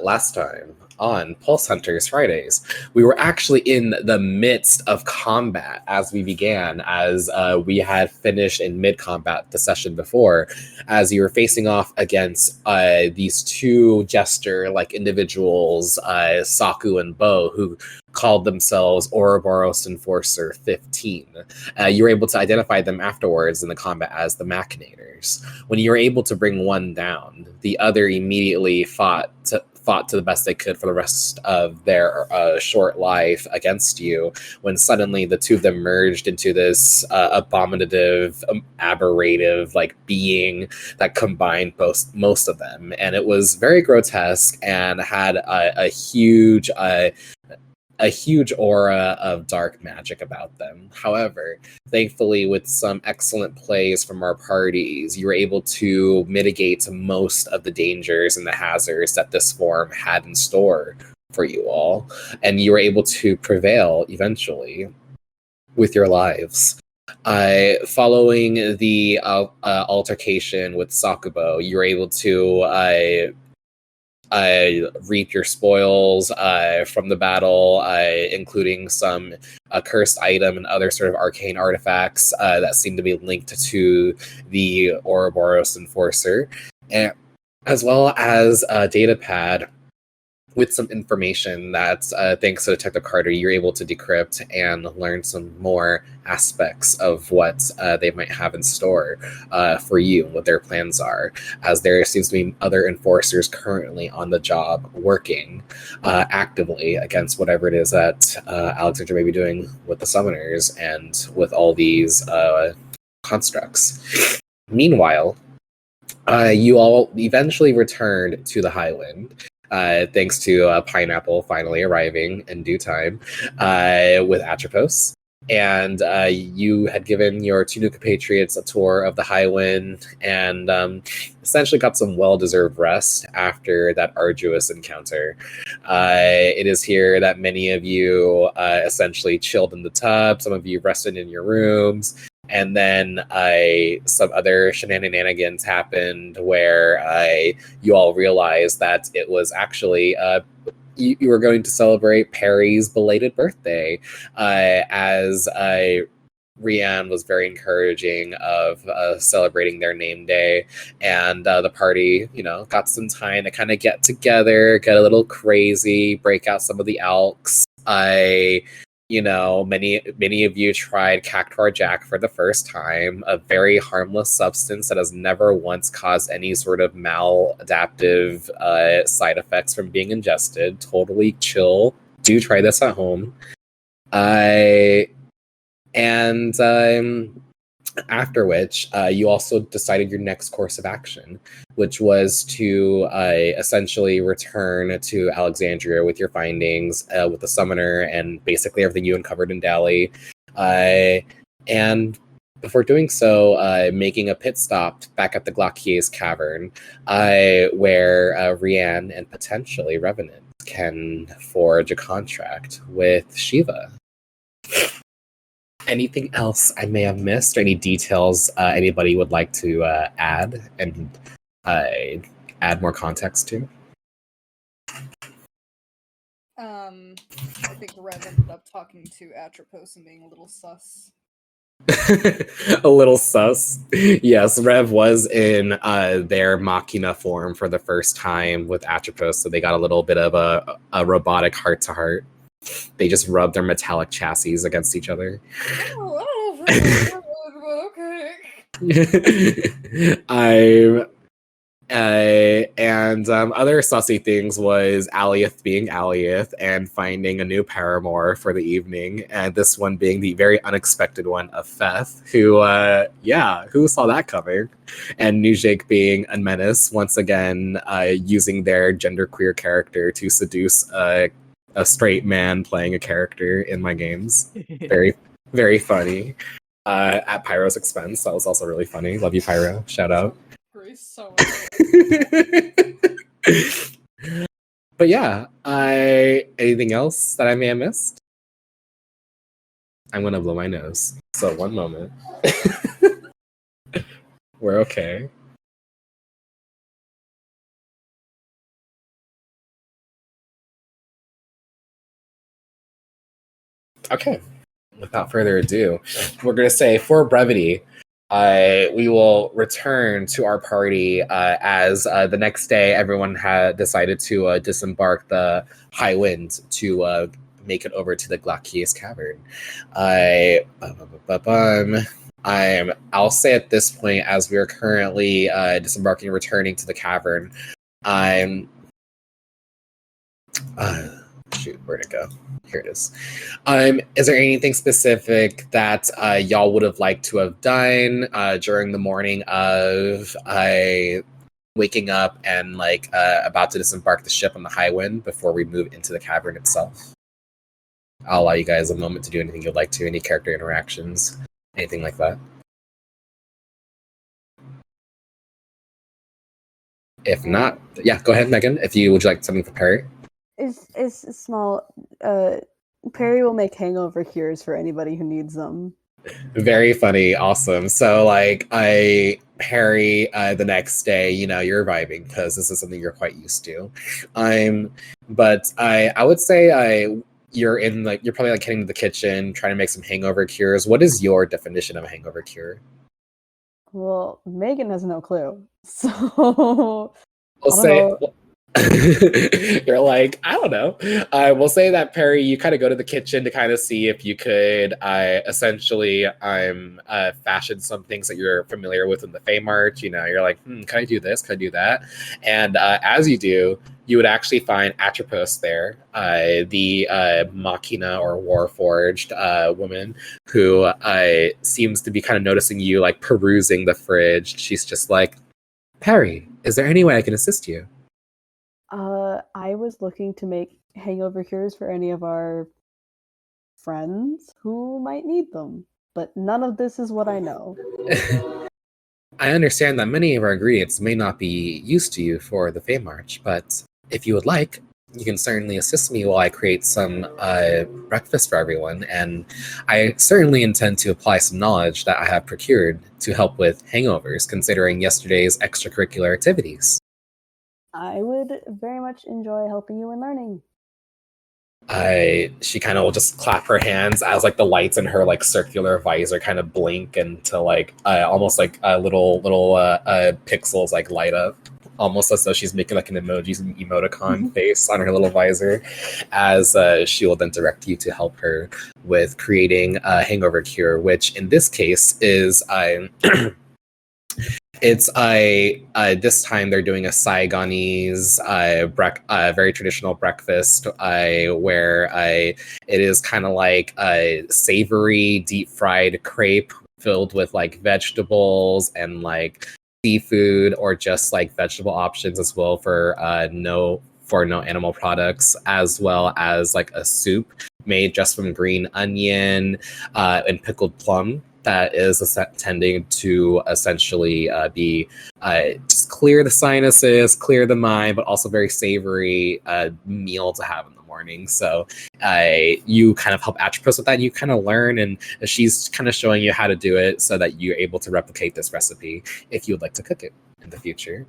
Last time on Pulse Hunters Fridays, we were actually in the midst of combat as we began, as we had finished in mid-combat the session before, as you were facing off against these two jester-like individuals, Saku and Bo, who called themselves Ouroboros Enforcer 15. You were able to identify them afterwards in the combat as the Machinators. When you were able to bring one down, the other immediately fought to the best they could for the rest of their short life against you, when suddenly the two of them merged into this abominative, aberrative like being that combined most of them, and it was very grotesque and had a huge aura of dark magic about them. However, thankfully, with some excellent plays from our parties, you were able to mitigate most of the dangers and the hazards that this form had in store for you all, and you were able to prevail eventually with your lives. Following the altercation with Sakubo, you were able to reap your spoils from the battle, including some cursed item and other sort of arcane artifacts that seem to be linked to the Ouroboros Enforcer, and as well as a data pad with some information that, thanks to Detective Carter, you're able to decrypt and learn some more aspects of what they might have in store for you, what their plans are, as there seems to be other enforcers currently on the job working actively against whatever it is that Alexandra may be doing with the summoners and with all these constructs. Meanwhile, you all eventually returned to the Highland, thanks to Pineapple finally arriving in due time with Atropos. And you had given your two new compatriots a tour of the Highland and essentially got some well-deserved rest after that arduous encounter. It is here that many of you essentially chilled in the tub, some of you rested in your rooms, and then some other shenanigans happened where you all realized that it was actually you were going to celebrate Perry's belated birthday, as Rianne was very encouraging of celebrating their name day, and the party, got some time to kind of get together, get a little crazy, break out some of the alks. Many of you tried Cactuar Jack for the first time, a very harmless substance that has never once caused any sort of maladaptive side effects from being ingested. Totally chill. Do try this at home. After which, you also decided your next course of action, which was to essentially return to Alexandria with your findings, with the summoner and basically everything you uncovered in Dali. And before doing so, making a pit stop back at the Glaucier's Cavern, where Rianne and potentially Revenant can forge a contract with Shiva. Anything else I may have missed, or any details anybody would like to add and add more context to? I think Rev ended up talking to Atropos and being a little sus. A little sus. Yes, Rev was in their Machina form for the first time with Atropos, so they got a little bit of a robotic heart-to-heart. They just rubbed their metallic chassis against each other. Oh, okay. And other sussy things was Aliath being Aliath and finding a new paramour for the evening, and this one being the very unexpected one of Feth, who saw that coming? And Nujik being a menace, once again using their genderqueer character to seduce a straight man playing a character in my games. Very, very funny. At Pyro's expense. That was also really funny. Love you, Pyro. Shout out. So But yeah, anything else that I may have missed? I'm gonna blow my nose. So 1 moment. We're okay. Okay. Without further ado, we're going to say for brevity, we will return to our party as the next day everyone had decided to disembark the High Wind to make it over to the Glaciers Cavern. I'll say at this point, as we are currently disembarking, returning to the cavern, I'm. Shoot, where'd it go? Here it is. Is there anything specific that y'all would have liked to have done during the morning of waking up and about to disembark the ship on the High Wind before we move into the cavern itself? I'll allow you guys a moment to do anything you'd like to, any character interactions, anything like that. If not, yeah, go ahead, Megan. Would you like something for Perry? It's small. Perry will make hangover cures for anybody who needs them. Very funny, awesome. So Perry, the next day, you're vibing because this is something you're quite used to. But I would say you're probably heading to the kitchen, trying to make some hangover cures. What is your definition of a hangover cure? Well, Megan has no clue, so we'll say. You're like, I don't know. I will say that Perry, you kind of go to the kitchen to kind of see if you could essentially fashion some things that you're familiar with in the Feymarch. You're like, can I do this? Can I do that? And as you do, you would actually find Atropos there, the Machina or Warforged woman who seems to be kind of noticing you, perusing the fridge. She's just like, Perry, is there any way I can assist you? I was looking to make hangover cures for any of our friends who might need them, but none of this is what I know. I understand that many of our ingredients may not be used to you for the Feymarch, but if you would like, you can certainly assist me while I create some breakfast for everyone, and I certainly intend to apply some knowledge that I have procured to help with hangovers, considering yesterday's extracurricular activities. I would very much enjoy helping you in learning. She kind of will just clap her hands as the lights in her circular visor kind of blink into almost little pixels light up, almost as though she's making an emoticon face on her little visor, as she will then direct you to help her with creating a hangover cure, which in this case is it's this time they're doing a Saigonese very traditional breakfast where it is kind of like a savory deep fried crepe filled with vegetables and seafood, or just vegetable options as well for no animal products, as well as a soup made just from green onion and pickled plum that is tending to essentially be just clear the sinuses, clear the mind, but also very savory meal to have in the morning. So you kind of help Atropos with that, and you kind of learn, and she's kind of showing you how to do it so that you're able to replicate this recipe if you would like to cook it in the future.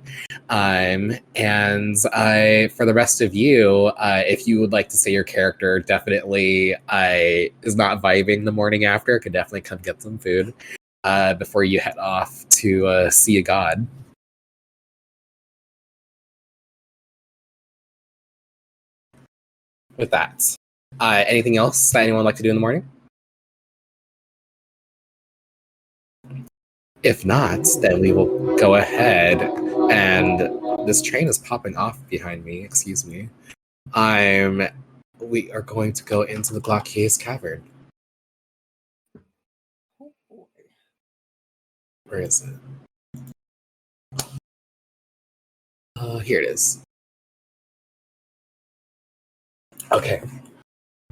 And for the rest of you, if you would like to say your character definitely is not vibing the morning after, could definitely come get some food before you head off to see a god. With that, anything else that anyone would like to do in the morning? If not, then we will go ahead, and this train is popping off behind me. Excuse me. We are going to go into the Glaciers Cavern. Where is it? Here it is. Okay.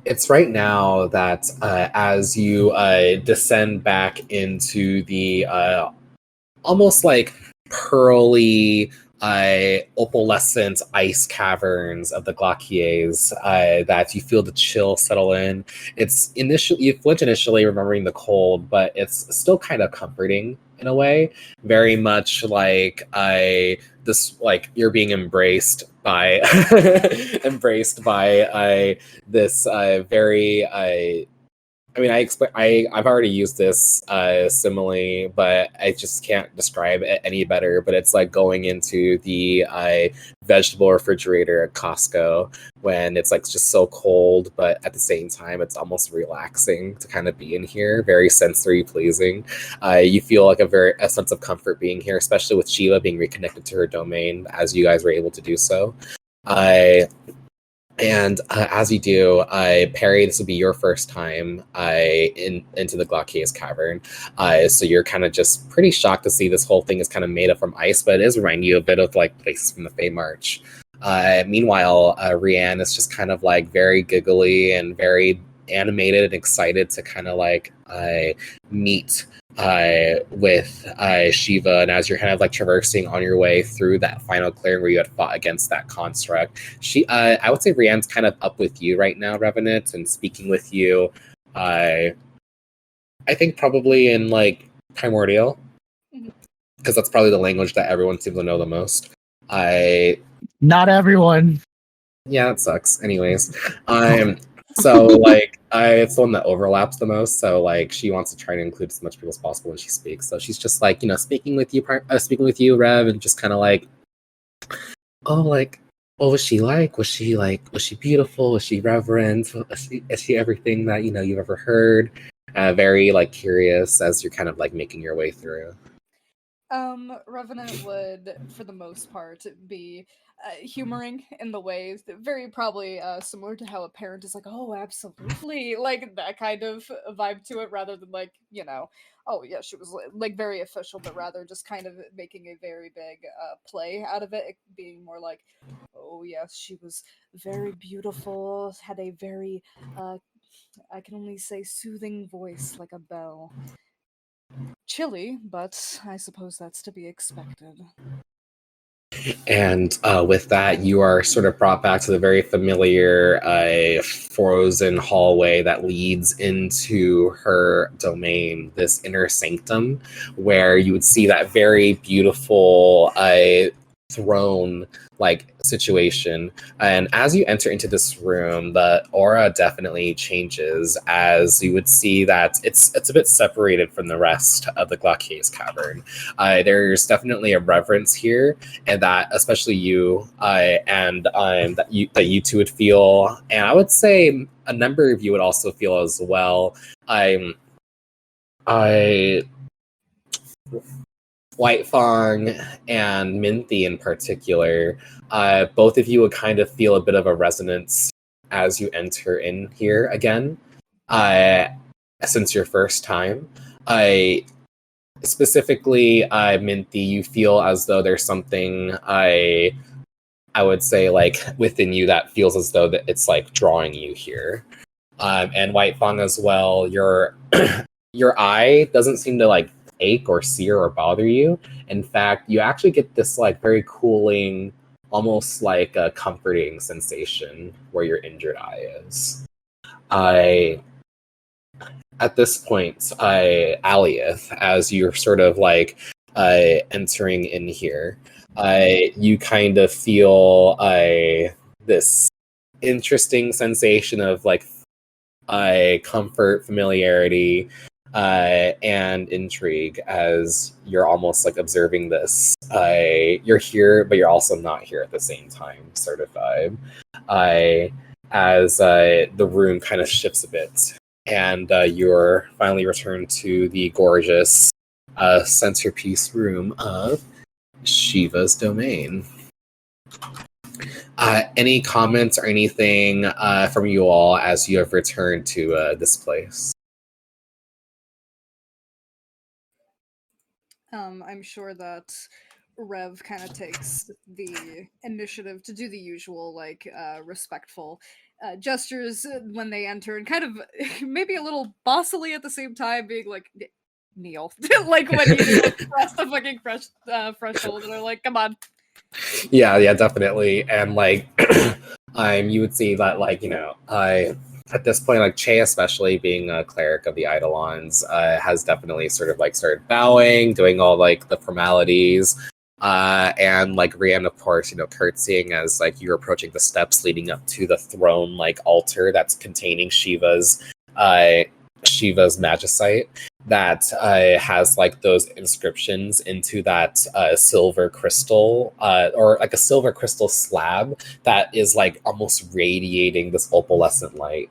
It's right now that as you descend back into the almost pearly, opalescent ice caverns of the Glaciers, that you feel the chill settle in. It's you flinch initially, remembering the cold, but it's still kind of comforting in a way. Very much you're being embraced by this very I mean, I've already used this simile, but I just can't describe it any better. But it's like going into the vegetable refrigerator at Costco when it's like just so cold, but at the same time, it's almost relaxing to kind of be in here. Very sensory pleasing. You feel like a sense of comfort being here, especially with Shiva being reconnected to her domain, as you guys were able to do so. And as you do, Perry, this will be your first time into the Glaucus Cavern. So you're kind of just pretty shocked to see this whole thing is kind of made up from ice, but it is reminding you a bit of like places from the Fey March. Meanwhile, Rianne is just kind of like very giggly and very animated and excited to kind of like meet with Shiva, and as you're kind of like traversing on your way through that final clearing where you had fought against that construct, I would say Rianne's kind of up with you right now, Revenant, and speaking with you. I think probably in like Primordial, because that's probably the language that everyone seems to know the most. Not everyone. Yeah, it sucks. Anyways, so like it's the one that overlaps the most. So like she wants to try to include as much people as possible when she speaks. So she's just like, speaking with you, Rev, and just kind of like, oh, like, what was she like? Was she beautiful? Was she reverent? Is she everything that you've ever heard? Very like curious as you're kind of like making your way through. Revenant would, for the most part, be humoring in the ways that very probably similar to how a parent is like, oh, absolutely, like that kind of vibe to it, rather than like, oh yeah, she was like very official, but rather just kind of making a very big play out of it being more like, oh yes, she was very beautiful, had a very, I can only say soothing voice like a bell. Chilly, but I suppose that's to be expected. And with that, you are sort of brought back to the very familiar frozen hallway that leads into her domain, this inner sanctum, where you would see that very beautiful throne like situation. And as you enter into this room, the aura definitely changes, as you would see that it's a bit separated from the rest of the Glaucus Cavern. There's definitely a reverence here, and that especially you and that you two would feel, and I would say a number of you would also feel as well. White Fang and Minthy in particular, both of you would kind of feel a bit of a resonance as you enter in here again, since your first time. Specifically, Minthy, you feel as though there's something I would say like within you that feels as though that it's like drawing you here. And White Fang as well, your eye doesn't seem to like ache or sear or bother you. In fact, you actually get this like very cooling, almost like a comforting sensation where your injured eye is. At this point, Aliath, as you're sort of like entering in here, you kind of feel this interesting sensation of like comfort, familiarity, and intrigue, as you're almost like observing this. You're here, but you're also not here at the same time, sort of vibe. As the room kind of shifts a bit, and you're finally returned to the gorgeous centerpiece room of Shiva's domain. Any comments or anything from you all as you have returned to this place? I'm sure that Rev kind of takes the initiative to do the usual, like, respectful gestures when they enter, and kind of maybe a little bossily at the same time, being like, kneel. Like when you cross the fucking threshold, and they're like, come on. Yeah, definitely. And like, you would see that, like, at this point, like Che, especially being a cleric of the Eidolons, has definitely sort of like started bowing, doing all like the formalities, and like Rianne, of course, curtsying as like you're approaching the steps leading up to the throne like altar that's containing Shiva's Shiva's magicite that has like those inscriptions into that silver crystal, or like a silver crystal slab that is like almost radiating this opalescent light.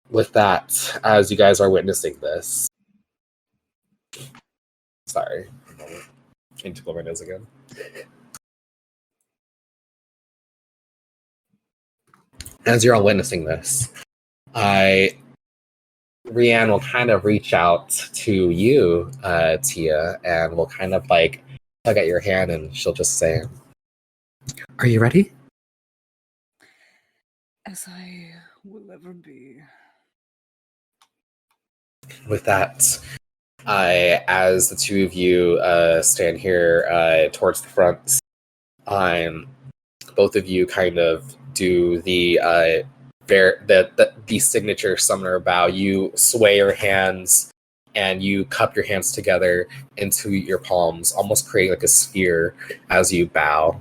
With that, as you guys are witnessing this, sorry, I took over my nose again. As you're all witnessing this, Rianne will kind of reach out to you, Tia, and will kind of like tug at your hand, and she'll just say, "Are you ready?" As I will ever be. With that, as the two of you stand here towards the front, both of you kind of do the signature summoner bow. You sway your hands and you cup your hands together into your palms, almost creating like a sphere as you bow.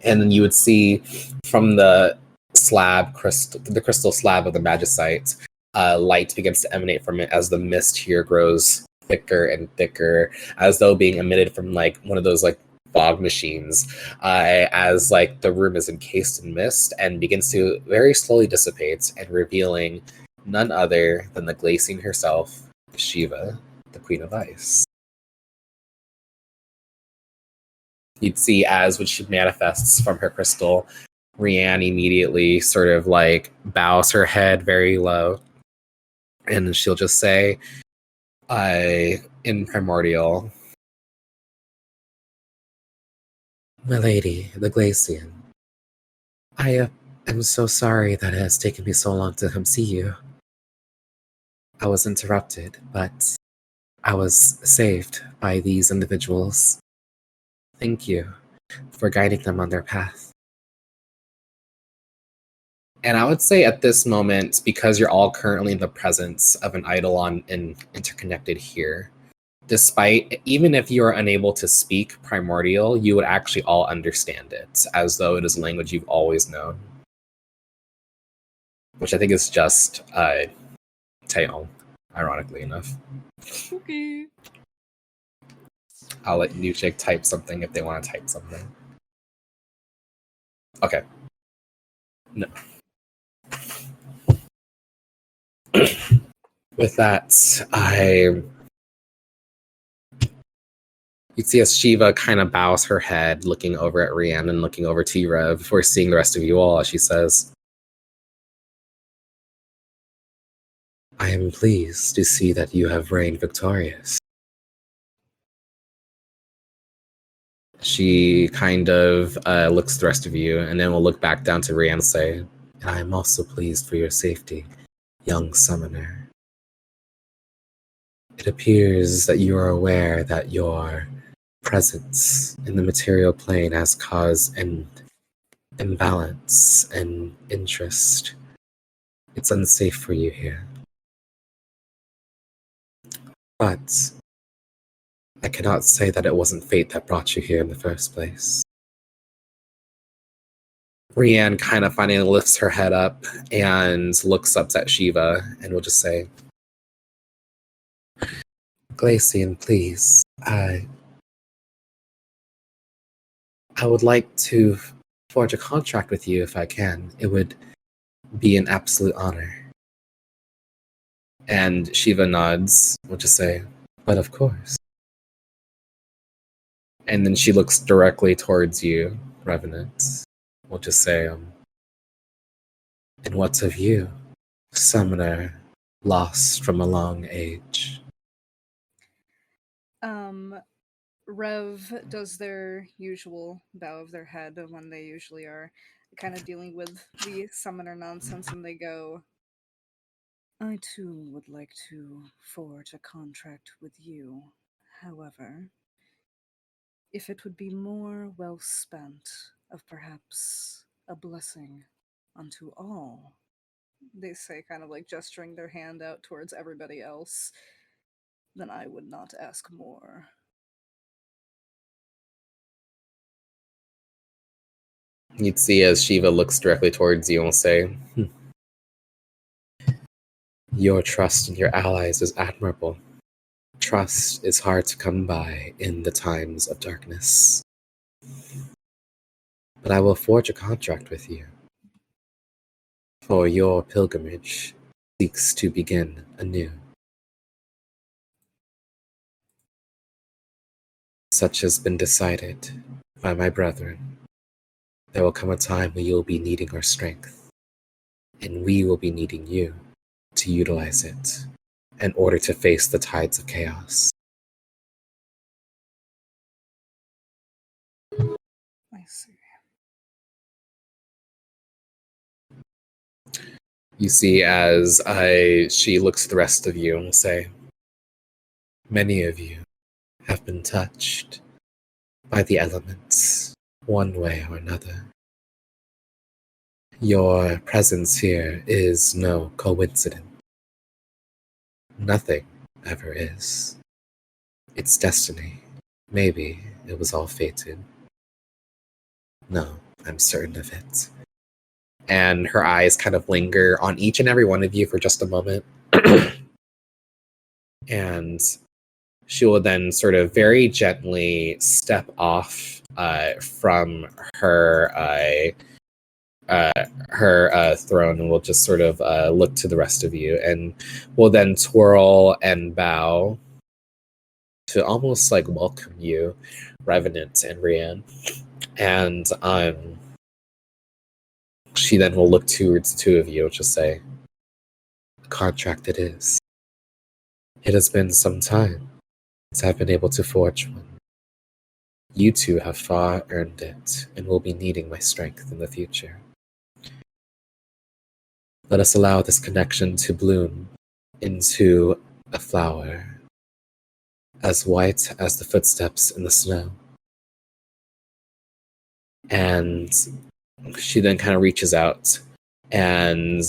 And then you would see from the crystal slab of the magicite, light begins to emanate from it as the mist here grows thicker and thicker, as though being emitted from like one of those like fog machines, as like the room is encased in mist and begins to very slowly dissipate, and revealing none other than the Glacian herself, Shiva, the Queen of Ice. You'd see as when she manifests from her crystal, Rianne immediately sort of like bows her head very low, and she'll just say, in primordial, "My lady, the Glacian, I am so sorry that it has taken me so long to come see you. I was interrupted, but I was saved by these individuals. Thank you for guiding them on their path." And I would say at this moment, because you're all currently in the presence of an Eidolon and interconnected here, despite, even if you are unable to speak primordial, you would actually all understand it, as though it is a language you've always known. Which I think is just Taeyong, ironically enough. Okay. I'll let Nuchik type something if they want to type something. Okay. No. With that, you'd see as Shiva kind of bows her head, looking over at Rianne and looking over to Rev before seeing the rest of you all, as she says, "I am pleased to see that you have reigned victorious." She kind of looks at the rest of you, and then will look back down to Rianne and say, "And I am also pleased for your safety, young summoner. It appears that you are aware that your presence in the material plane has caused an imbalance and interest. It's unsafe for you here. But I cannot say that it wasn't fate that brought you here in the first place." Rianne kind of finally lifts her head up and looks up at Shiva and will just say, "Glacian, please, I would like to forge a contract with you if I can. It would be an absolute honor." And Shiva nods, will just say, "But of course." And then she looks directly towards you, Revenant. Will just say, "And what's of you, summoner lost from a long age?" Rev does their usual bow of their head when they usually are kind of dealing with the summoner nonsense, and they go, "I too would like to forge a contract with you. However, if it would be more well spent of perhaps a blessing unto all," they say, kind of like gesturing their hand out towards everybody else, "then I would not ask more." You'd see as Shiva looks directly towards you and will say, Your trust in your allies is admirable. Trust is hard to come by in the times of darkness. But I will forge a contract with you. For your pilgrimage seeks to begin anew. Such has been decided by my brethren. There will come a time when you will be needing our strength, and we will be needing you to utilize it in order to face the tides of chaos. I see. You see as she looks at the rest of you and will say, many of you have been touched by the elements one way or another. Your presence here is no coincidence. Nothing ever is. It's destiny. Maybe it was all fated. No, I'm certain of it. And her eyes kind of linger on each and every one of you for just a moment. And she will then sort of very gently step off from her throne, and will just sort of look to the rest of you, and will then twirl and bow to almost like welcome you, Revenant and Rian. And she then will look towards the two of you and just say, "A contract it is. It has been some time since I've been able to forge one. You two have far earned it, and will be needing my strength in the future. Let us allow this connection to bloom into a flower as white as the footsteps in the snow." And she then kind of reaches out, and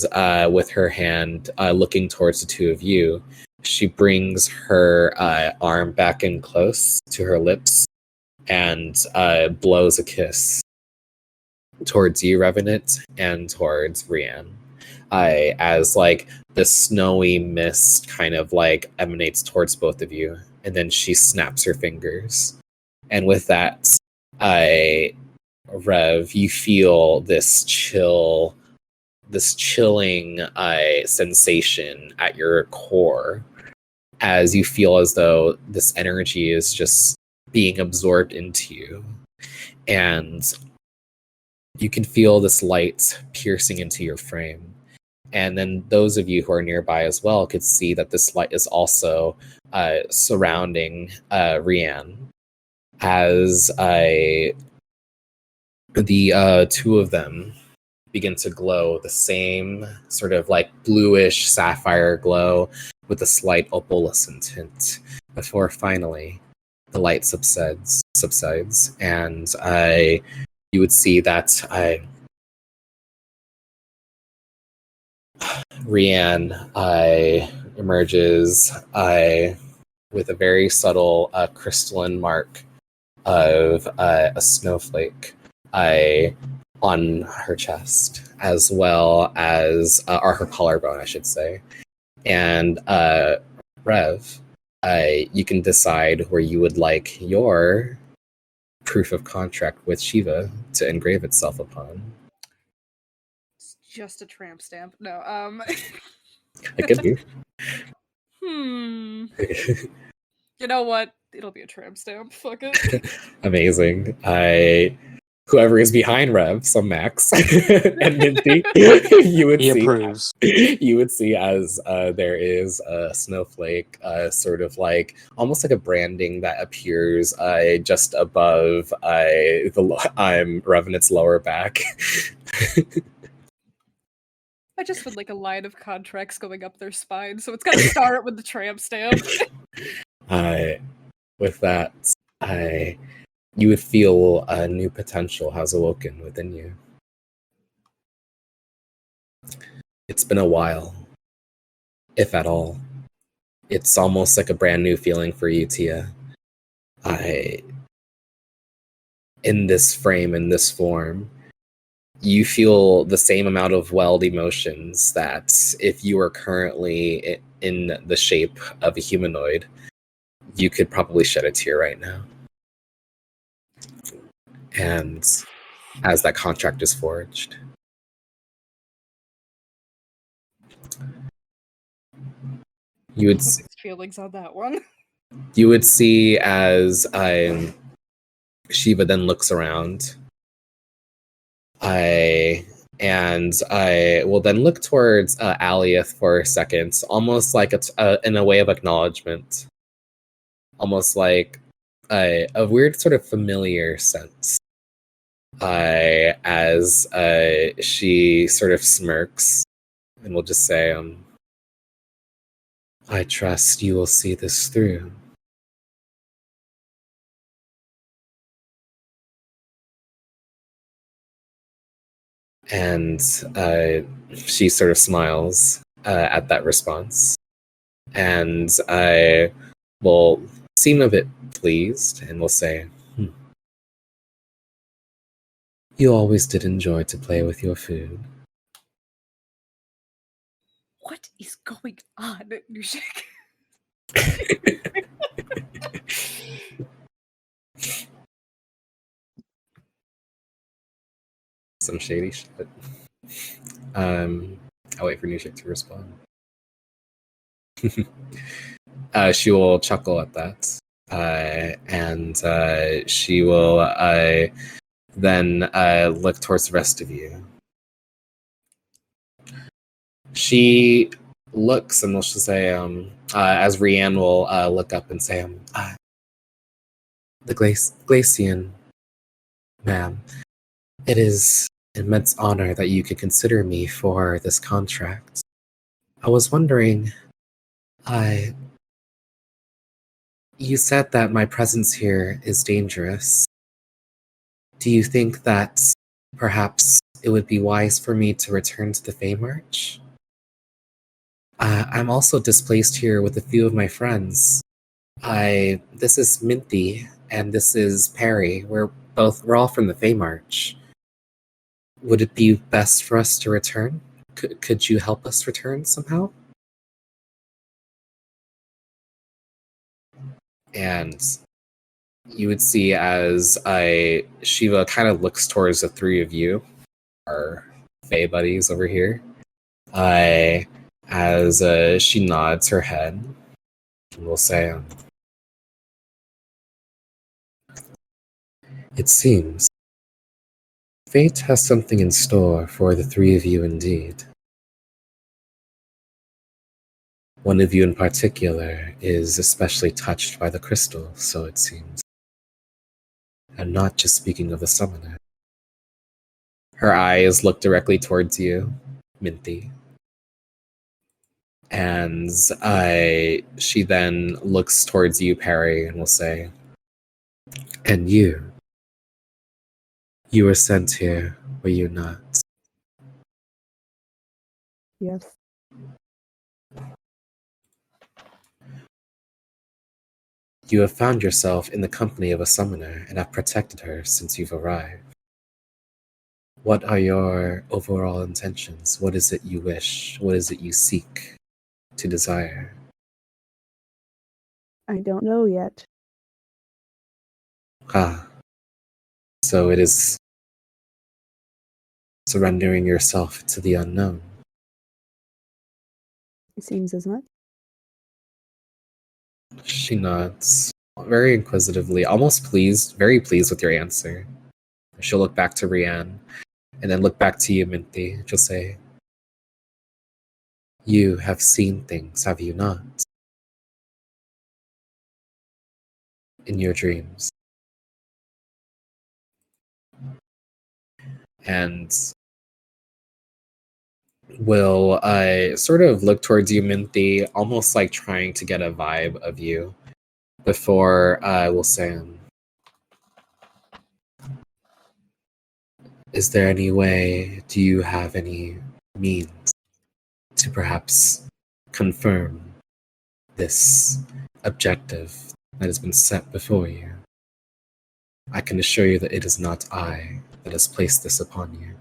with her hand looking towards the two of you, she brings her arm back in close to her lips and blows a kiss towards you, Revenant, and towards Rian. As like the snowy mist kind of like emanates towards both of you, and then she snaps her fingers. And with that, Rev, you feel this chilling sensation at your core, as you feel as though this energy is just being absorbed into you. And you can feel this light piercing into your frame. And then those of you who are nearby as well could see that this light is also surrounding Rian, as the two of them begin to glow the same sort of like bluish sapphire glow with a slight opalescent tint, before finally the light subsides, and you would see that Rian emerges with a very subtle crystalline mark of a snowflake on her chest, as well as or her collarbone, I should say. And Rev, you can decide where you would like your proof of contract with Shiva to engrave itself upon. It's just a tramp stamp. No, It could be. You know what? It'll be a tramp stamp. Fuck it. Amazing. Whoever is behind Rev, so Max and Minty, you would He see. approves. You would see as there is a snowflake, sort of like almost like a branding that appears just above Revenant's lower back. I just would like a line of contracts going up their spine, so it's gotta start with the tramp stamp. With that, you would feel a new potential has awoken within you. It's been a while, if at all. It's almost like a brand new feeling for you, Tia. In this frame, in this form, you feel the same amount of welled emotions that if you were currently in the shape of a humanoid, you could probably shed a tear right now. And as that contract is forged, you would Mixed feelings on that one. you would see as Shiva then looks around. I will then look towards Aliath for a second, almost like in a way of acknowledgement, almost like a weird sort of familiar sense. As she sort of smirks, and will just say, "I trust you will see this through." And she sort of smiles at that response, and I will seem a bit pleased, and will say, "You always did enjoy to play with your food." What is going on, Nushik? Some shady shit. I'll wait for Nushik to respond. She will chuckle at that, and she will then look towards the rest of you. She looks and will say, as Rianne will look up and say, "The Glacian, ma'am, it is an immense honor that you could consider me for this contract. I was wondering, you said that my presence here is dangerous. Do you think that perhaps it would be wise for me to return to the Feymarch? I'm also displaced here with a few of my friends. This is Minty, and this is Perry. We're all from the Feymarch. Would it be best for us to return? Could you help us return somehow?" And you would see as Shiva kind of looks towards the three of you, our Fey buddies over here. As she nods her head, and will say, "It seems fate has something in store for the three of you indeed. One of you in particular is especially touched by the crystal, so it seems. And not just speaking of the summoner." Her eyes look directly towards you, Minty. And she then looks towards you, Perry, and will say, "And you were sent here, were you not?" Yes. "You have found yourself in the company of a summoner and have protected her since you've arrived. What are your overall intentions? What is it you wish? What is it you seek to desire?" I don't know yet. So it is surrendering yourself to the unknown. It seems as much. She nods, very inquisitively, almost pleased, very pleased with your answer. She'll look back to Rianne, and then look back to you, Minty. She'll say, "You have seen things, have you not? In your dreams." And will sort of look towards you, Minty, almost like trying to get a vibe of you before I will say, "Is there any way, do you have any means to perhaps confirm this objective that has been set before you? I can assure you that it is not I that has placed this upon you."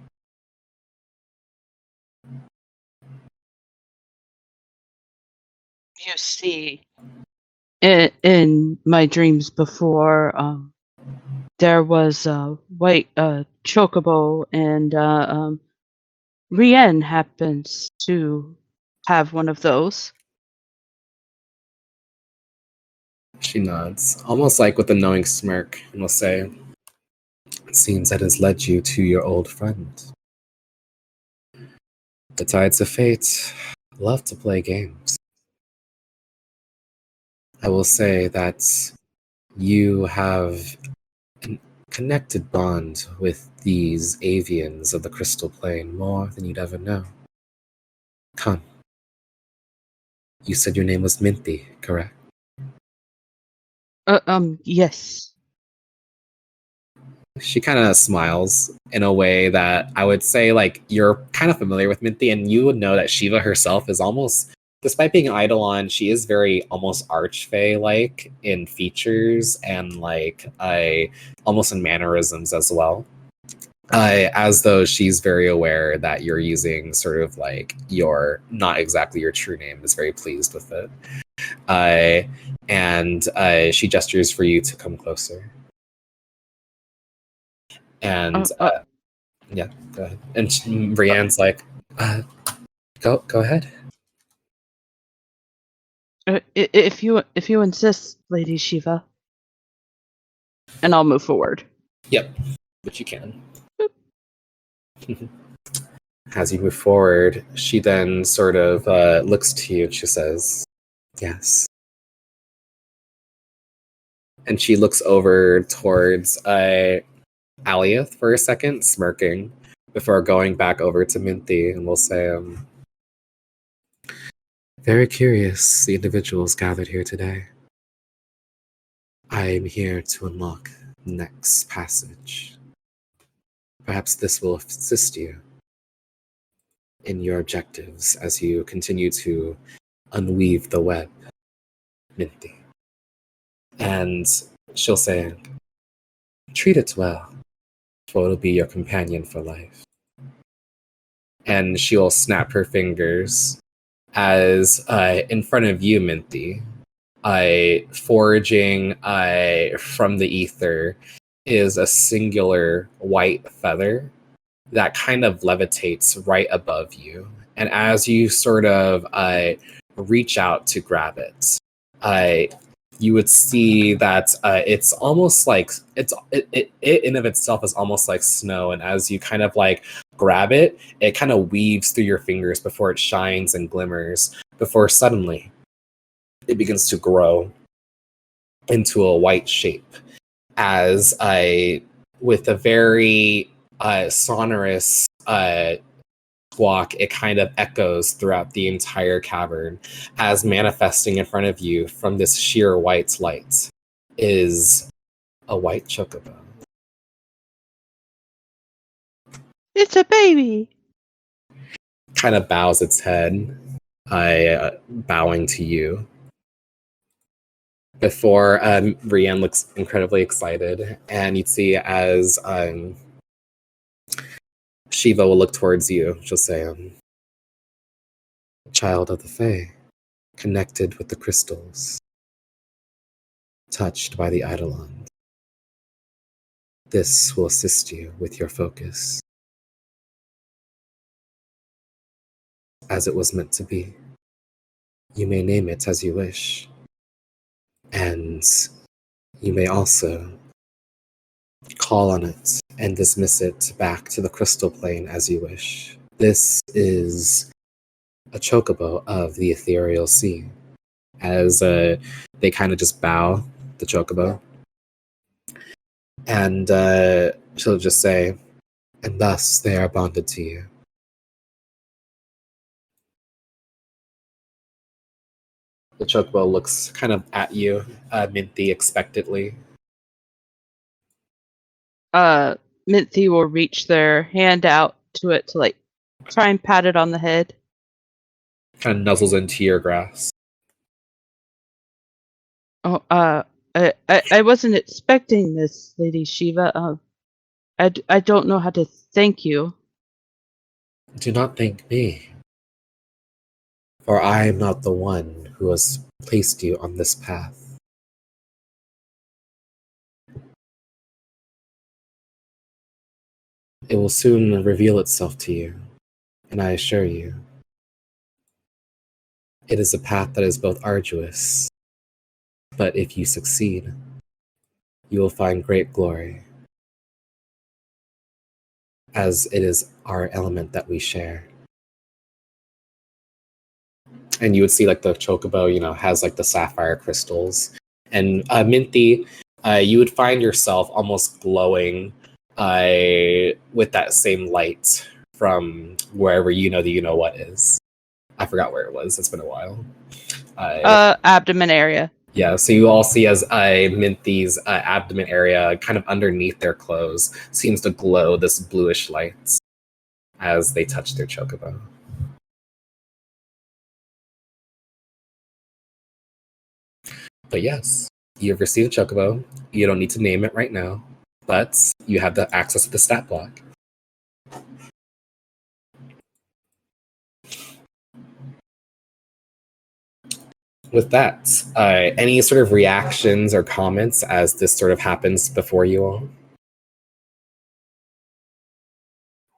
you see, in my dreams before, there was a white chocobo, and Rien happens to have one of those. She nods, almost like with a knowing smirk, and will say, "It seems that has led you to your old friend. The tides of fate love to play games. I will say that you have a connected bond with these avians of the crystal plane more than you'd ever know. Come. You said your name was Minty, correct?" Yes. She kind of smiles in a way that I would say, like, you're kind of familiar with Minty, and you would know that Shiva herself is almost, despite being an Eidolon, she is very almost Archfey like in features and like almost in mannerisms as well. As though she's very aware that you're using sort of like your not exactly your true name, is very pleased with it. And she gestures for you to come closer. And yeah, go ahead. And Brienne's like, go ahead. If you insist, Lady Shiva, and I'll move forward. Yep, but you can. As you move forward, she then sort of looks to you and she says, "Yes." And she looks over towards Aliath for a second, smirking, before going back over to Minty, and will say, "Very curious, the individuals gathered here today. I am here to unlock the next passage. Perhaps this will assist you in your objectives as you continue to unweave the web, Minty." And she'll say, "Treat it well, for it'll be your companion for life." And she'll snap her fingers as in front of you, Minty, foraging from the ether is a singular white feather that kind of levitates right above you. And as you sort of reach out to grab it, you would see that it's almost like it in of itself is almost like snow. And as you kind of like grab it, it kind of weaves through your fingers before it shines and glimmers, before suddenly it begins to grow into a white shape as with a very sonorous squawk, it kind of echoes throughout the entire cavern, as manifesting in front of you from this sheer white light is a white chocobo. It's a baby. Kind of bows its head, bowing to you. Before Brienne looks incredibly excited, and you'd see as Shiva will look towards you. She'll say, "Child of the Fae, connected with the crystals, touched by the Eidolon. This will assist you with your focus, as it was meant to be. You may name it as you wish, and you may also call on it and dismiss it back to the crystal plane as you wish. This is a chocobo of the ethereal sea." As they kind of just bow the chocobo. And she'll just say, "And thus they are bonded to you." The chocobo looks kind of at you, Minty, expectantly. Minty will reach their hand out to it to like try and pat it on the head. Kind of nuzzles into your grass. Oh, I wasn't expecting this, Lady Shiva. I don't know how to thank you. Do not thank me. For I am not the one who has placed you on this path. It will soon reveal itself to you, and I assure you, it is a path that is both arduous, but if you succeed, you will find great glory, as it is our element that we share. And you would see like the chocobo, has like the sapphire crystals. And Minty, you would find yourself almost glowing with that same light from wherever what is. I forgot where it was. It's been a while. Abdomen area. Yeah, so you all see as Minty's abdomen area, kind of underneath their clothes, seems to glow this bluish light as they touch their chocobo. But yes, you have received a chocobo. You don't need to name it right now, but you have the access to the stat block. With that, any sort of reactions or comments as this sort of happens before you all?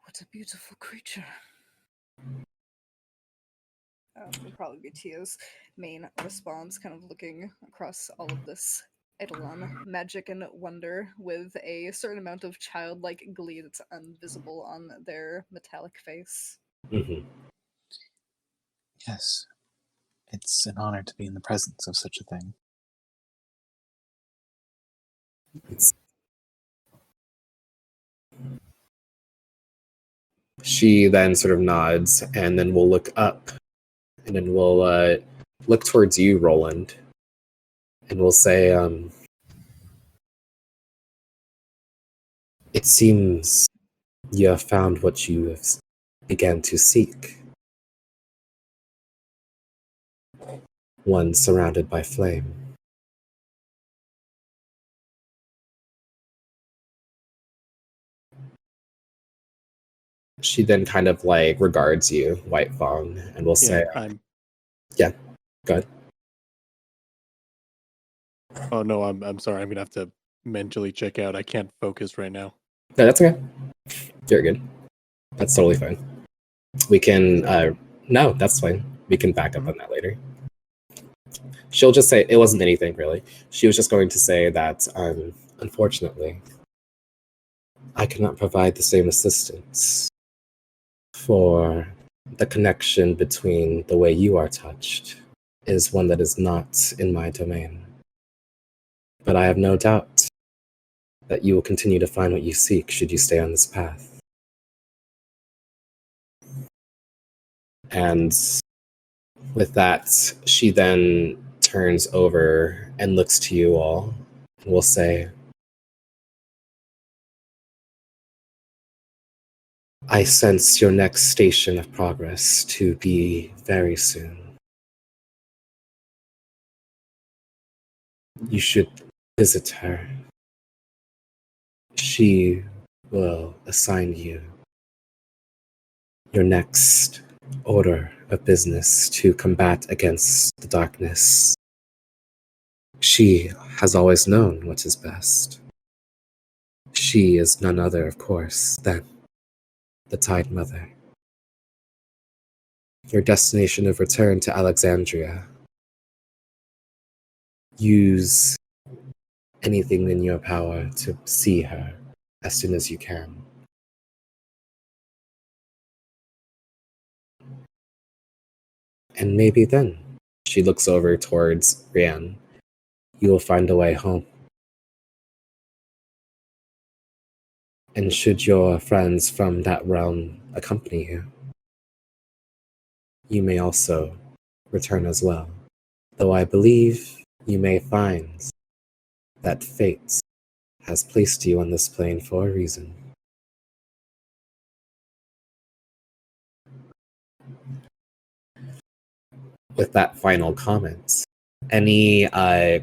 What a beautiful creature. Would probably be Tia's main response, kind of looking across all of this Eidolon magic and wonder with a certain amount of childlike glee that's invisible on their metallic face. Mm-hmm. Yes. It's an honor to be in the presence of such a thing. She then sort of nods, and then we'll look up, and then we'll look towards you, Roland, and we'll say, it seems you have found what you have began to seek. One surrounded by flame. She then kind of like regards you, White Fong, and will say, "Yeah, go ahead." Oh no, I'm sorry. I'm gonna have to mentally check out. I can't focus right now. No, that's okay. You're good. That's totally fine. We can. No, that's fine. We can back up on that later. She'll just say it wasn't anything really. She was just going to say that, unfortunately, I cannot provide the same assistance for the connection between the way you are touched is one that is not in my domain. But I have no doubt that you will continue to find what you seek should you stay on this path. And with that, she then turns over and looks to you all and will say, I sense your next station of progress to be very soon. You should visit her. She will assign you your next order of business to combat against the darkness. She has always known what is best. She is none other, of course, than the Tide Mother. Your destination of return to Alexandria. Use anything in your power to see her as soon as you can. And maybe then, she looks over towards Rian, you will find a way home. And should your friends from that realm accompany you, you may also return as well. Though I believe you may find that fate has placed you on this plane for a reason. With that final comment, any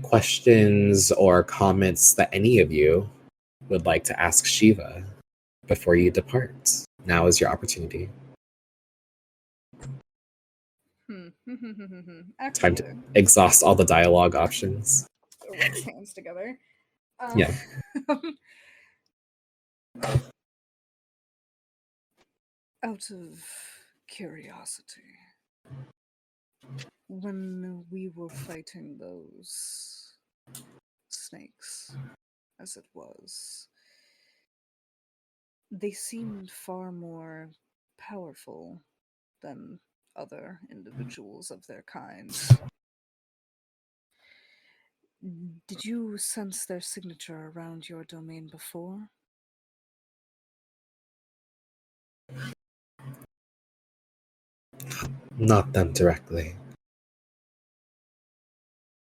questions or comments that any of you would like to ask Shiva before you depart? Now is your opportunity. Time Actually, to exhaust all the dialogue options. rubs hands together. Yeah. Out of curiosity, when we were fighting those snakes, as it was, they seemed far more powerful than other individuals of their kind. Did you sense their signature around your domain before? Not them directly,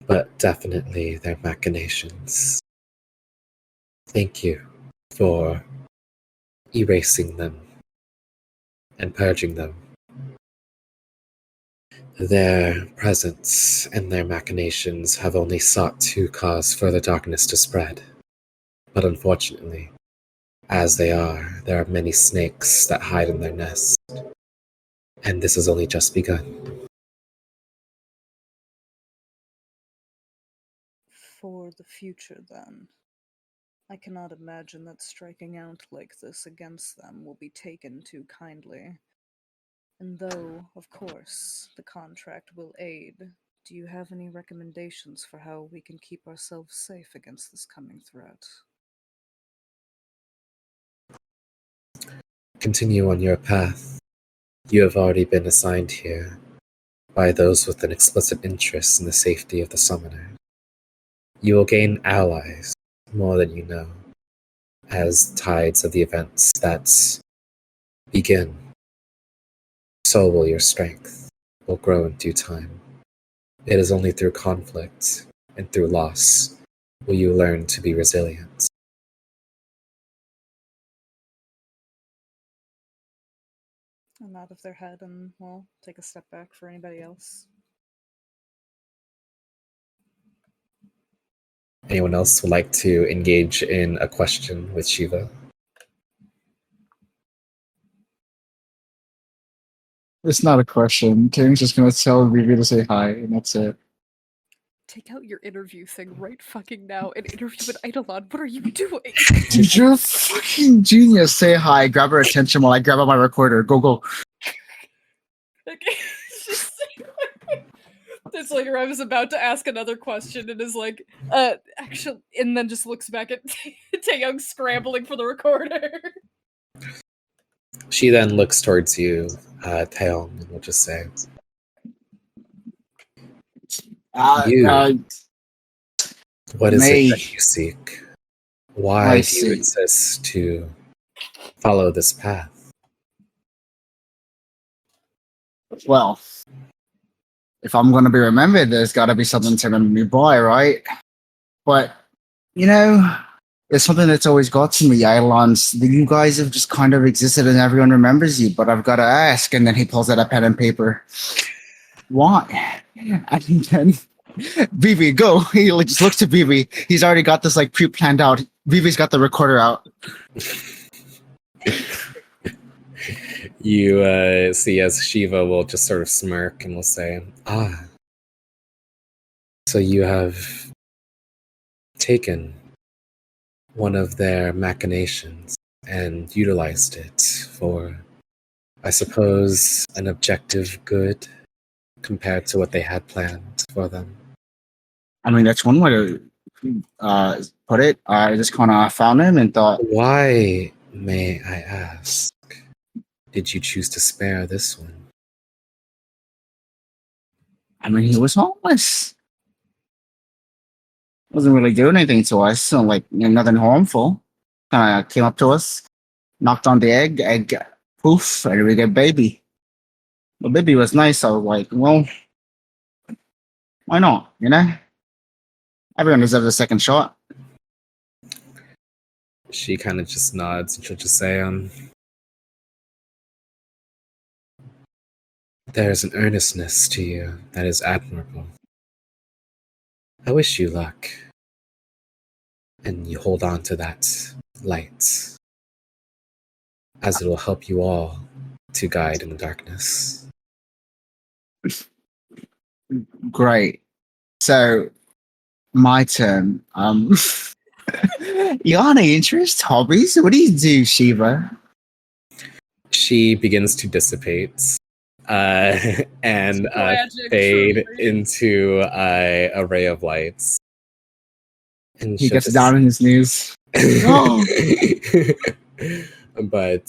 but definitely their machinations. Thank you for erasing them and purging them. Their presence and their machinations have only sought to cause further darkness to spread. But unfortunately, as they are, there are many snakes that hide in their nest. And this has only just begun. For the future, then, I cannot imagine that striking out like this against them will be taken too kindly. And though, of course, the contract will aid, do you have any recommendations for how we can keep ourselves safe against this coming threat? Continue on your path. You have already been assigned here by those with an explicit interest in the safety of the summoner. You will gain allies more than you know, as tides of the events that begin. So will your strength will grow in due time. It is only through conflict and through loss will you learn to be resilient. I'm out of their head and, well, take a step back for anybody else. Anyone else would like to engage in a question with Shiva? It's not a question. Tatum's just gonna tell Vivi to say hi, and that's it. Take out your interview thing right fucking now and interview with Eidolon. What are you doing? Dude, you're a fucking genius. Say hi, grab her attention while I grab out my recorder. Go, go. It's just it's like I was about to ask another question and is like, actually, and then just looks back at Taeyong scrambling for the recorder. She then looks towards you, Taeyeon, and will just say, You. What is it that you seek? Why do you insist to follow this path? Well, if I'm gonna be remembered, there's gotta be something to remember me by, right? But, you know, there's something that's always got to me, Eidolons. You guys have just kind of existed and everyone remembers you, but I've gotta ask. And then he pulls out a pen and paper. Why? And then Vivi, go. He just looks to Vivi. He's already got this like pre-planned out. Vivi's got the recorder out. You see as Shiva will just sort of smirk and will say, so you have taken one of their machinations and utilized it for, I suppose, an objective good compared to what they had planned for them. I mean, that's one way to put it. I just kind of found him and thought, why, may I ask, did you choose to spare this one? I mean, he was homeless. Wasn't really doing anything to us, so like nothing harmful. Kind of came up to us, knocked on the egg, poof, and we get baby. The baby was nice. I was like, well, why not? You know, everyone deserves a second shot. She kind of just nods and she'll just say, there's an earnestness to you that is admirable. I wish you luck. And you hold on to that light, as it will help you all to guide in the darkness. Great. So, my turn. You got any interest, hobbies? What do you do, Shiva? She begins to dissipate and Tragic, fade truly. into a ray of lights. And He she'll gets just- down on his knees. but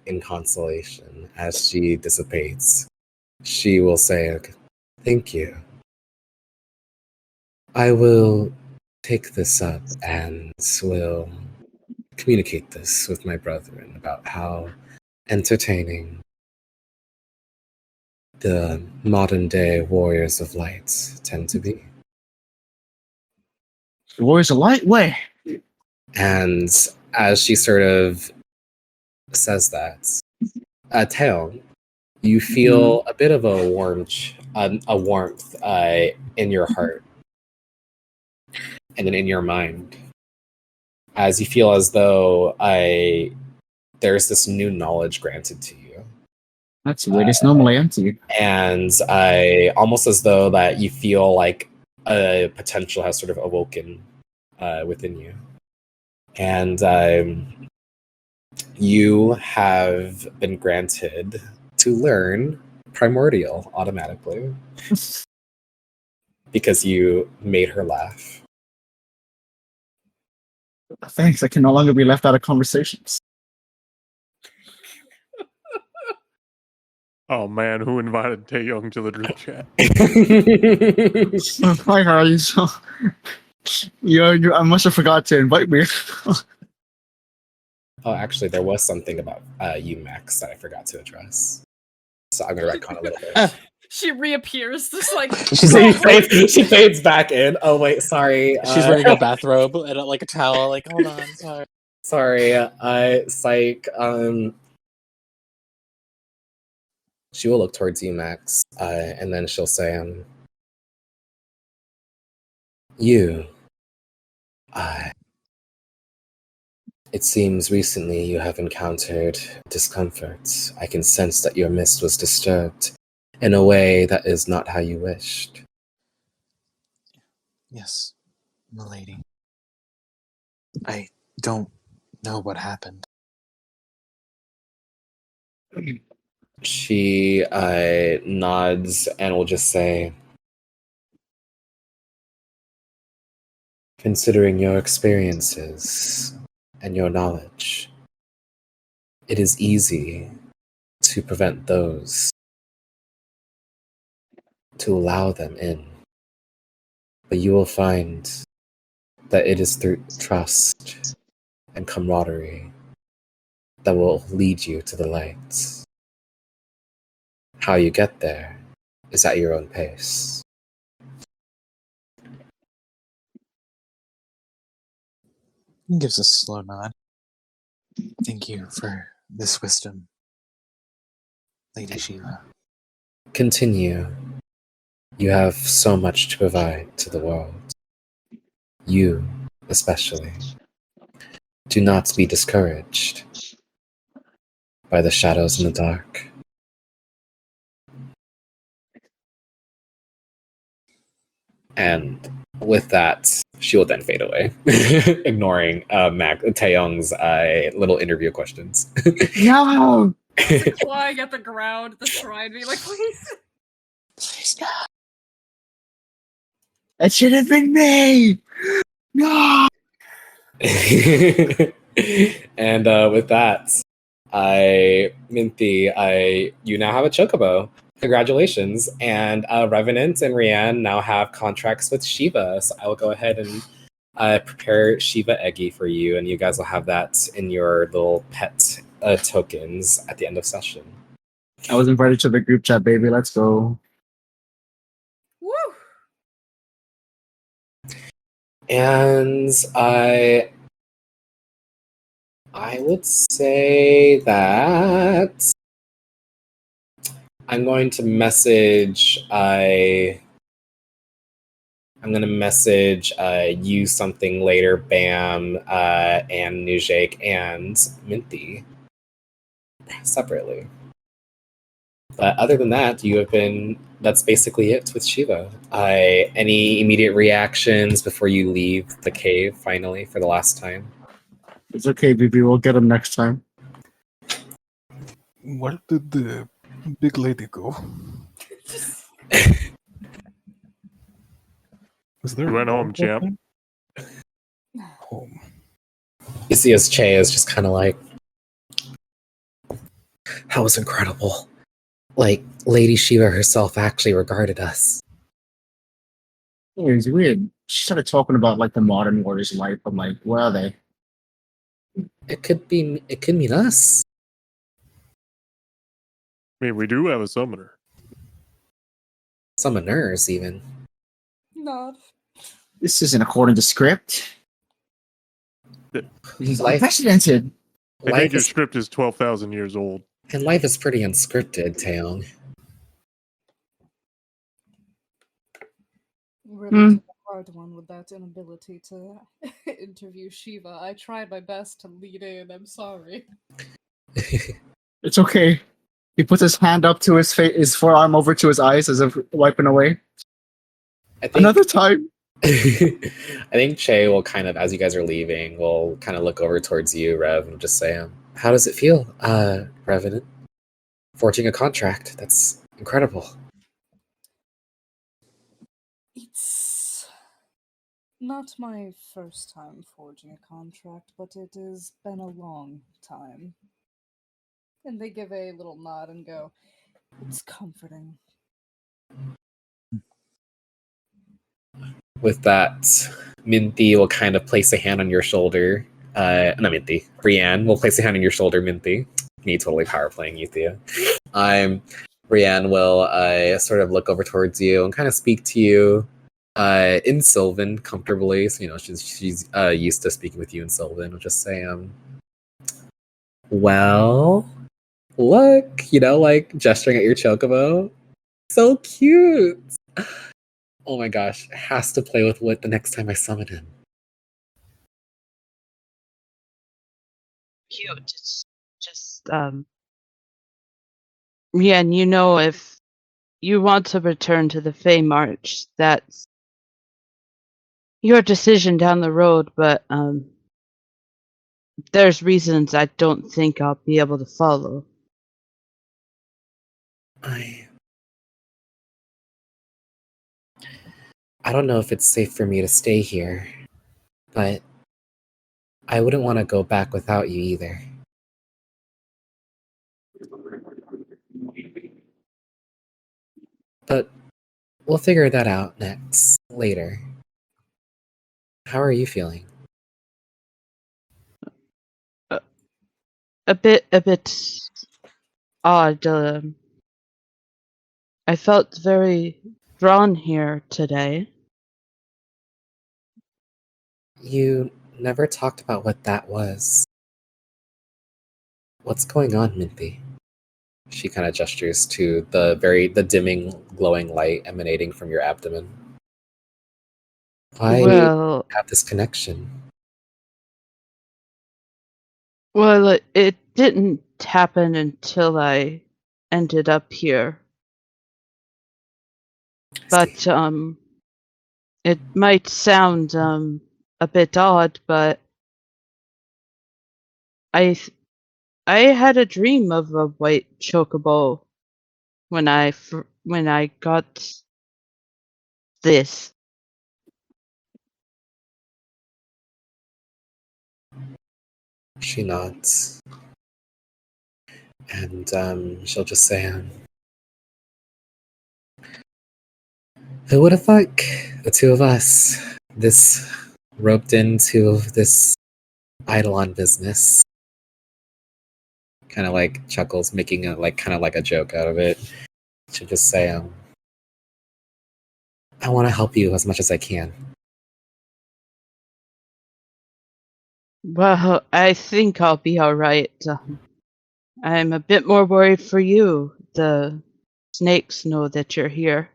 in consolation, as she dissipates, she will say, "Thank you. I will take this up and will communicate this with my brethren about how entertaining the modern day warriors of light tend to be." The warriors are lightweight. And as she sort of says that, Tail, you feel a bit of a warmth in your heart and then in your mind, as you feel as though there's this new knowledge granted to you, That's weird. It's normally empty. and almost as though that you feel like a potential has sort of awoken within you, and you have been granted to learn Primordial automatically because you made her laugh. Thanks. I can no longer be left out of conversations. Oh man, who invited Taeyong to the group chat? Hi, how are you? So, I must have forgot to invite me. Oh, actually, there was something about you, Max, that I forgot to address. So I'm gonna retcon a little bit. She reappears, just like She fades back in. Oh wait, sorry. She's wearing a bathrobe and like a towel. Like, hold on, sorry. Sorry, psych. She will look towards you, Max, and then she'll say, "You, it seems recently you have encountered discomfort. I can sense that your mist was disturbed in a way that is not how you wished." Yes, milady. I don't know what happened. She nods and will just say, "Considering your experiences and your knowledge, it is easy to prevent those, to allow them in. But you will find that it is through trust and camaraderie that will lead you to the light. How you get there is at your own pace." He gives a slow nod. Thank you for this wisdom, Lady Shiva. Continue. You have so much to provide to the world. You, especially. Do not be discouraged by the shadows in the dark. And with that, she will then fade away, ignoring Taeyong's little interview questions. No! flying at the ground, the shrine, being like, please. Please, no. That should have been me! No! And with that, Minty, you now have a chocobo. Congratulations. And Revenant and Rianne now have contracts with Shiva. So I will go ahead and prepare Shiva Eggy for you, and you guys will have that in your little pet tokens at the end of session. I was invited to the group chat, baby. Let's go. Woo! And I would say that I'm going to message I'm gonna message you something later, Bam, and Nujake and Minty separately. But other than that, that's basically it with Shiva. Any immediate reactions before you leave the cave finally for the last time? It's okay, BB. We'll get him next time. Where did the big lady go? Was there You went home, champ. Home. You see as Che is just kind of like, that was incredible. Like, Lady Shiva herself actually regarded us. Yeah, it's weird. She started talking about like the modern warrior's life. I'm like, where are they? It could mean us. I mean, we do have a summoner. Summoners, even. Not. This isn't according to script. This is Life- unprecedented. I think Life your is, script is 12,000 years old. and life is pretty unscripted, Taeyong. Really took a hard one with that inability to interview Shiva. I tried my best to lead in. I'm sorry. It's okay. He puts his hand up to his face, his forearm over to his eyes as if wiping away. I think Another time. I think Che will kind of, as you guys are leaving, will kind of look over towards you, Rev, and just say, how does it feel, Revenant? Forging a contract. That's incredible. It's not my first time forging a contract, but it has been a long time. And they give a little nod and go, it's comforting. With that, Minty will kind of place a hand on your shoulder. Not Minty. Brienne will place a hand on your shoulder, Minty. Me totally power playing you, Thea. Brienne will sort of look over towards you and kind of speak to you in Sylvan comfortably. So, she's used to speaking with you in Sylvan. Will just say, well, look, like gesturing at your chocobo. So cute. Oh my gosh, has to play with Wit the next time I summon him. Cute. It's just yeah, and if you want to return to the Fey March, that's your decision down the road, but there's reasons I don't think I'll be able to follow. I don't know if it's safe for me to stay here, but I wouldn't want to go back without you either. But we'll figure that out later. How are you feeling? A bit odd. I felt very drawn here today. You never talked about what that was. What's going on, Minty? She kind of gestures to the dimming, glowing light emanating from your abdomen. Why do you have this connection? Well, it didn't happen until I ended up here. But it might sound a bit odd, but I had a dream of a white chocobo when I got this. She nods. And she'll just say, who would have thought the two of us, this roped into this Eidolon business? Kind of like chuckles, making kind of like a joke out of it. She'll just say, I want to help you as much as I can. Well, I think I'll be alright. I'm a bit more worried for you. The snakes know that you're here.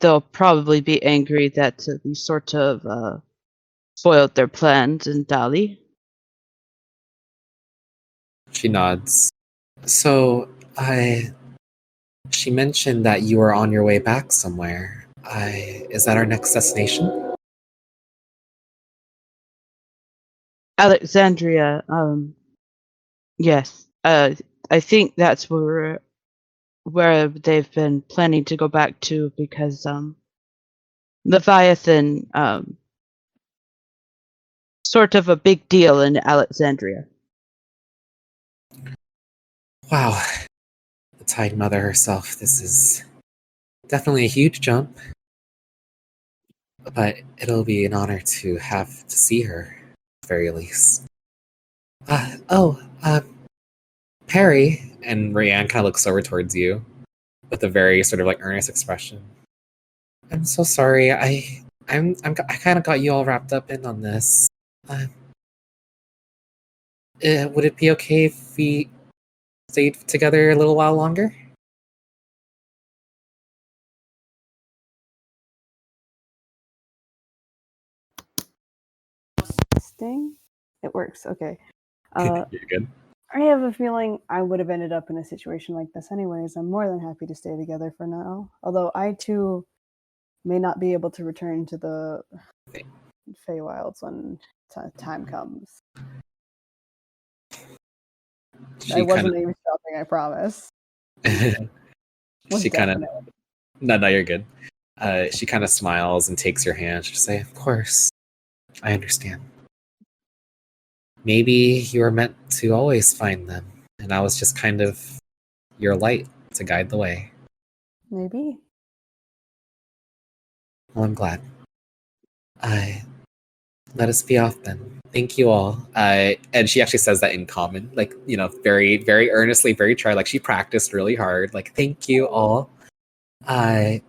They'll probably be angry that we sort of spoiled their plans in Dali. She nods. So, She mentioned that you were on your way back somewhere. Is that our next destination? Alexandria, yes. I think that's where they've been planning to go back to because Leviathan sort of a big deal in Alexandria. Wow. The Tide Mother herself. This is definitely a huge jump. But it'll be an honor to have to see her, at the very least. Perry, and Rayanne kind of looks over towards you with a very sort of like earnest expression. I'm so sorry. I kind of got you all wrapped up in on this. Would it be okay if we stayed together a little while longer? Sting? It works. Okay. You're good. I have a feeling I would have ended up in a situation like this anyways. I'm more than happy to stay together for now. Although I too may not be able to return to the Feywilds when time comes. I wasn't even shopping, I promise. She kind of... No, you're good. She kind of smiles and takes your hand. She'll say, of course. I understand. Maybe you were meant to always find them, and I was just kind of your light to guide the way. Maybe. Well, I'm glad. Let us be off then. Thank you all. And she actually says that in common, like, you know, very, very earnestly, very try. Like she practiced really hard. Like, thank you all. And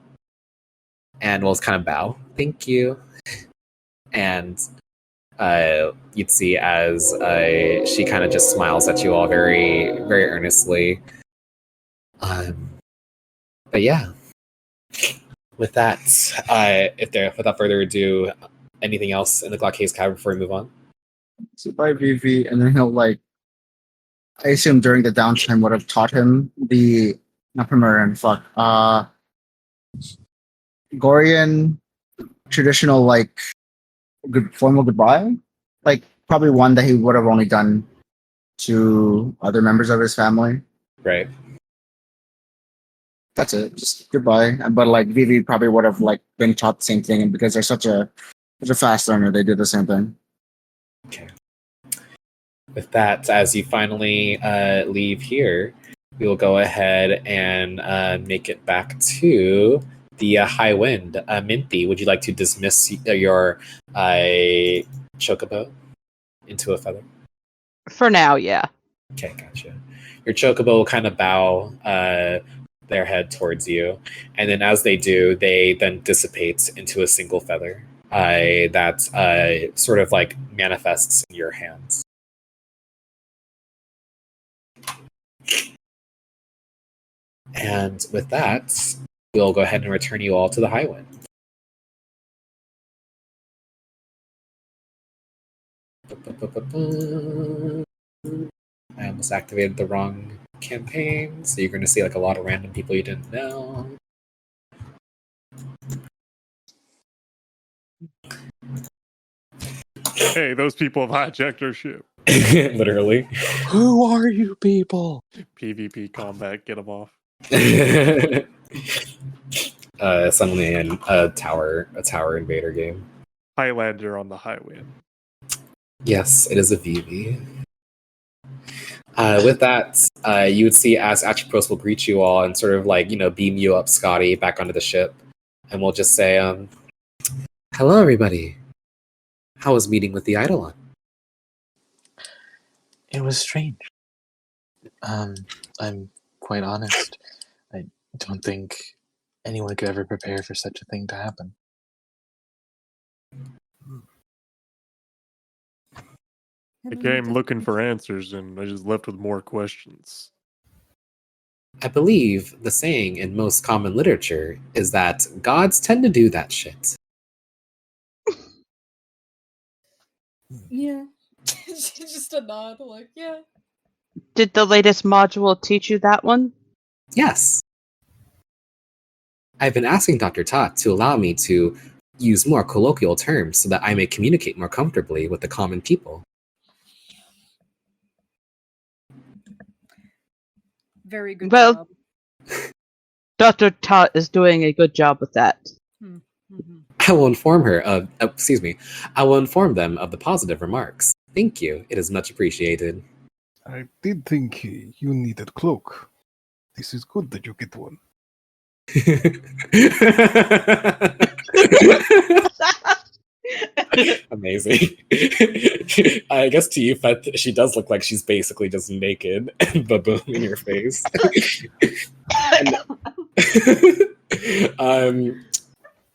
we'll kind of bow. Thank you. And you'd see as she kind of just smiles at you all very, very earnestly. But yeah. With that, without further ado, anything else in the Glaucase Cavern before we move on? So by Vivi, and then he'll like, I assume during the downtime would have taught him the not Primarian, Gorian traditional like good formal goodbye, like probably one that he would have only done to other members of his family. Right. That's it, just goodbye. But like Vivi probably would have like been taught the same thing, and because they're such a fast learner, they did the same thing. Okay. With that, as you finally leave here, we will go ahead and make it back to the High Wind. Minty, would you like to dismiss your chocobo into a feather? For now, yeah. Okay, gotcha. Your chocobo will kind of bow their head towards you, and then as they do, they then dissipate into a single feather that sort of like manifests in your hands. And with that, we'll go ahead and return you all to the High Wind. I almost activated the wrong campaign, so you're going to see like a lot of random people you didn't know. Hey, those people have hijacked our ship. Literally. Who are you people? PvP combat, get them off. Suddenly in a tower invader game. Highlander on the highway. Yes, it is a VV. With that, you would see as Atropos will greet you all and sort of like, you know, beam you up, Scotty, back onto the ship. And we'll just say, hello, everybody. How was meeting with the Eidolon? It was strange. I'm quite honest. I don't think anyone could ever prepare for such a thing to happen. I came looking for answers, and I just left with more questions. I believe the saying in most common literature is that gods tend to do that shit. Yeah. Just a nod, like, yeah. Did the latest module teach you that one? Yes. I've been asking Dr. Tot to allow me to use more colloquial terms so that I may communicate more comfortably with the common people. Very good Well- job. Dr. Tot is doing a good job with that. Mhm. I will inform her of, I will inform them of the positive remarks. Thank you. It is much appreciated. I did think you needed cloak. This is good that you get one. Amazing. I guess to you, Feth, she does look like she's basically just naked and baboon in your face.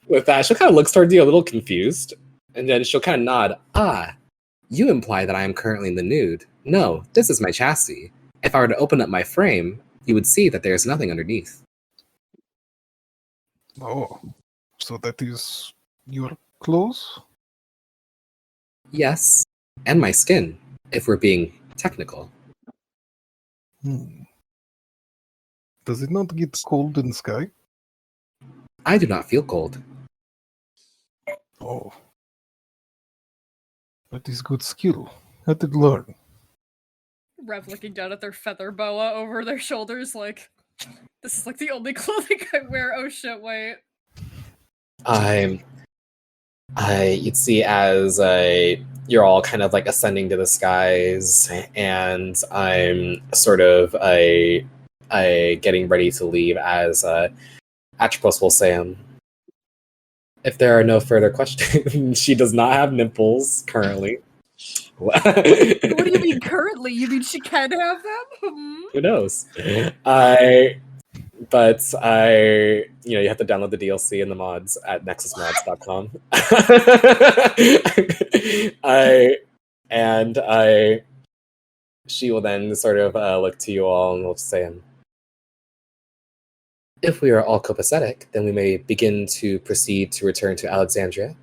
With that, she'll kind of look towards you a little confused, and then she'll kind of nod. Ah, you imply that I am currently in the nude. No, this is my chassis. If I were to open up my frame, you would see that there is nothing underneath. Oh, so that is your clothes? Yes, and my skin, if we're being technical. Does it not get cold in the sky? I do not feel cold. Oh. That is good skill. I did learn. Rev looking down at their feather boa over their shoulders, like, this is like the only clothing I wear. Oh shit, wait. You'd see as you're all kind of like ascending to the skies, and I'm sort of getting ready to leave as Atropos will say, if there are no further questions, she does not have nipples currently. What do you mean currently? You mean she can have them? Who knows? You have to download the DLC and the mods at nexusmods.com. She will then sort of look to you all and will say, if we are all copacetic, then we may begin to proceed to return to Alexandria.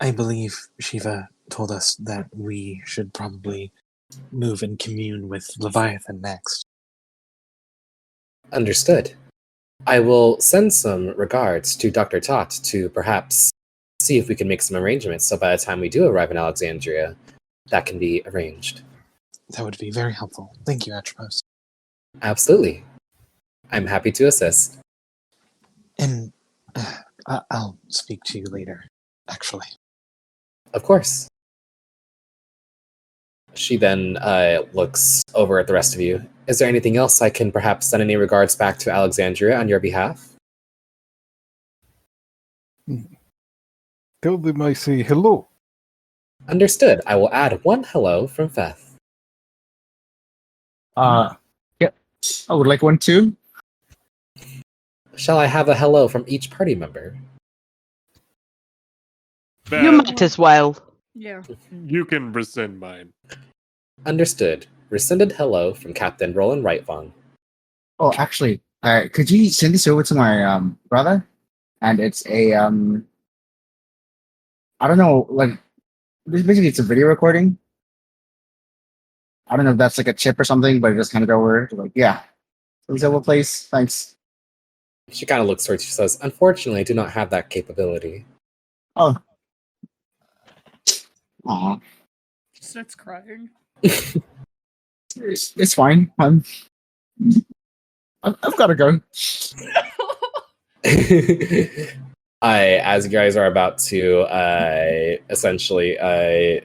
I believe Shiva told us that we should probably move and commune with Leviathan next. Understood. I will send some regards to Dr. Tot to perhaps see if we can make some arrangements so by the time we do arrive in Alexandria, that can be arranged. That would be very helpful. Thank you, Atropos. Absolutely. I'm happy to assist. And I'll speak to you later, actually. Of course. She then looks over at the rest of you. Is there anything else I can perhaps send any regards back to Alexandria on your behalf? Tell them I say hello. Understood. I will add one hello from Feth. Yeah, I would like one too. Shall I have a hello from each party member? You might as well. Yeah. You can rescind mine. Understood. Rescinded hello from Captain Roland Wrightvon. Oh, actually, could you send this over to my brother? And it's a I don't know, like basically it's a video recording. I don't know if that's like a chip or something, but it just kind of go over like, yeah, please over, place. Thanks. She kind of looks towards you. She says, "Unfortunately, I do not have that capability." Oh, aw, She starts crying. it's fine. I've got to go. As you guys are about to essentially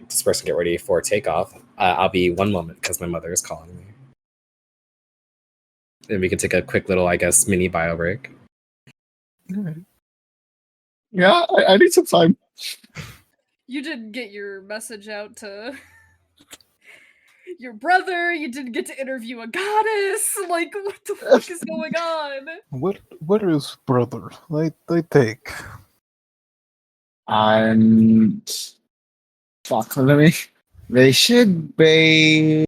disperse and get ready for takeoff, I'll be one moment because my mother is calling me. And we can take a quick little, I guess, mini bio break. Yeah, I need some time. You didn't get your message out to your brother. You didn't get to interview a goddess. Like, what the fuck is going on? Where is brother? I take. Fuck, let me. They should be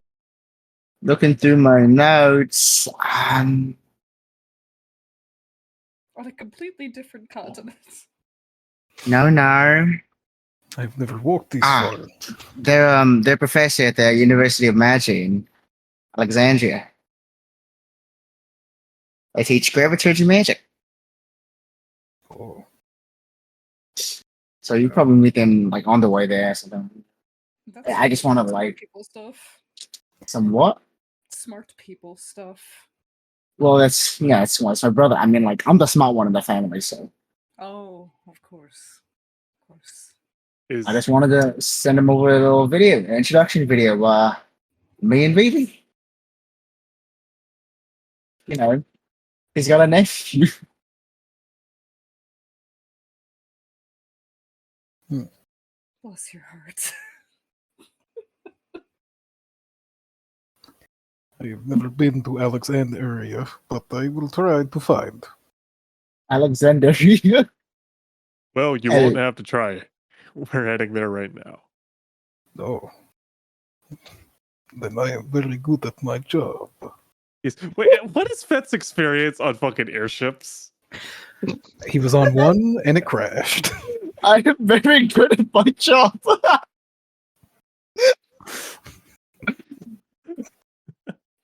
looking through my notes. On a completely different continent. No. I've never walked this far. They're professor at the University of Magic in Alexandria. I teach graviturgy magic. Oh, So you probably meet them like on the way there. So That's I just want to smart like people stuff. some what? Smart people stuff. Well, it's it's my brother. I mean, like I'm the smart one in the family, so Oh, of course. Of course. Is I just wanted to send him over a little video, an introduction video. Me and Vivi. You know, he's got a nephew. Bless your heart. I've never been to Alexander area, but I will try to find. Alexander. well, you Hey. won't have to try. We're heading there right now. Oh. Then I am very good at my job. Wait, what is Fett's experience on fucking airships? He was on one and it crashed. I am very good at my job.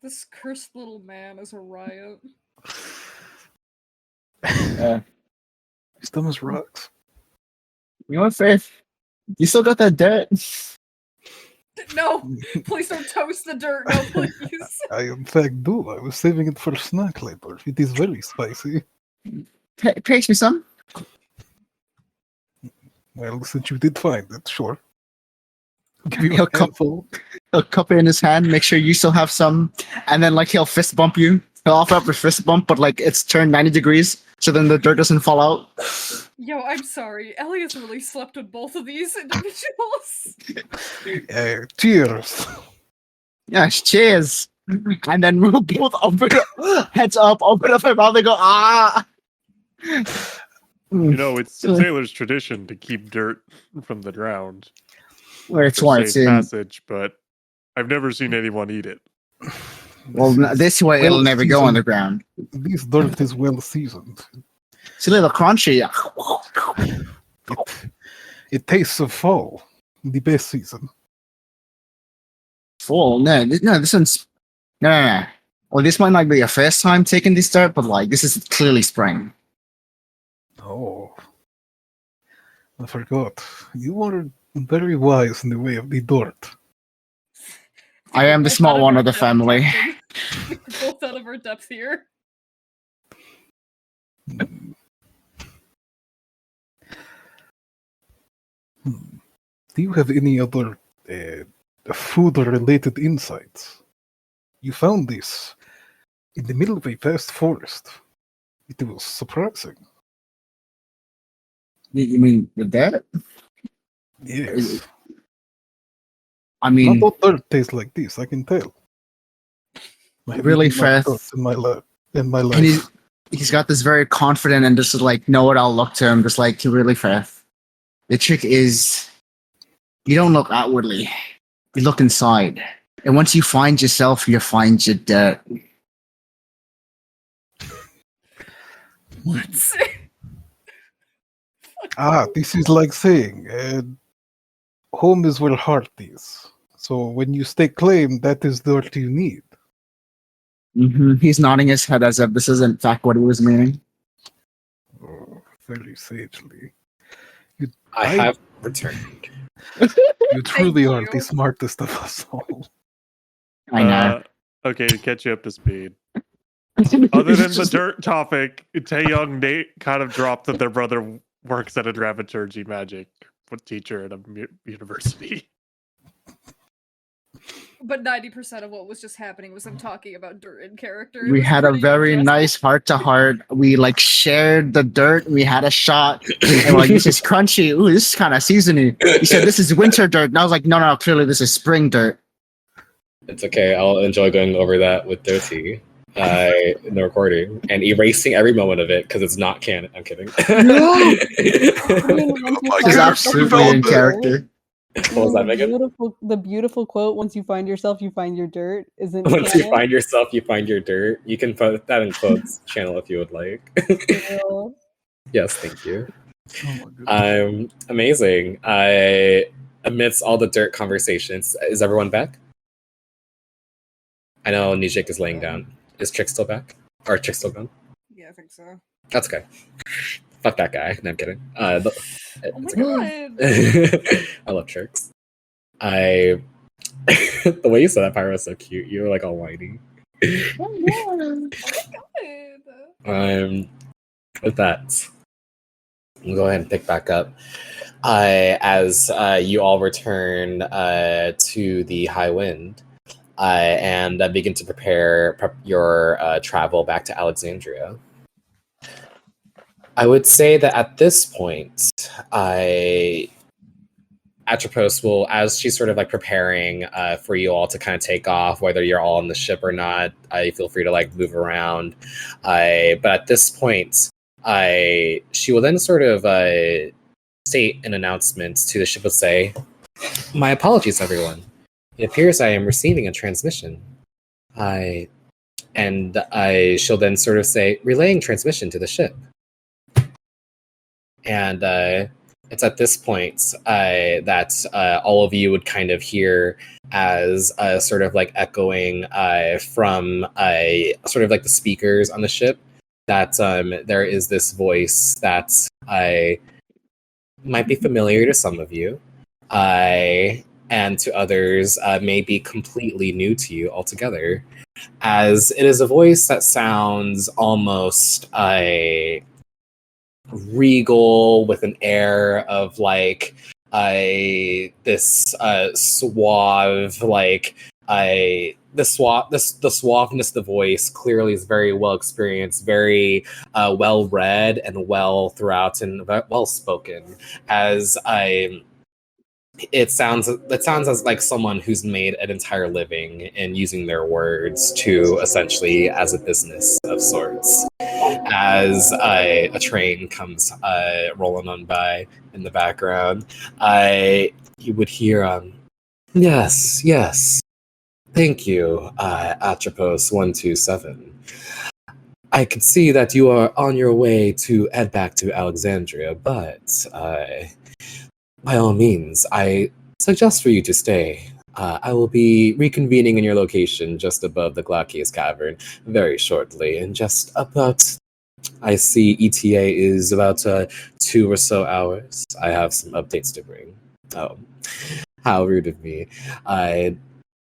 This cursed little man is a riot. He's dumb as rocks. You know what, Faith? You still got that dirt. No! Please don't toast the dirt, no, please. I in fact do. I was saving it for a snack later. It is very spicy. Pace me some. Well, since you did find it, sure. Give you He'll a come- handful. He'll cup it in his hand, make sure you still have some, and then like he'll fist bump you. He'll offer up a fist bump, but like it's turned 90 degrees, so then the dirt doesn't fall out. Yo, I'm sorry. Elliot's really slept with both of these individuals. Cheers. Yes, cheers. And then we'll both open heads up, open up our mouth, and go ah. You know, it's sailor's tradition to keep dirt from the ground. Where it's for why it's safe in. passage, but I've never seen anyone eat it. Well, this way it'll never go on the ground. This dirt is well seasoned. It's a little crunchy. It tastes of fall, the best season. Full. No, this one's no. Well, this might not be your first time taking this dirt, but like this is clearly spring. Oh, I forgot. You are very wise in the way of the dirt. I am the Both small out of one our of the depth, family. Captain. We're both out of our depth here. Do you have any other food-related insights? You found this in the middle of a vast forest. It was surprising. You mean the dirt? Yes. I mean, Not all dirt tastes like this, I can tell. I have Really eaten much fast. dirt in my life. and he's got this very confident and just like know it all look to him, just like really fast. The trick is you don't look outwardly, you look inside. And once you find yourself, you find your dirt. What? This is like saying, home is where heart is. So when you stake claim, that is the dirt you need. He's nodding his head as if this is in fact what he was meaning. Oh, very sagely. I have returned. You truly are you. the smartest of us all. I know. Okay, to catch you up to speed. Other than the dirt topic, Taeyong Nate kind of dropped that their brother works at a dramaturgy magic teacher at a university. But 90% of what was just happening was them talking about dirt in character. It We was had a pretty very impressive. nice heart to heart. We like shared the dirt. We had a shot. And we're like, this is crunchy. Ooh, this is kind of seasony. He said, this is winter dirt. And I was like, no, clearly this is spring dirt. It's okay. I'll enjoy going over that with Dirty in the recording and erasing every moment of it because it's not canon. I'm kidding. This is absolutely in character. What was that, Megan? The beautiful quote, once you find yourself, you find your dirt, isn't Once you canon. find yourself, you find your dirt. You can put that in quotes channel if you would like. Well, Yes, thank you. Oh my goodness. Amazing. Amidst all the dirt conversations, is everyone back? I know Nijik is laying down. Is Trick still back? Or Trick still gone? I think so. That's okay. Fuck that guy. No, I'm kidding. Oh my It's- god! I love tricks. The way you said that, Pyro, was so cute. You were like all whiny. Oh my god! With that, we'll go ahead and pick back up. As you all return to the High Wind and begin to prepare your travel back to Alexandria. I would say that at this point, Atropos will, as she's sort of like preparing for you all to kind of take off, whether you're all on the ship or not, feel free to like move around. But at this point, she will then sort of state an announcement to the ship. Will say, "My apologies, everyone. It appears I am receiving a transmission." She'll then sort of say, "Relaying transmission to the ship." And it's at this point that all of you would kind of hear as sort of like echoing from sort of like the speakers on the ship that there is this voice that might be familiar to some of you and to others may be completely new to you altogether, as it is a voice that sounds almost regal with an air of like this suave, like the suaveness of the voice clearly is very well experienced, very well read and well throughout and well spoken, as it sounds as like someone who's made an entire living in using their words to essentially as a business of sorts. As a train comes rolling on by in the background, you would hear, yes, thank you, Atropos 127. I can see that you are on your way to head back to Alexandria, but by all means, I suggest for you to stay. I will be reconvening in your location just above the Glacius Cavern very shortly, and just about, I see ETA is about 2 or so hours. I have some updates to bring. Oh, how rude of me.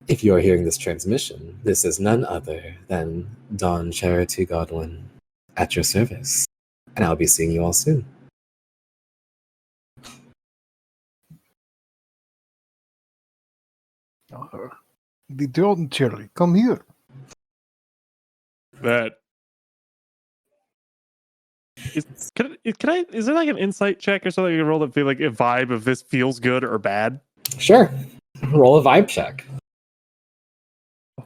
If you are hearing this transmission, this is none other than Dawn Charity Godwin at your service, and I'll be seeing you all soon. The Dawn Cherry, come here. That is. Can I? Is there like an insight check or something you can roll to feel like a vibe if this feels good or bad? Sure. Roll a vibe check.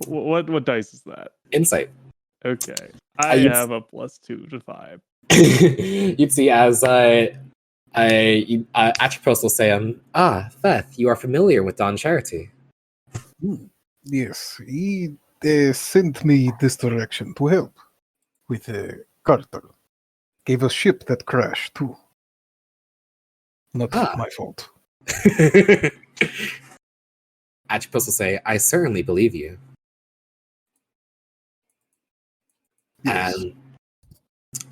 What dice is that? Insight. Okay, I have a +2 to 5. You'd see as Atropos will say, Theth, you are familiar with Dawn Charity. Yes, he sent me this direction to help with the cartel. Gave a ship that crashed, too. Not my fault. Atropos will say, I certainly believe you. Yes.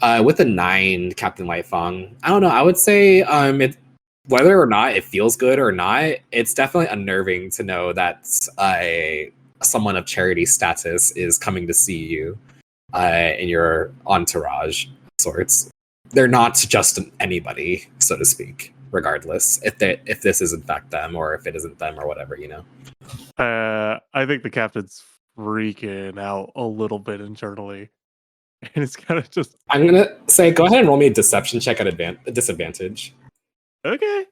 And with a 9, Captain Whitefang, I don't know, I would say whether or not it feels good or not, it's definitely unnerving to know that someone of charity status is coming to see you in your entourage of sorts. They're not just anybody, so to speak, regardless, if this is in fact them or if it isn't them or whatever, you know. I think the captain's freaking out a little bit internally. And it's kind of just... I'm going to say, go ahead and roll me a deception check at disadvantage. Okay.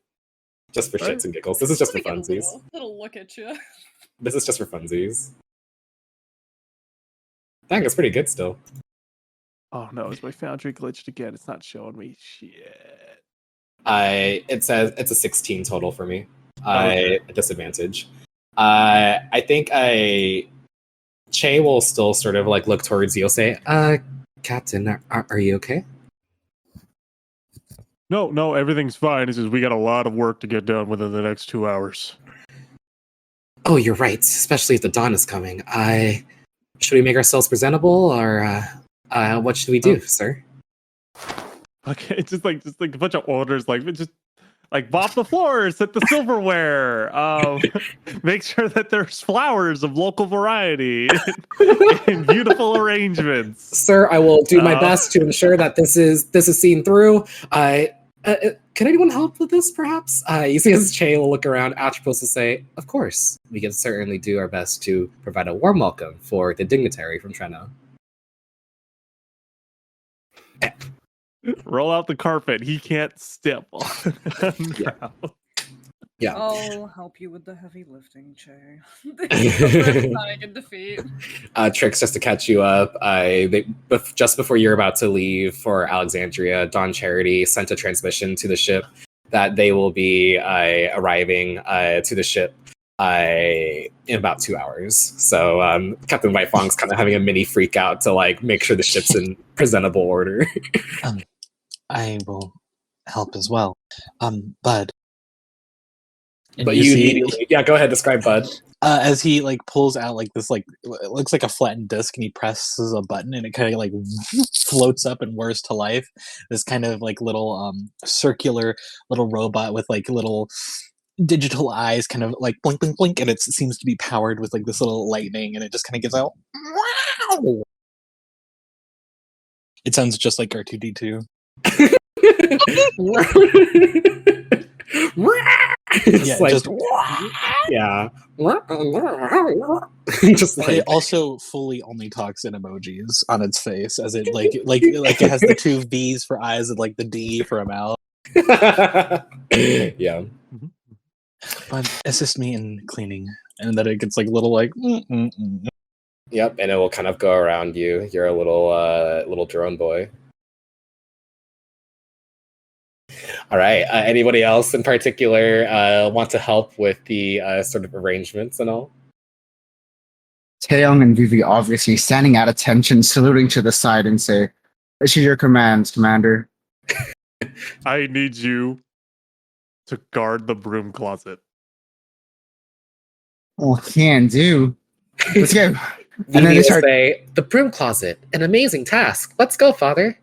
Just for shits and giggles. This is just for funsies. Little look at you. This is just for funsies. Dang, it's pretty good still. Oh no, is my Foundry glitched again? It's not showing me shit. It says it's a 16 total for me. Okay. A disadvantage. I think Che will still sort of like look towards you. He'll say, Captain, are you okay? No, everything's fine. It's just we got a lot of work to get done within the next 2 hours. Oh, you're right. Especially if the dawn is coming. Should we make ourselves presentable, or What should we do, sir? Okay, just like a bunch of orders, like just like mop the floors, set the silverware, make sure that there's flowers of local variety in beautiful arrangements. Sir, I will do my best to ensure that this is seen through. Can anyone help with this, perhaps? You see as Che will look around, Atropos will say, of course, we can certainly do our best to provide a warm welcome for the dignitary from Treno. Roll out the carpet. He can't step on the ground. Yeah. I'll help you with the heavy lifting, Che. Sonic in defeat. Tricks, just to catch you up, just before you're about to leave for Alexandria, Dawn Charity sent a transmission to the ship that they will be arriving to the ship in about 2 hours. So Captain Whitefong's kind of having a mini freak out to like make sure the ship's in presentable order. I will help as well. Bud. And But you immediately, yeah, go ahead, describe Bud. As he like pulls out like this, like it looks like a flattened disc, and he presses a button, and it kind of like floats up and whirs to life. This kind of like little circular little robot with like little digital eyes, kind of like blink, blink, blink, and it seems to be powered with like this little lightning, and it just kind of gives out. Wow! It sounds just like R2D2. It's like, just yeah. Just like, it also fully only talks in emojis on its face, as it like it has the two V's for eyes and like the D for a mouth. Yeah. But assist me in cleaning, and then it gets like little like. Yep, and it will kind of go around you. You're a little drone boy. All right. Anybody else in particular want to help with the sort of arrangements and all? Taeyong and Vivi obviously standing at attention, saluting to the side and say, issue your commands, Commander. I need you to guard the broom closet. Oh, can do. Let's go. And Vivi then they will start, say, the broom closet, an amazing task. Let's go, Father.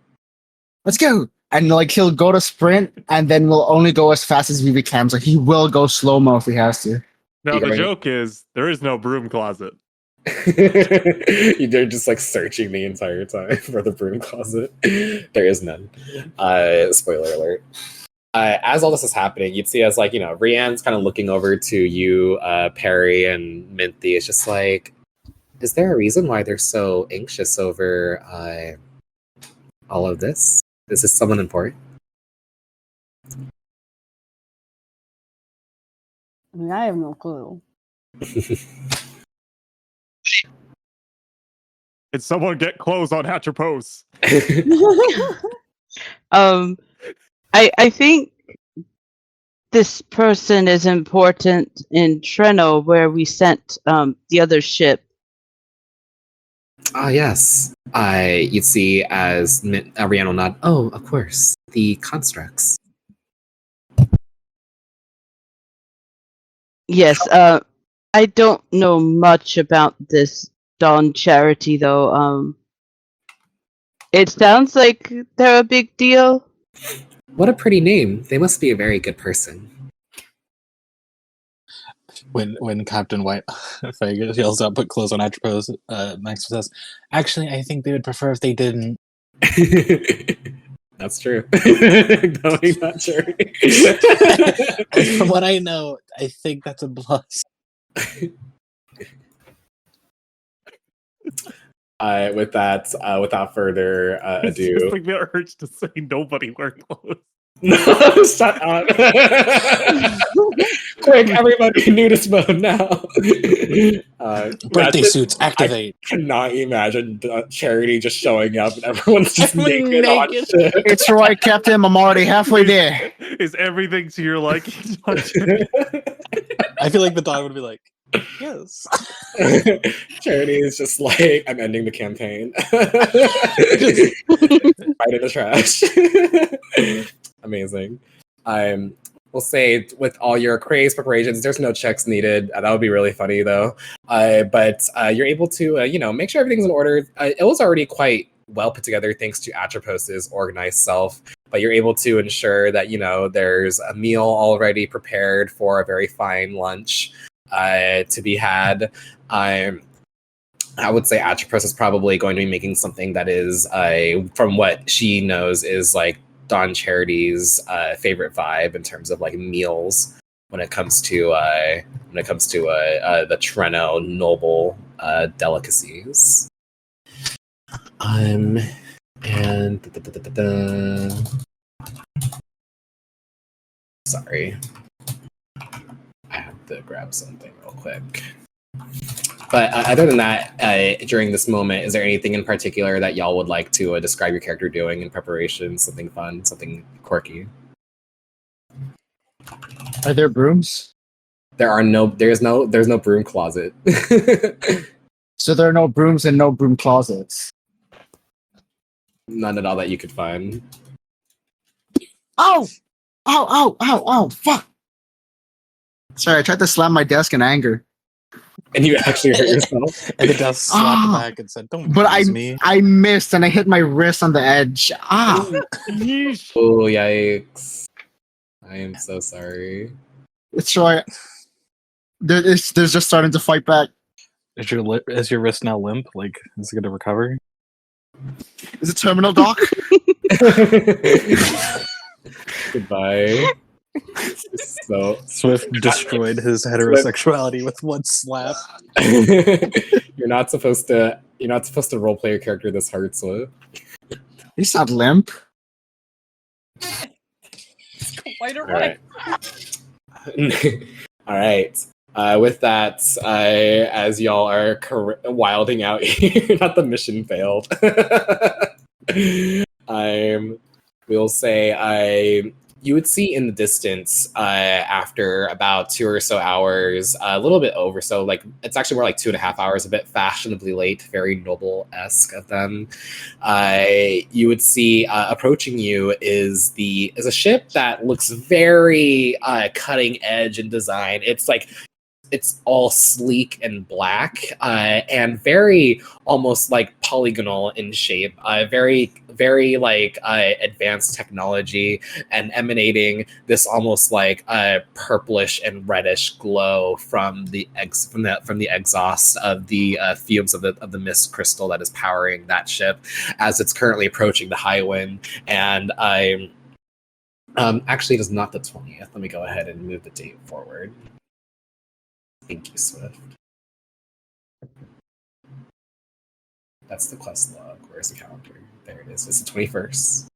let's go. And like he'll go to sprint, and then we'll only go as fast as Vivi can. So he will go slow-mo if he has to. Now, the Right. joke is there is no broom closet. They're just like searching the entire time for the broom closet. There is none. Spoiler alert. As all this is happening, you'd see as like, Rianne's kind of looking over to you, Perry and Minty. It's just like, is there a reason why they're so anxious over all of this? Is this someone important? I mean, I have no clue. Did someone get clothes on Hatchapose? I think this person is important in Treno, where we sent the other ship. Ah, yes. You'd see as Rianne will nod. Oh, of course. The constructs. Yes, I don't know much about this Dawn Charity, though. It sounds like they're a big deal. What a pretty name. They must be a very good person. When Captain White yells out, "Put clothes on Atropos," Max says, "Actually, I think they would prefer if they didn't." That's true. Going that journey. From what I know, I think that's a plus. With that, without further It's ado, just like the urge to say nobody wear clothes. no, shut up! Quick, everybody, nudist mode now. Birthday that's- suits activate. I cannot imagine Charity just showing up and everyone's just naked on Naked. shit. It's right, Captain. I'm already halfway there. Is everything to your liking? I feel like the Dawn would be like, "Yes." Charity is just like, I'm ending the campaign. Right in the trash. Amazing. We'll say with all your craze preparations, there's no checks needed. That would be really funny though. But you're able to, make sure everything's in order. It was already quite well put together thanks to Atropos's organized self, but you're able to ensure that, there's a meal already prepared for a very fine lunch to be had. I would say Atropos is probably going to be making something that is, from what she knows, is like Don Charity's favorite vibe in terms of like meals when it comes to the Treno noble delicacies. And sorry, I have to grab something real quick. But other than that, during this moment, is there anything in particular that y'all would like to describe your character doing in preparation? Something fun, something quirky? Are there brooms? There's no broom closet. So there are no brooms and no broom closets. None at all that you could find. Oh! Ow, fuck! Sorry, I tried to slam my desk in anger. And you actually hurt yourself? And the dust slapped back and said, "Don't But abuse me." I missed and I hit my wrist on the edge. Ah! Oh, yikes. I am so sorry. It's right. There's just starting to fight back. Is your wrist now limp? Like, is it going to recover? Is it terminal, Doc? Goodbye. So Swift destroyed his heterosexuality with one slap. You're not supposed to roleplay your character this hard, Swift. He's not limp. Quite a All right. All right. With that, as y'all are wilding out here, not the mission failed. We'll say you would see in the distance after about 2 or so hours, a little bit over, so like it's actually more like 2.5 hours, a bit fashionably late, very noble-esque of them. You would see approaching you is a ship that looks very cutting edge in design. It's all sleek and black and very almost like polygonal in shape, very, very like advanced technology, and emanating this almost like purplish and reddish glow from the exhaust of the fumes of the mist crystal that is powering that ship as it's currently approaching the high wind. And actually, it is not the 20th. Let me go ahead and move the date forward. Thank you, Swift. That's the quest log. Where's the calendar? There it is. It's the 21st.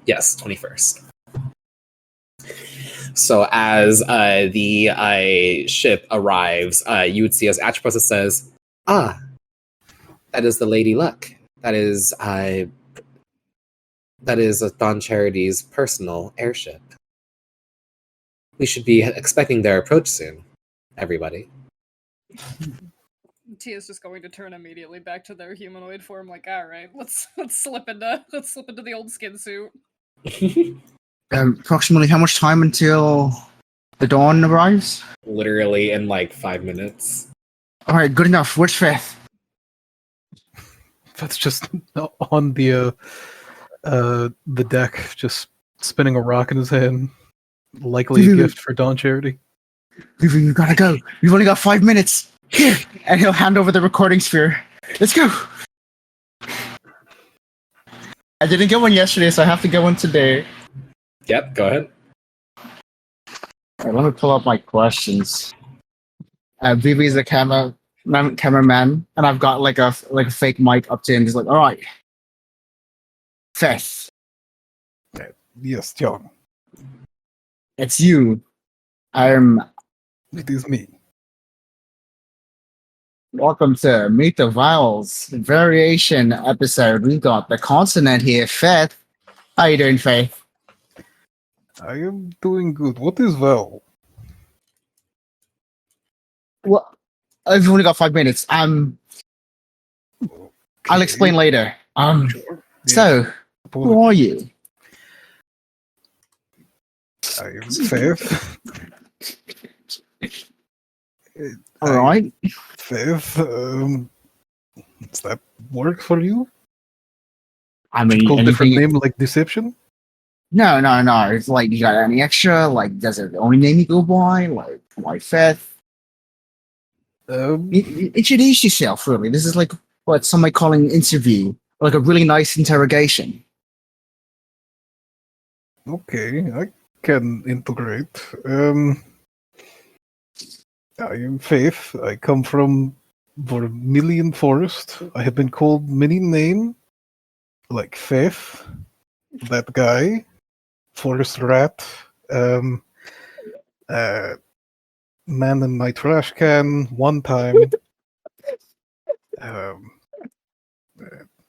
Yes, 21st. So as the ship arrives, you would see as Atropos says, "Ah, that is the Lady Luck. That is Don Charity's personal airship. We should be expecting their approach soon, everybody." Tia's just going to turn immediately back to their humanoid form. Like, all right, let's slip into the old skin suit. Approximately how much time until the dawn arrives? Literally in like 5 minutes. All right, good enough. Where's Fifth? That's just on the deck, just spinning a rock in his hand. Likely a gift for Don Charity. You gotta go. You've only got 5 minutes. Here, and he'll hand over the recording sphere. Let's go. I didn't get one yesterday, so I have to get one today. Yep, go ahead. All right, let me pull up my questions. Vivi's the cameraman, and I've got like a fake mic up to him. He's like, "All right, Feth, Yes, John. it's you. It is me. Welcome to Meet the Vowels variation episode. We got the consonant here, Feth. How you doing, Faith? I am doing good. What is vowel? Well, I've only got 5 minutes. I'll explain later. Sure. So, who are you? I am Faith. All right. Faith. Does that work for you? I mean, Call different anything? name like Deception? No. It's like you got any extra? Like, does it the only name you go by? Like, why Fifth? Um, Introduce yourself. Really, this is like what somebody calling an interview, like a really nice interrogation. okay, I can integrate. I am Faith. I come from Vermilion Forest. I have been called many names, like Faith, that guy, Forest Rat, man in my trash can one time. Um,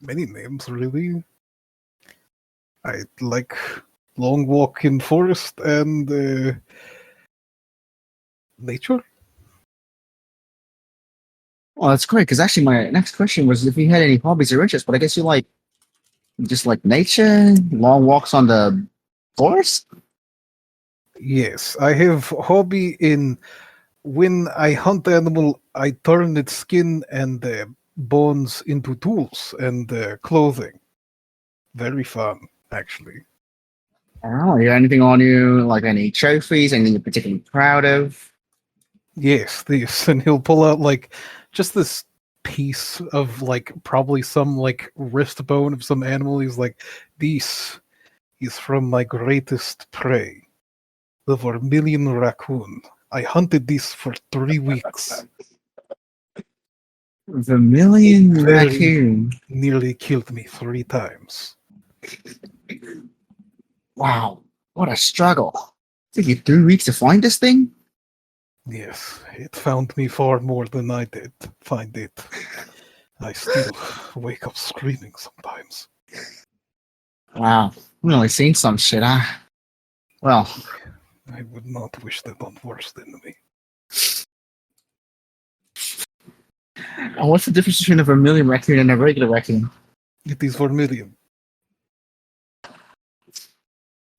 many names, really. I like long walk in forest and nature. Well, that's great because actually my next question was if you had any hobbies or interests, but I guess you just like nature, long walks on the forest. Yes, I have hobby in when I hunt animal, I turn its skin and bones into tools and clothing. Very fun, actually. Oh, you got anything on you? Like any trophies? Anything you're particularly proud of? Yes, this, and he'll pull out like just this piece of like probably some like wrist bone of some animal. He's like, this is from my greatest prey, the vermilion raccoon. I hunted this for 3 weeks. Vermilion Very- raccoon. Nearly killed me 3 times. Wow, what a struggle! Took you 3 weeks to find this thing? Yes, it found me far more than I did find it. I still wake up screaming sometimes. Wow, I've only seen some shit, huh? Well, I would not wish that on worst enemy. and what's the difference between a vermilion raccoon and a regular raccoon? It is vermilion.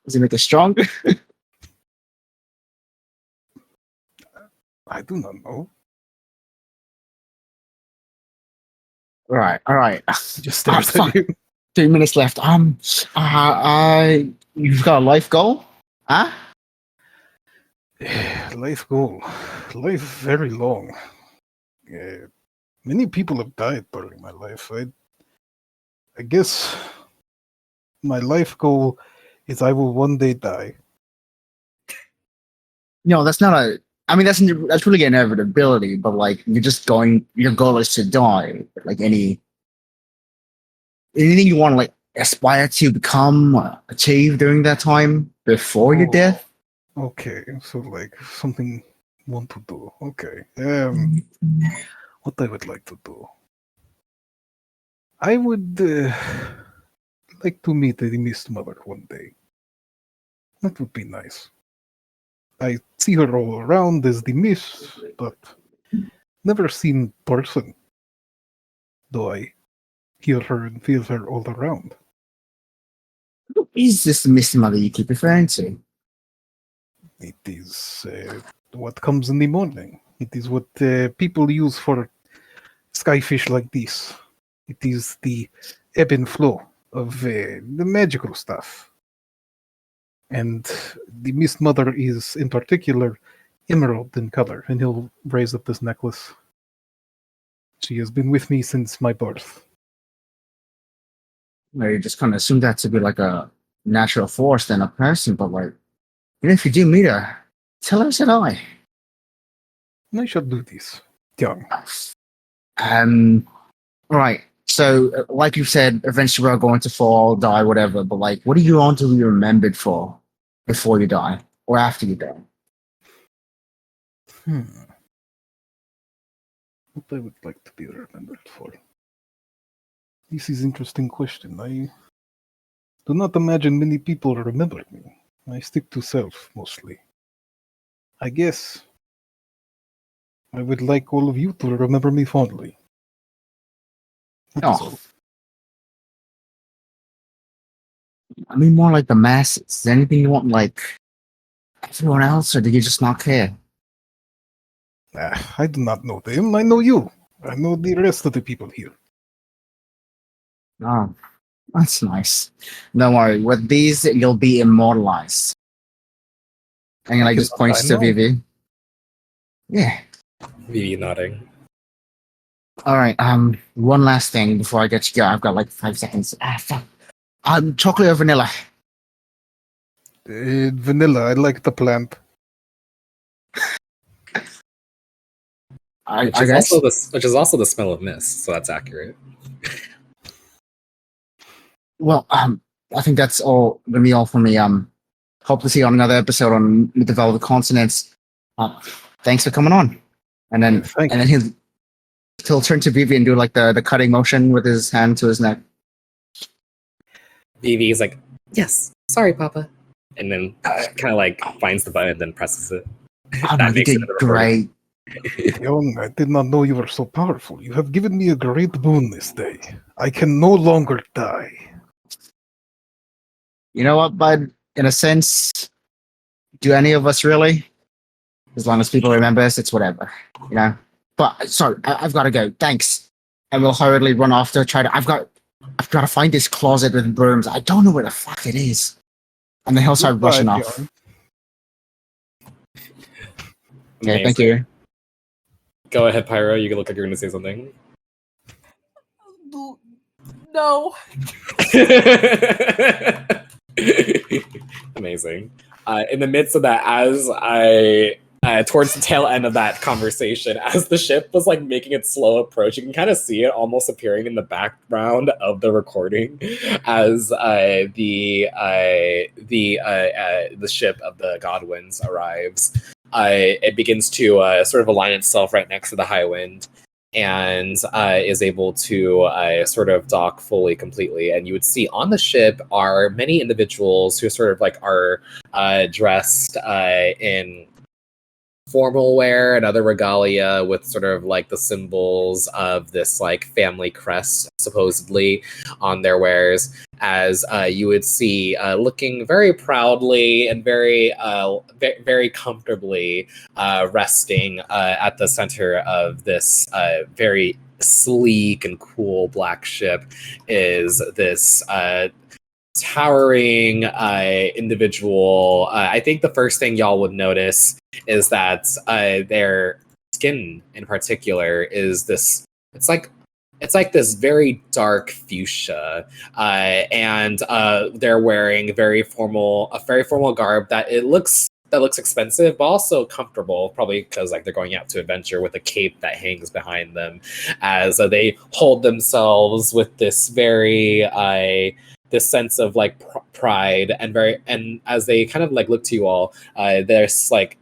Does it make it stronger? I do not know. All right. Just stares fine. at you. 3 minutes left. You've got a life goal, huh? Life goal. Life very long. Many people have died during my life. I guess my life goal is I will one day die. No, that's not a. I mean, that's really an inevitability. But like, you're just going. Your goal is to die. Like anything you want to like aspire to become, achieve during that time before your Oh. death. Okay, so like something want to do. Okay. What I would like to do. I would like to meet the Mist Mother one day. That would be nice. I see her all around as the Mist, but never seen person. Though I hear her and feel her all around. Is this the Misty Mother you keep referring to? It is what comes in the morning. It is what people use for skyfish like this. It is the ebb and flow of the magical stuff. And the Mist Mother is, in particular, emerald in color, and he'll raise up this necklace. She has been with me since my birth. Where you just kind of assume that to be like a natural force than a person, but like, even if you do meet her, tell her I said hi. And I shall do this, young. Right. So, like you said, eventually we're going to fall, die, whatever. But like, what do you want to be remembered for before you die or after you die? What I would like to be remembered for. This is an interesting question. I do not imagine many people remember me. I stick to self, mostly. I guess I would like all of you to remember me fondly. That is Oh. all. I mean, more like the masses. Is there anything you want, like everyone else, or do you just not care? I do not know them. I know you. I know the rest of the people here. Oh, that's nice. Don't worry, with these, you'll be immortalized. And I just points to know. Vivi. Yeah. Vivi nodding. All right. One last thing before I get you go. I've got like 5 seconds. Fuck. Chocolate or vanilla? Vanilla, I like the plant. I Which is guess. also the smell of mist, so that's accurate. Well, I think that's all gonna be all for me. Hope to see you on another episode on the Developed Continents. Thanks for coming on. And then Thank and then he'll turn to Vivi and do like the cutting motion with his hand to his neck. Vivi is like, yes, sorry, Papa. And then kind of like finds the button and then presses it. Oh, no, you did great. Young, I did not know you were so powerful. You have given me a great boon this day. I can no longer die. You know what, bud? In a sense, do any of us really? As long as people remember us, it's whatever, you know. But sorry, I've got to go. Thanks, and we'll hurriedly run off to try to. I've got to find this closet with brooms. I don't know where the fuck it is. And then he'll start rushing off. Okay, thank you. Go ahead, Pyro. You look like you're going to say something. No. Amazing. In the midst of that, as I towards the tail end of that conversation, as the ship was like making its slow approach, you can kind of see it almost appearing in the background of the recording as the ship of the Godwins arrives. It begins to sort of align itself right next to the High Wind, and is able to sort of dock fully, completely. And you would see on the ship are many individuals who sort of like are dressed in formal wear and other regalia with sort of like the symbols of this like family crest supposedly on their wares, as you would see looking very proudly and very very comfortably resting at the center of this very sleek and cool black ship is this towering individual. I think the first thing y'all would notice is that their skin in particular is this. It's like this very dark fuchsia, and they're wearing a very formal garb that looks expensive, but also comfortable, probably because like they're going out to adventure, with a cape that hangs behind them, as they hold themselves with this very this sense of like pride and as they kind of like look to you all, there's like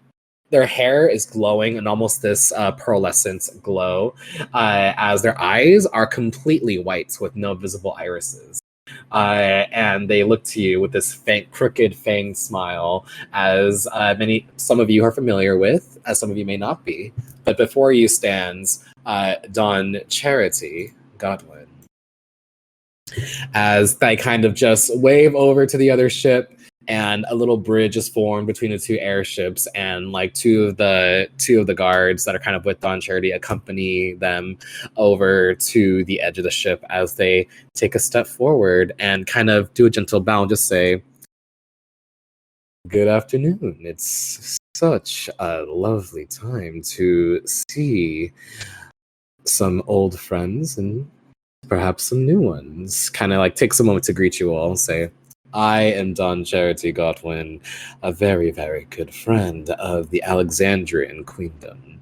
their hair is glowing in almost this pearlescent glow, as their eyes are completely white with no visible irises. And they look to you with this crooked fanged smile, as some of you are familiar with, as some of you may not be. But before you stands Don Charity Godwin, as they kind of just wave over to the other ship, and a little bridge is formed between the two airships, and like two of the guards that are kind of with Don Charity accompany them over to the edge of the ship as they take a step forward and kind of do a gentle bow and just say, "Good afternoon. It's such a lovely time to see some old friends and perhaps some new ones." Kind of like takes a moment to greet you all and say, "I am Don Charity Godwin, a very, very good friend of the Alexandrian Queendom.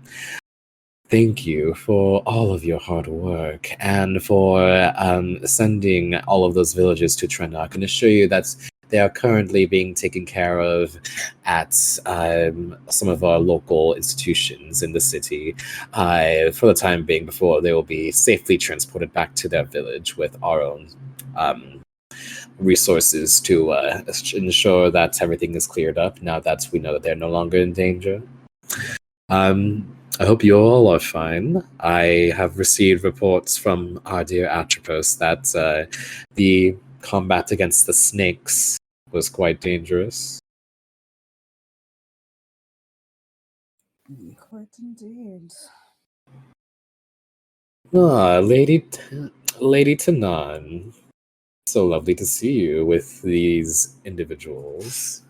Thank you for all of your hard work and for sending all of those villages to Trenok. I can assure you that they are currently being taken care of at some of our local institutions in the city for the time being, before they will be safely transported back to their village with our own resources to ensure that everything is cleared up now that we know that they're no longer in danger. I hope you all are fine. I have received reports from our dear Atropos that the combat against the snakes was quite dangerous." Quite indeed. Ah, Lady Tanan. So lovely to see you with these individuals.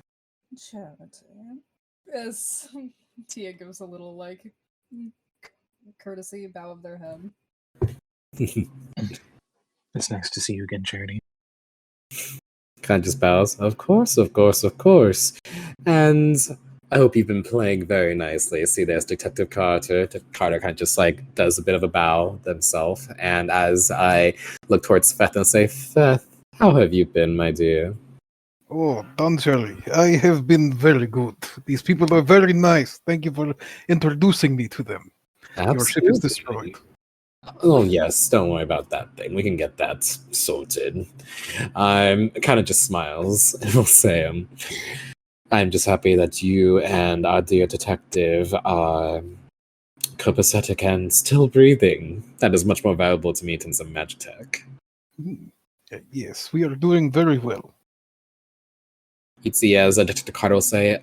Charity. Yes. Tia gives a little like courtesy bow of their head. It's nice to see you again, Charity. Kind of just bows. Of course, of course, of course. And I hope you've been playing very nicely. See, there's Detective Carter. Carter kind of just like does a bit of a bow themselves. And as I look towards Feth and say, Feth, how have you been, my dear? Oh, Don Shirley, I have been very good. These people are very nice. Thank you for introducing me to them. Your ship is destroyed. Oh, yes, don't worry about that thing. We can get that sorted. I'm kind of just smiles and will say, I'm just happy that you and our dear detective are copacetic and still breathing. That is much more valuable to me than some Magitech. Yes, we are doing very well. You'd see as Detective Carter will say,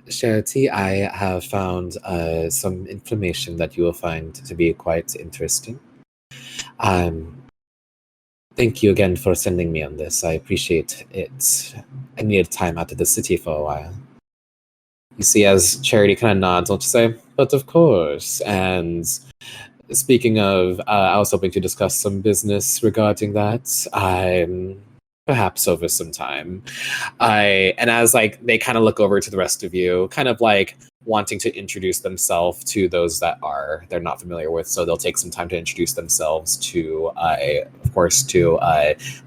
Charity, I have found some information that you will find to be quite interesting. Thank you again for sending me on this. I appreciate it. I needed time out of the city for a while. You see as Charity kind of nods, I'll just say, but of course. And speaking of, I was hoping to discuss some business regarding that. Perhaps over some time. And as like they kind of look over to the rest of you, kind of like wanting to introduce themselves to those that they're not familiar with, so they'll take some time to introduce themselves to of course to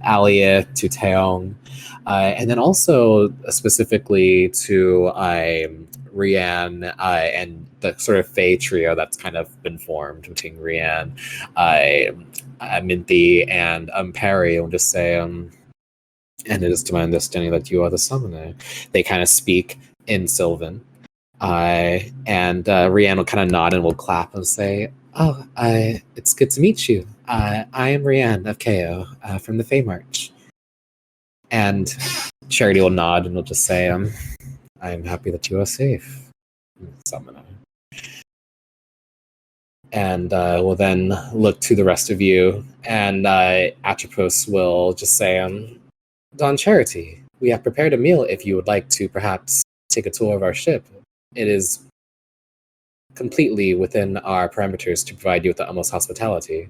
Alia, to Taeyong, and then also specifically to Rian and the sort of Fae trio that's kind of been formed between Rian, Minty, and Perry. I'll just say and it is to my understanding that you are the summoner. They kind of speak in Sylvan. And Rianne will kind of nod and will clap and say, oh, it's good to meet you. I am Rianne of KO from the Fae March. And Charity will nod and will just say, I'm happy that you are safe, summoner. And we'll then look to the rest of you, and Atropos will just say, Don Charity, we have prepared a meal if you would like to perhaps take a tour of our ship. It is completely within our parameters to provide you with the utmost hospitality.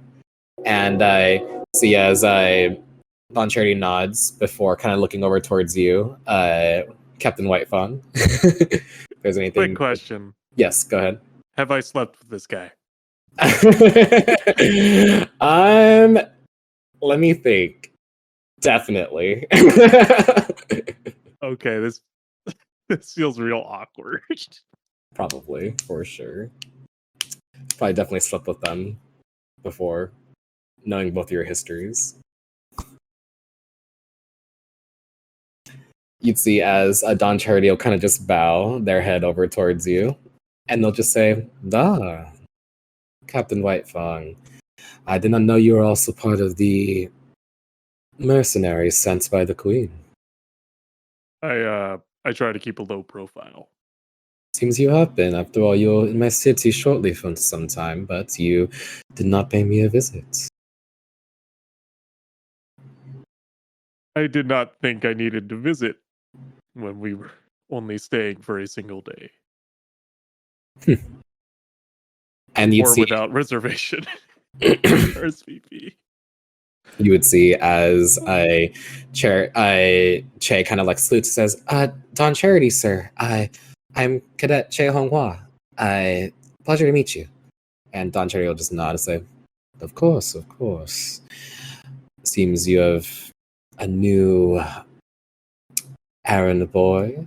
And I see as Don Charity nods before kind of looking over towards you, Captain Whitefang. If there's anything. Quick question. Yes, go ahead. Have I slept with this guy? Let me think. Definitely. Okay, this feels real awkward. Probably, for sure. Probably definitely slept with them before, knowing both your histories. You'd see as Don Charity will kind of just bow their head over towards you, and they'll just say, Captain Whitefang, I did not know you were also part of the mercenaries sent by the Queen. I try to keep a low profile. Seems you have been. After all, you were in my city shortly for some time, but you did not pay me a visit. I did not think I needed to visit when we were only staying for a single day. And you'd or see without reservation. RSVP. You would see as Che kind of like salutes, says, Don Charity, sir. I'm Cadet Che Honghua. Pleasure to meet you. And Don Charity will just nod and say, of course, of course. Seems you have a new errand boy.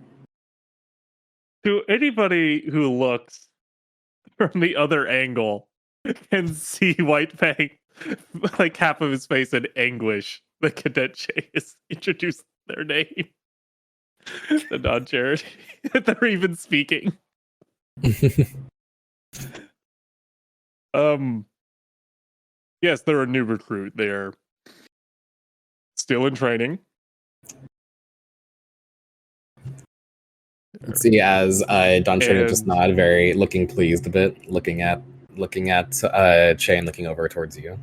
To anybody who looks from the other angle can see White Fang, like half of his face in anguish. The Cadet Che has introduced their name. The non-charity. They're even speaking. Yes, they're a new recruit. They're still in training. See, as Don Charity just nod, very looking pleased a bit, looking at looking at Che and looking over towards you.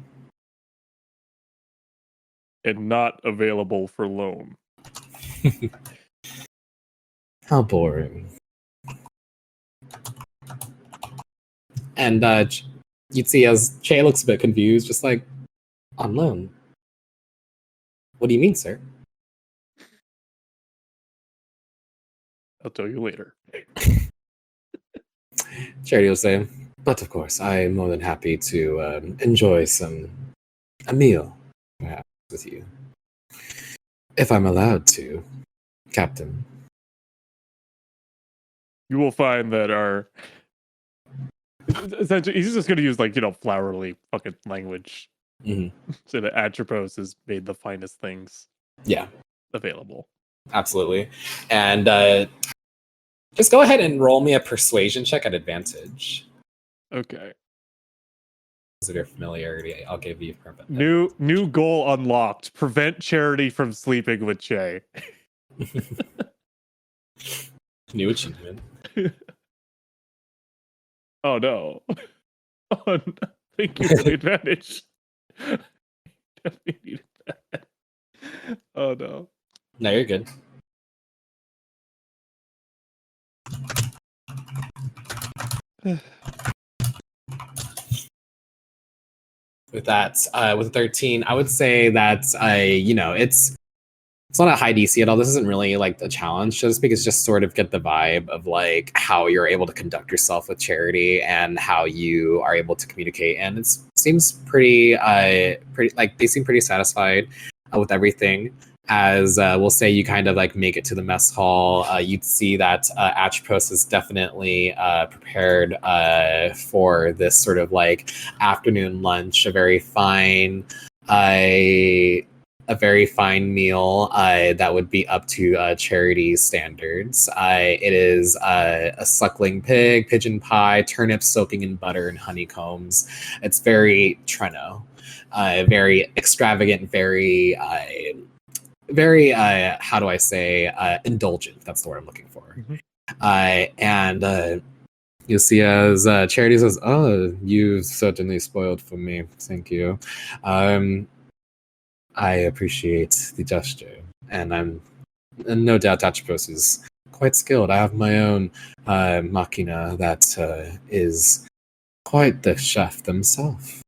And not available for loan. How boring. And you'd see as Che looks a bit confused, just like, on loan? What do you mean, sir? I'll tell you later. Charity will say, but of course, I'm more than happy to enjoy a meal, perhaps, with you. If I'm allowed to, Captain. You will find that our essentially he's just going to use like flowery fucking language. So that Atropos has made the finest things available. Absolutely. And just go ahead and roll me a persuasion check at advantage. Okay. Because of your familiarity, I'll give you permit. New goal unlocked. Prevent Charity from sleeping with Che. New achievement. Oh no. Oh, no. Thank you for the advantage. Definitely needed that. Oh no. No, you're good. With that, with 13, I would say that it's not a high DC at all. This isn't really like a challenge, so to speak. It's just sort of get the vibe of like how you're able to conduct yourself with Charity and how you are able to communicate. And it seems pretty like they seem pretty satisfied with everything. As we'll say, you kind of like make it to the mess hall. You'd see that Atropos is definitely prepared for this sort of like afternoon lunch, a very fine meal that would be up to Charity's standards. It is a suckling pig, pigeon pie, turnips soaking in butter and honeycombs. It's very Treno, very extravagant, very how do I say, indulgent. That's the word I'm looking for. And you'll see as Charity says, "Oh, you certainly spoiled for me. Thank you. I appreciate the gesture, and no doubt Atropos is quite skilled. I have my own machina that is quite the chef themselves."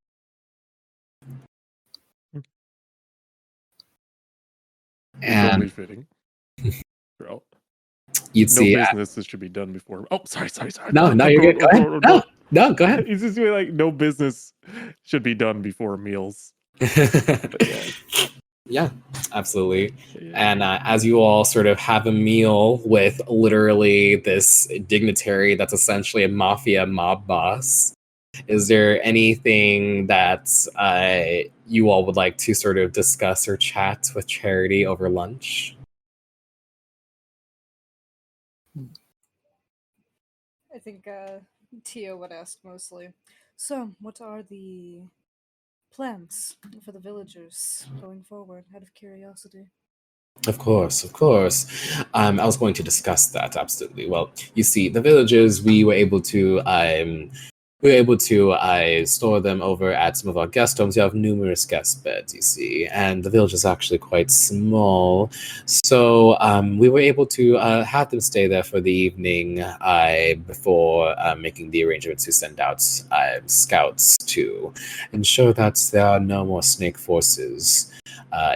And totally fitting. Bro. You'd see no business this should be done before. Oh, sorry. No, you're good. Go ahead. No, go ahead. It's just like no business should be done before meals. Yeah, absolutely. And as you all sort of have a meal with literally this dignitary that's essentially a mafia mob boss, is there anything that you all would like to sort of discuss or chat with Charity over lunch? I think Tia would ask mostly. So, what are the plans for the villagers going forward, out of curiosity? Of course. I was going to discuss that, absolutely. Well, you see, the villagers, we were able to store them over at some of our guest homes. We have numerous guest beds, you see, and the village is actually quite small. So we were able to have them stay there for the evening before making the arrangements to send out scouts to ensure that there are no more snake forces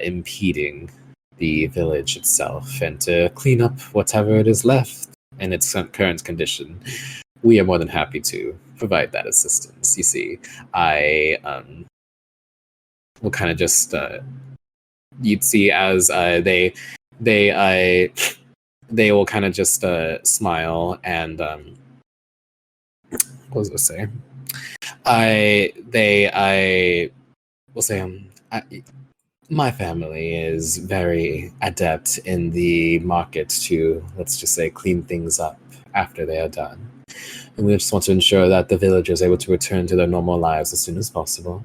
impeding the village itself, and to clean up whatever it is left in its current condition. We are more than happy to provide that assistance. You see, I will kind of just you'd see as they will kind of just smile and what was I say? I will say my family is very adept in the market to, let's just say, clean things up after they are done. And we just want to ensure that the village is able to return to their normal lives as soon as possible.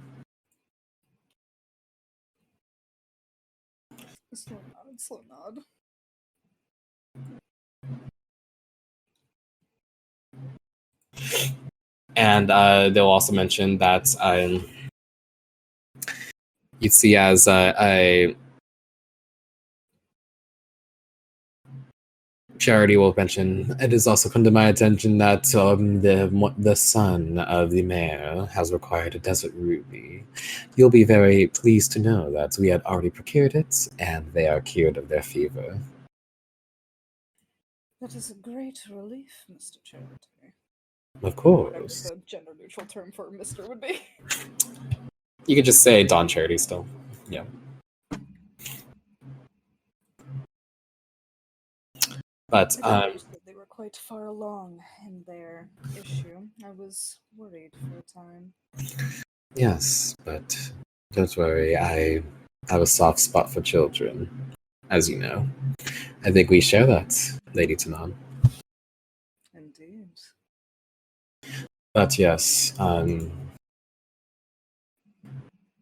Slow nod. And they'll also mention that you'd see as a Charity will mention, it has also come to my attention that the son of the mayor has required a desert ruby. You'll be very pleased to know that we had already procured it, and they are cured of their fever. That is a great relief, Mr. Charity. Of Whatever course. the gender-neutral term for Mr. would be. You could just say Don Charity still. Yeah. But I noticed that they were quite far along in their issue. I was worried for a time. yes, but don't worry, I have a soft spot for children, as you know. I think we share that, Lady Tanan. Indeed. But yes,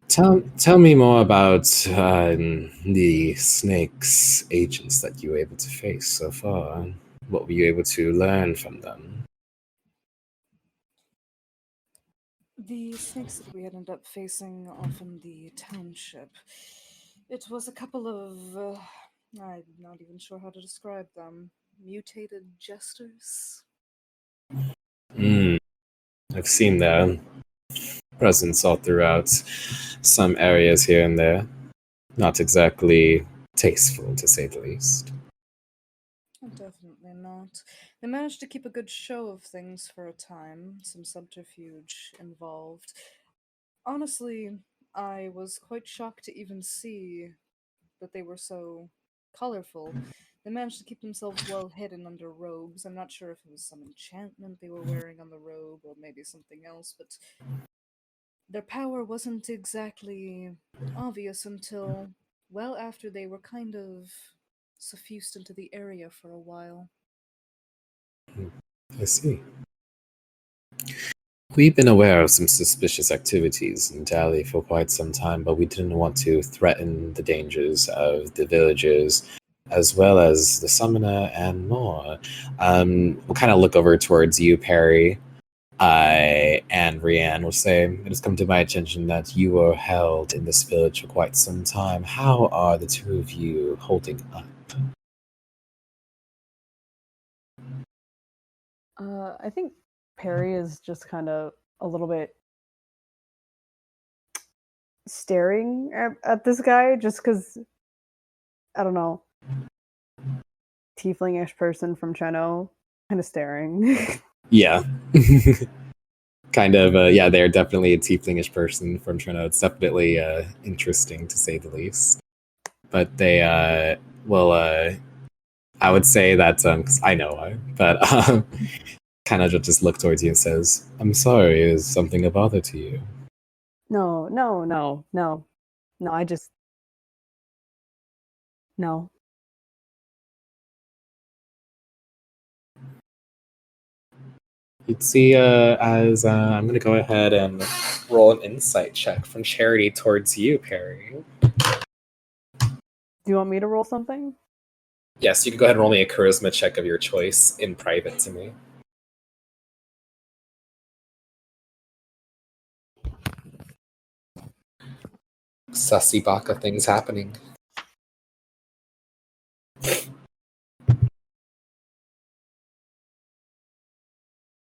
tell me more about the Snake's agents that you were able to face so far. What were you able to learn from them? The snakes that we ended up facing off in the township. It was a couple of, I'm not even sure how to describe them, mutated jesters. I've seen their presence all throughout some areas here and there. Not exactly tasteful, to say the least. Definitely not. They managed to keep a good show of things for a time, some subterfuge involved. Honestly, I was quite shocked to even see that they were so colorful. They managed to keep themselves well hidden under robes. I'm not sure if it was some enchantment they were wearing on the robe or maybe something else, but their power wasn't exactly obvious until well after they were kind of suffused into the area for a while. I see. We've been aware of some suspicious activities in Dali for quite some time, but we didn't want to threaten the dangers of the villagers as well as the summoner and more. We'll kind of look over towards you, Perry, and Rianne will say, it has come to my attention that you were held in this village for quite some time. How are the two of you holding up? I think Perry is just kind of a little bit staring at this guy just because, I don't know, tiefling-ish person from Cheno, kind of staring. Yeah. Kind of, yeah, they're definitely a tieflingish person from Cheno. It's definitely interesting, to say the least. But they, I would say that, because I know why, but kind of just look towards you and says, I'm sorry, is something a bother to you? No, I just... No. You'd see as I'm going to go ahead and roll an insight check from Charity towards you, Perry. Do you want me to roll something? Yes, you can go ahead and roll me a charisma check of your choice in private to me. Sussy baka things happening.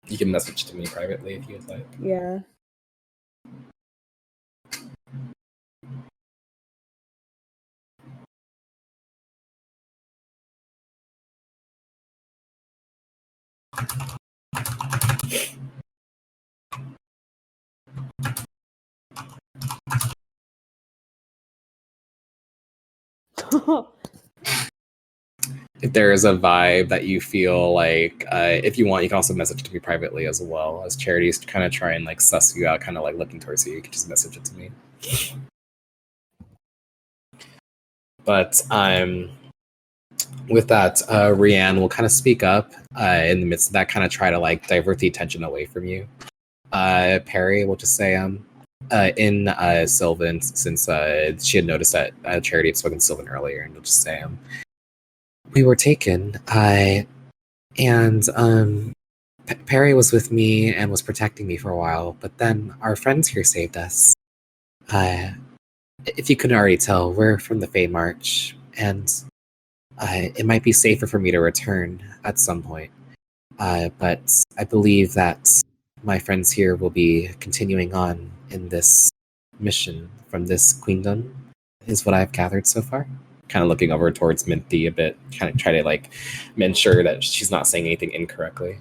You can message to me privately if you'd like. Yeah. If there is a vibe that you feel like, if you want, you can also message to me privately as well. As Charity's kind of try and like suss you out, kind of like looking towards you, you can just message it to me. But with that, Rianne will kind of speak up in the midst of that, kind of try to like divert the attention away from you. Perry will just say, in Sylvan, since she had noticed that Charity had spoken to Sylvan earlier, and will just say, we were taken, and Perry was with me and was protecting me for a while, but then our friends here saved us. If you couldn't already tell, we're from the Fey March, and it might be safer for me to return at some point. But I believe that my friends here will be continuing on in this mission from this queendom, is what I've gathered so far. Kind of looking over towards Minty a bit, kind of try to like ensure that she's not saying anything incorrectly.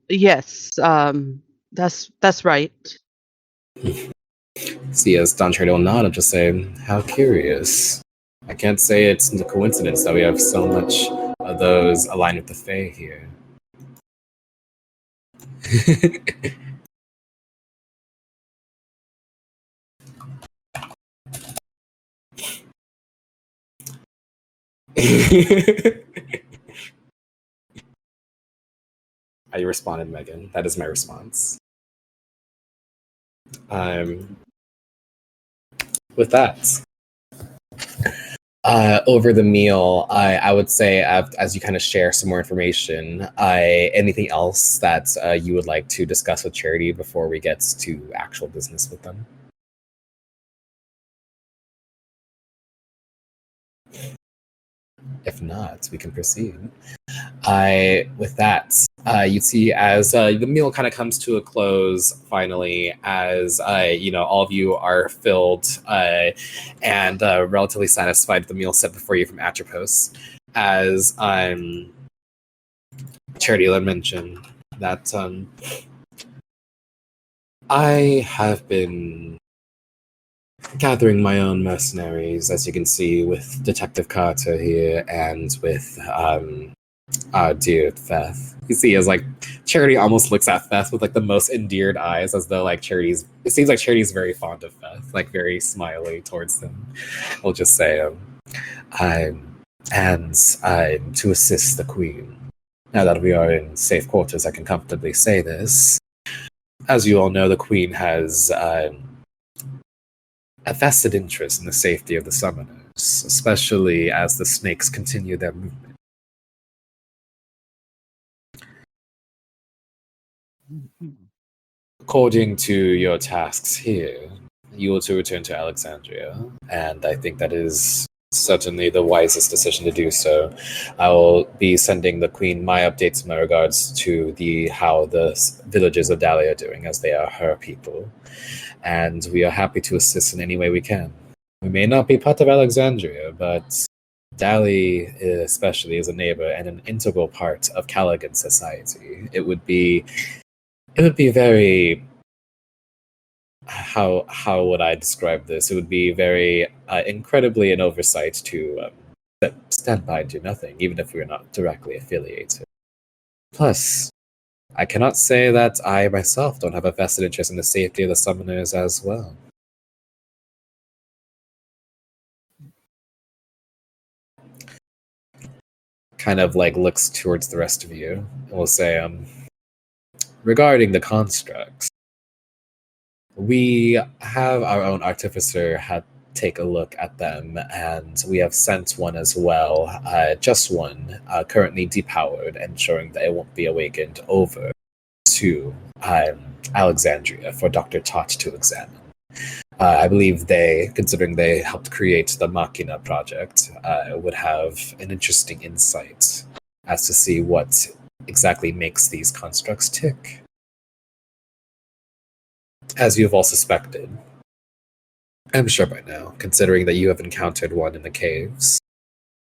Yes. That's right. See, as Don Trade will nod and just say, how curious. I can't say it's a coincidence that we have so much of those aligned with the Fae here. I responded, Megan. That is my response. With that, over the meal, I would say, as you kind of share some more information, anything else that you would like to discuss with Charity before we get to actual business with them? If not, we can proceed. With that, you see as the meal kind of comes to a close finally, as all of you are filled and relatively satisfied with the meal set before you from Atropos. As Charity had mentioned that I have been gathering my own mercenaries, as you can see, with Detective Carter here and with our dear Feth. You see, as like Charity almost looks at Feth with like the most endeared eyes, as though like Charity's. It seems like Charity's very fond of Feth, like very smiley towards them. We'll just say, I'm to assist the Queen. Now that we are in safe quarters, I can comfortably say this. As you all know, the Queen has a vested interest in the safety of the summoners, especially as the snakes continue their movement. According to your tasks here, you will to return to Alexandria, and I think that is certainly the wisest decision to do so. I will be sending the Queen my updates in my regards to how the villages of Dahlia are doing, as they are her people. And we are happy to assist in any way we can. We may not be part of Alexandria, but Dali especially is a neighbor and an integral part of Callaghan society. It would be very, how would I describe this? It would be very incredibly an oversight to stand by and do nothing, even if we're not directly affiliated. Plus, I cannot say that I myself don't have a vested interest in the safety of the summoners as well. Kind of like looks towards the rest of you and will say, regarding the constructs, we have our own artificer take a look at them, and we have sent one as well, just one, currently depowered, ensuring that it won't be awakened, over to Alexandria for Dr. Tot to examine. I believe they, considering they helped create the Machina project, would have an interesting insight as to see what exactly makes these constructs tick. As you have all suspected, I'm sure by now, considering that you have encountered one in the caves,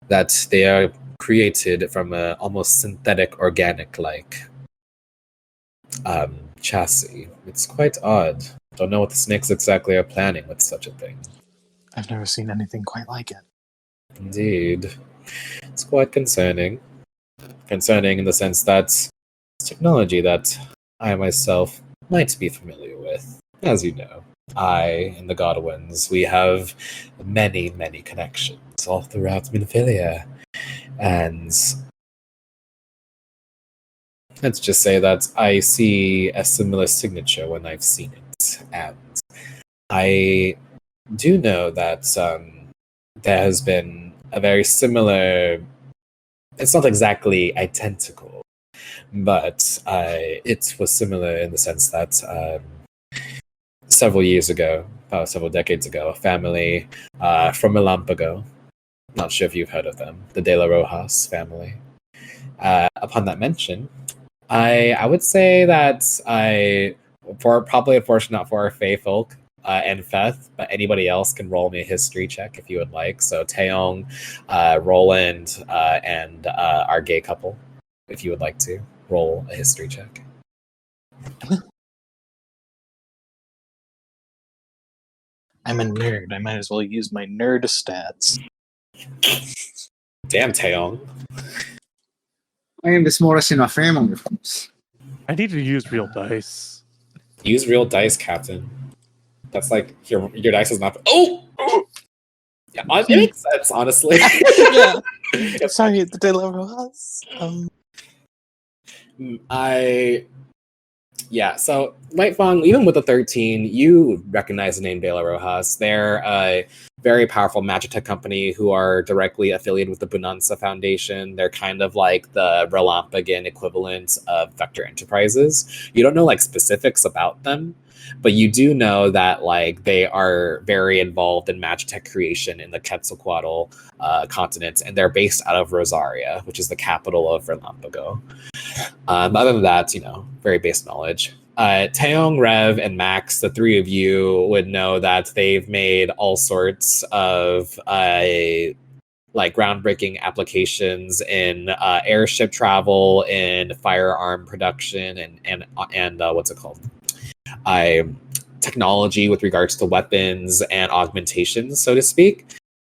that they are created from a almost synthetic, organic-like chassis. It's quite odd. Don't know what the snakes exactly are planning with such a thing. I've never seen anything quite like it. Indeed. It's quite concerning. Concerning in the sense that it's technology that I myself might be familiar with. As you know, I and the Godwins, we have many, many connections all throughout Minfilia. And let's just say that I see a similar signature when I've seen it. And I do know that there has been a very similar. It's not exactly identical, but it was similar in the sense that several years ago, several decades ago, a family from Relampago, not sure if you've heard of them, the De La Rojas family. Upon that mention, I would say that probably unfortunate for our Fey folk and Feth, but anybody else can roll me a history check if you would like. So Taeyong, Roland, and our gay couple, if you would like to roll a history check. I'm a nerd. I might as well use my nerd stats. Damn, Taeyong. I am the smallest in our family, of course. I need to use real dice. Use real dice, Captain. That's like your dice is not. Oh, yeah, it makes sense, honestly. Yeah. Sorry, the De La Rojas. So Lightfang, even with the 13, you recognize the name De La Rojas. They're a very powerful Magitech company who are directly affiliated with the Bonanza Foundation. They're kind of like the Relampagan equivalent of Vector Enterprises. You don't know like specifics about them, but you do know that like they are very involved in Magitech creation in the Quetzalcoatl continent, and they're based out of Rosaria, which is the capital of Relampago. Other than that, very base knowledge. Taeyong, Rev, and Max, the three of you would know that they've made all sorts of like groundbreaking applications in airship travel, in firearm production, and what's it called? Technology with regards to weapons and augmentations, so to speak.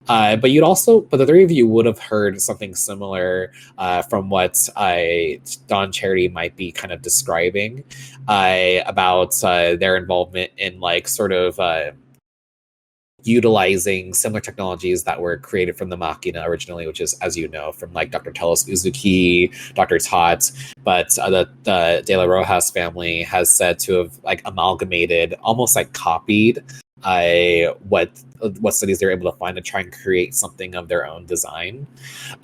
But the three of you would have heard something similar from what Don Charity might be kind of describing about their involvement in like sort of utilizing similar technologies that were created from the Machina originally, which is, as you know, from like Dr. Telos Uzuki, Dr. Tot, but the De La Rojas family has said to have like amalgamated, almost like copied what studies they're able to find to try and create something of their own design.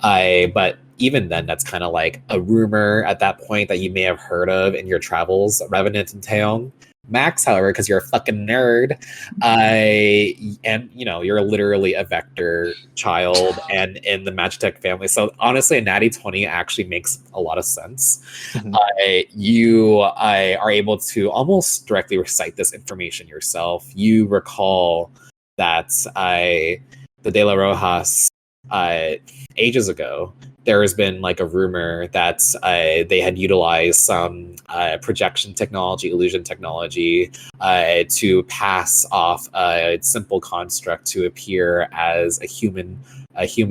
But even then, that's kind of like a rumor at that point that you may have heard of in your travels, Revenant and Taeyong. Max, however, because you're a fucking nerd, and you're literally a Vector child and in the Magitech family. So honestly, a natty 20 actually makes a lot of sense. Mhm. You are able to almost directly recite this information yourself. You recall that the De La Rojas ages ago, there has been like a rumor that they had utilized some projection technology, illusion technology, to pass off a simple construct to appear as a human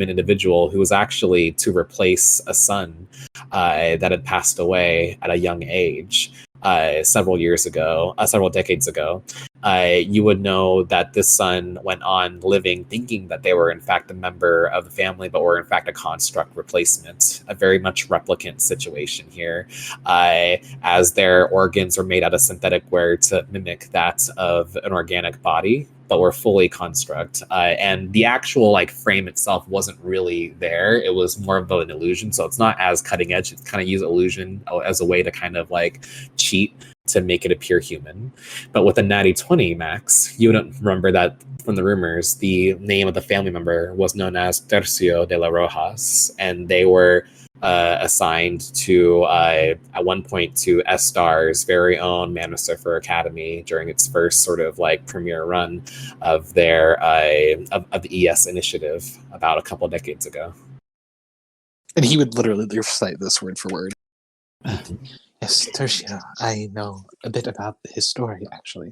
individual who was actually to replace a son that had passed away at a young age several decades ago. You would know that this son went on living thinking that they were in fact a member of the family, but were in fact a construct replacement, a very much replicant situation here, as their organs were made out of synthetic wear to mimic that of an organic body, but were fully construct. And the actual like frame itself wasn't really there. It was more of an illusion. So it's not as cutting edge. It's kind of use illusion as a way to kind of like cheat to make it appear human. But with a natty 20, Max, you don't remember that from the rumors, the name of the family member was known as Tercio de la Rojas, and they were assigned to at one point to S-Star's very own Mana Surfer Academy during its first sort of like premiere run of their of the ES initiative about a couple decades ago. And he would literally recite this word for word. Yes, Tertia, I know a bit about his story, actually.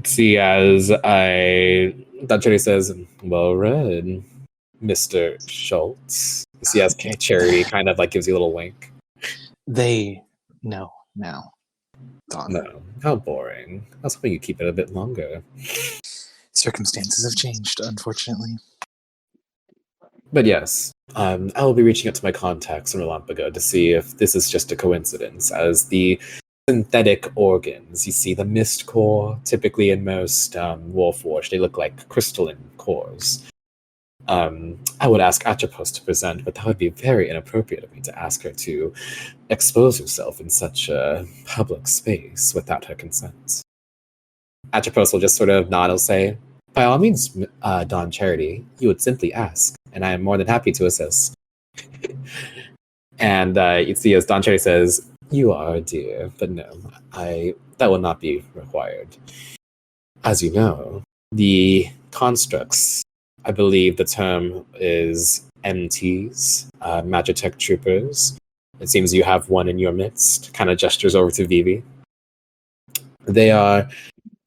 See, as Dutchery says, well read, Mr. Schultz. See, as Charity kind of like gives you a little wink. They know now. Don. No, how boring. I was hoping you'd keep it a bit longer. Circumstances have changed, unfortunately. But yes, I will be reaching out to my contacts in Relampago to see if this is just a coincidence, as the synthetic organs. You see the mist core, typically in most Warforged, they look like crystalline cores. I would ask Atropos to present, but that would be very inappropriate of me to ask her to expose herself in such a public space without her consent. Atropos will just sort of nod and say, by all means, Don Charity, you would simply ask, and I am more than happy to assist. And you see as Don Charity says, you are a dear, but no, that will not be required. As you know, the constructs, I believe the term is MTs, Magitech Troopers. It seems you have one in your midst, kind of gestures over to Vivi. They are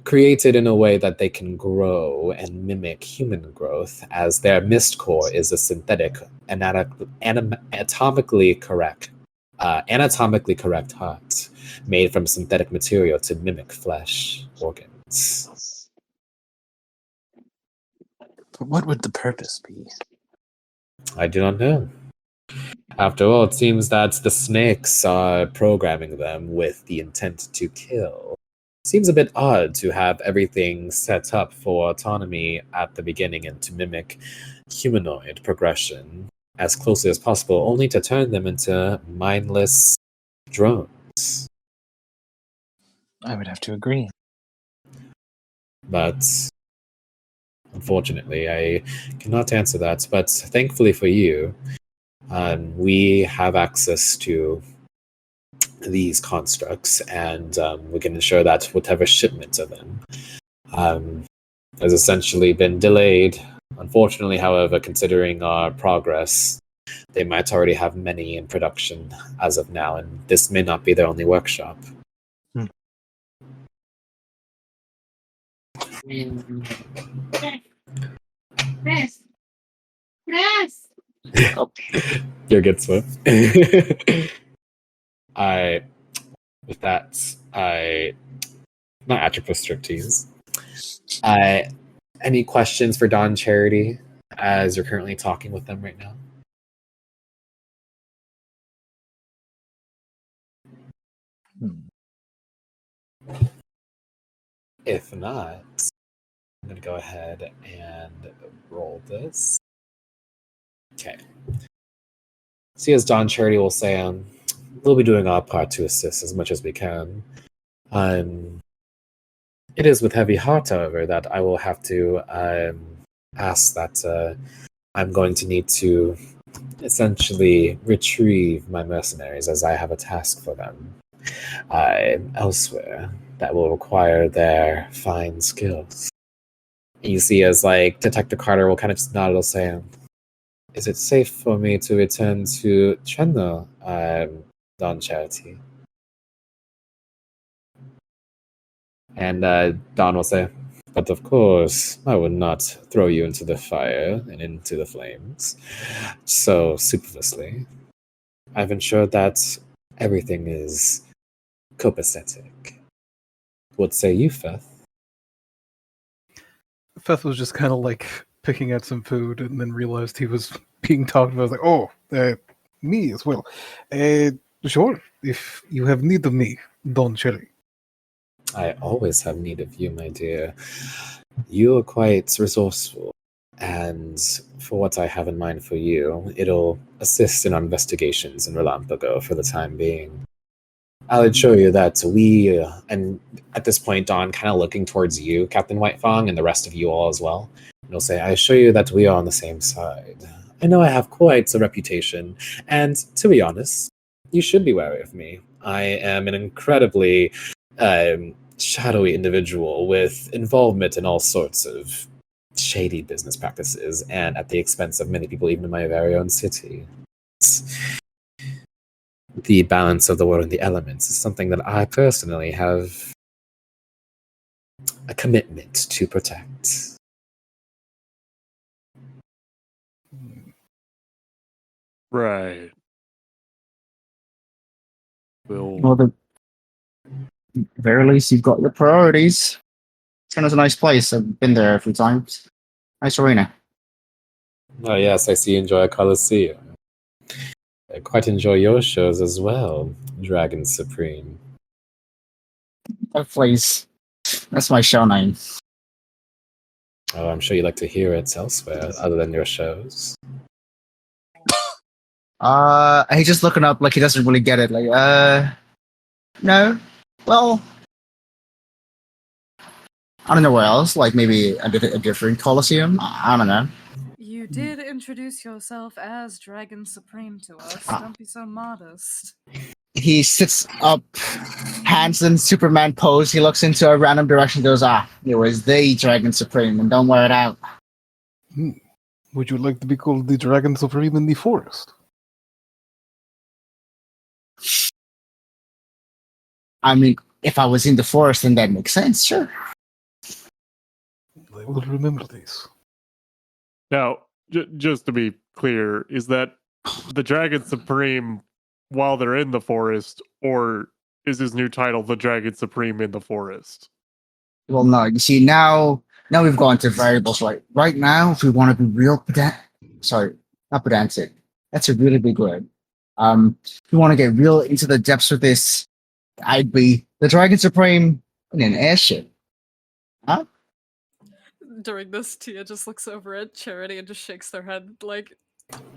created in a way that they can grow and mimic human growth, as their mist core is a synthetic, anatomically correct heart made from synthetic material to mimic flesh organs. But what would the purpose be? I do not know. After all, it seems that the snakes are programming them with the intent to kill. Seems a bit odd to have everything set up for autonomy at the beginning and to mimic humanoid progression as closely as possible, only to turn them into mindless drones. I would have to agree. But unfortunately, I cannot answer that. But thankfully for you, we have access to these constructs, and we can ensure that whatever shipment of them has essentially been delayed. Unfortunately, however, considering our progress, they might already have many in production as of now, and this may not be their only workshop. You're good, Swift. With that, not Atropos striptease. Any questions for Don Charity as you're currently talking with them right now? If not, I'm going to go ahead and roll this. Okay. See, as Don Charity will say, we'll be doing our part to assist as much as we can. It is with heavy heart, however, that I will have to ask that I'm going to need to essentially retrieve my mercenaries, as I have a task for them elsewhere that will require their fine skills. You see, as like Detective Carter will kind of just nod, will say, "Is it safe for me to return to Trenno, Don Charity?" And Don will say, "But of course, I would not throw you into the fire and into the flames so superfluously. I've ensured that everything is copacetic. What say you, Feth?" Feth was just kind of like picking at some food and then realized he was being talked about. I was like, oh, me as well. Sure, if you have need of me, Don Cherry. I always have need of you, my dear. You are quite resourceful, and for what I have in mind for you, it'll assist in our investigations in Relampago for the time being. I'll assure you that we, and at this point, Don kind of looking towards you, Captain Whitefang, and the rest of you all as well, and he'll say, "I assure you that we are on the same side. I know I have quite a reputation, and to be honest, you should be wary of me. I am an incredibly shadowy individual with involvement in all sorts of shady business practices, and at the expense of many people, even in my very own city. The balance of the world and the elements is something that I personally have a commitment to protect." Right. Well, the very least you've got your priorities. Trenno's a nice place. I've been there a few times. Nice arena. Oh yes, I see you enjoy Colosseum. I quite enjoy your shows as well, Dragon Supreme. Please. That's my show name. Oh, I'm sure you like to hear it elsewhere, other than your shows. He's just looking up like he doesn't really get it. Like, no. Well, I don't know where else. Like maybe a different Coliseum. I don't know. You did introduce yourself as Dragon Supreme to us. Don't be so modest. He sits up, hands in Superman pose. He looks into a random direction. Goes, it was the Dragon Supreme, and don't wear it out. Would you like to be called the Dragon Supreme in the forest? I mean, if I was in the forest, then that makes sense. Sure. I will remember this. Now, just to be clear, is that the Dragon Supreme while they're in the forest, or is his new title the Dragon Supreme in the forest? Well, no. You see, now we've gone to variables. Right now, if we want to be real not pedantic. That's a really big word. If we want to get real into the depths of this, I'd be the Dragon Supreme in an airship. Huh? During this, Tia just looks over at Charity and just shakes their head like,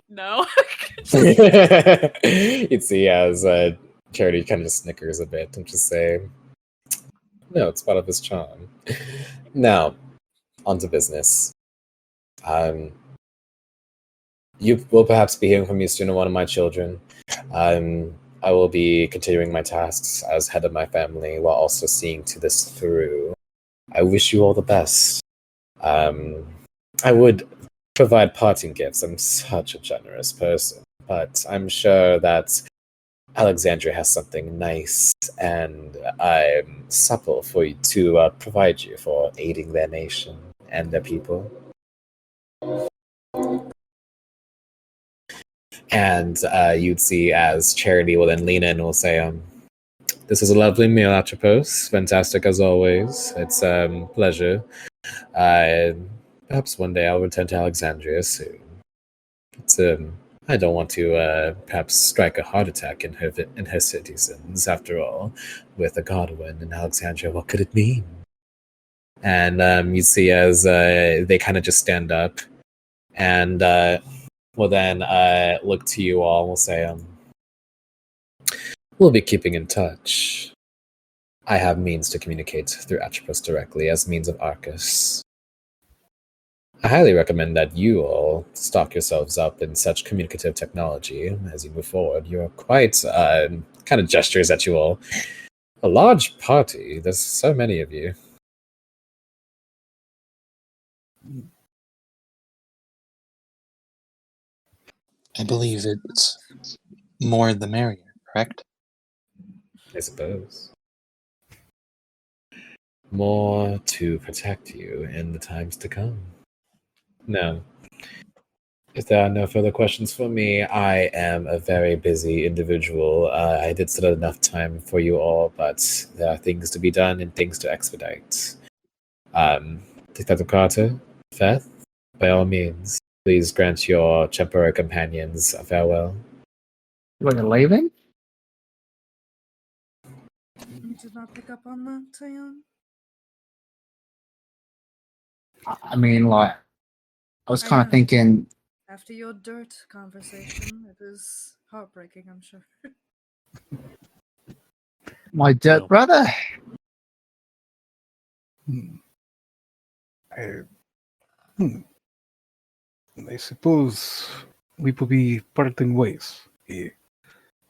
no. You'd see as Charity kind of snickers a bit and just say, no, it's part of his charm. Now, on to business. You will perhaps be hearing from me soon, one of my children. I will be continuing my tasks as head of my family while also seeing to this through. I wish you all the best. I would provide parting gifts. I'm such a generous person, but I'm sure that Alexandria has something nice and supple for you to provide you for aiding their nation and their people. And you'd see as Charity will then lean in and will say, this is a lovely meal, Atropos. Fantastic as always. It's a pleasure. Perhaps one day I'll return to Alexandria soon. But, I don't want to perhaps strike a heart attack in her citizens. After all, with a Godwin in Alexandria, what could it mean? And you see as they kind of just stand up and will then look to you all and will say, we'll be keeping in touch. I have means to communicate through Atropos directly as means of Arcus. I highly recommend that you all stock yourselves up in such communicative technology as you move forward. You're quite kind of gestures at you all. A large party. There's so many of you. I believe it's more the merrier, correct? I suppose. More to protect you in the times to come. No. If there are no further questions for me, I am a very busy individual. I did set enough time for you all, but there are things to be done and things to expedite. Dictator Carter, Feth, by all means, please grant your temporary companions a farewell. You're leaving? You did not pick up on that, Taeyeon? I mean, like, I was kind of thinking. After your dirt conversation, it is heartbreaking, I'm sure. My dirt brother. I suppose we will be parting ways. A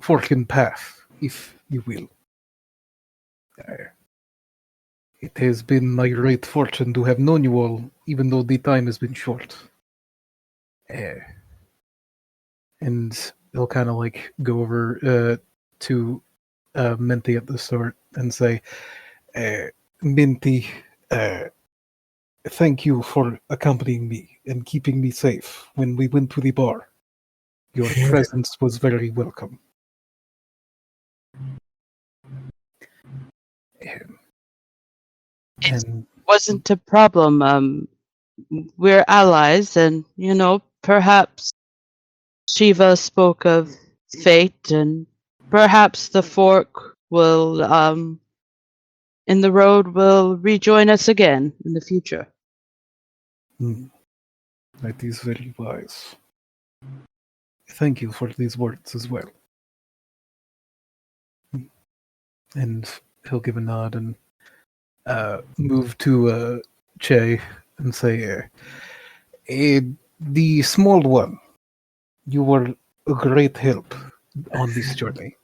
forking path, if you will. It has been my great fortune to have known you all, even though the time has been short. And they'll kind of like go over to Minty at the start and say, Minty, thank you for accompanying me and keeping me safe when we went to the bar. Your presence was very welcome. It wasn't a problem. We're allies, and, perhaps Shiva spoke of fate, and perhaps the fork will in the road will rejoin us again in the future. That is very wise. Thank you for these words as well. And he'll give a nod and move to Che and say, the small one, you were a great help on this journey.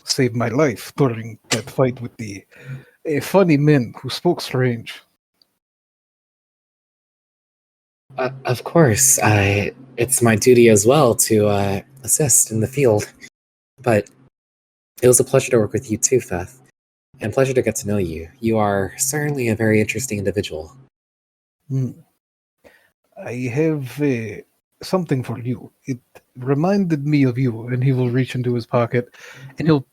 Saved my life during that fight with the funny men who spoke strange. Of course, it's my duty as well to assist in the field. But it was a pleasure to work with you too, Feth. And pleasure to get to know you. You are certainly a very interesting individual. I have something for you. It reminded me of you, and he will reach into his pocket, and he'll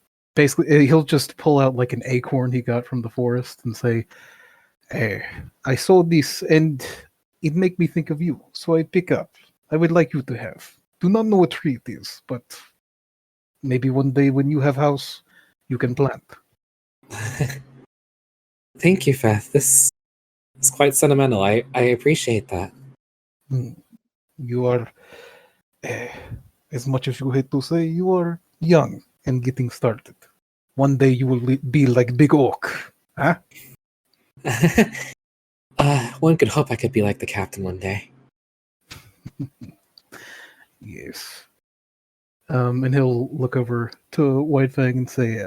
just pull out like an acorn he got from the forest and say, I saw this, and it make me think of you, so I pick up. I would like you to have. Do not know what tree it is, but maybe one day when you have house, you can plant. Thank you, Feth. This is quite sentimental. I appreciate that. You are, as much as you hate to say, you are young and getting started. One day you will be like Big Oak, huh? One could hope I could be like the captain one day. Yes. And he'll look over to White Fang and say,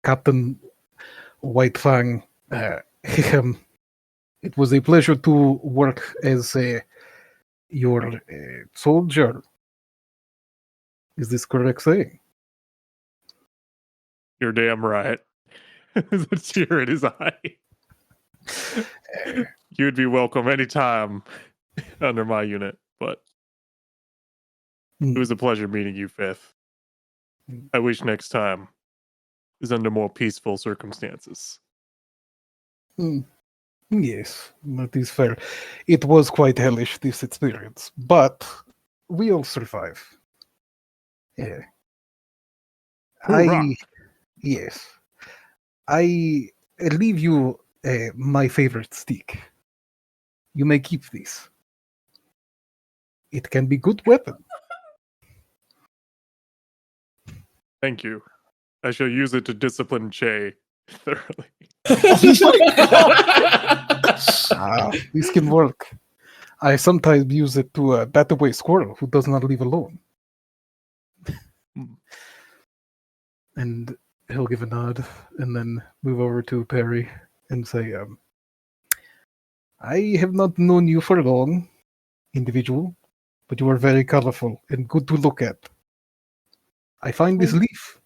Captain White Fang, it was a pleasure to work as your soldier. Is this correct saying? You're damn right. There's a tear in his eye. You'd be welcome anytime under my unit, but it was a pleasure meeting you, Fifth. I wish next time is under more peaceful circumstances. Yes, that is fair. It was quite hellish, this experience, but we all survive. Yeah. Yes. I leave you my favorite stick. You may keep this. It can be good weapon. Thank you. I shall use it to discipline Che thoroughly. This can work. I sometimes use it to bat away squirrel who does not leave alone. And he'll give a nod and then move over to Perry and say, I have not known you for long, individual, but you are very colorful and good to look at. I find this leaf.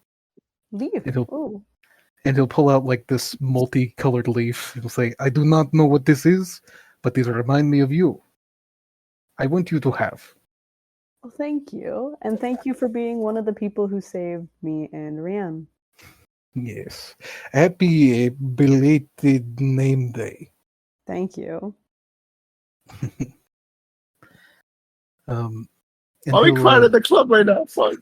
Leaf? And he'll pull out like this multicolored leaf. He'll say, I do not know what this is, but these remind me of you. I want you to have. Well, thank you. And thank you for being one of the people who saved me and Rian. Yes. Happy belated name day. Thank you. Are we quiet at the club right now? Fuck.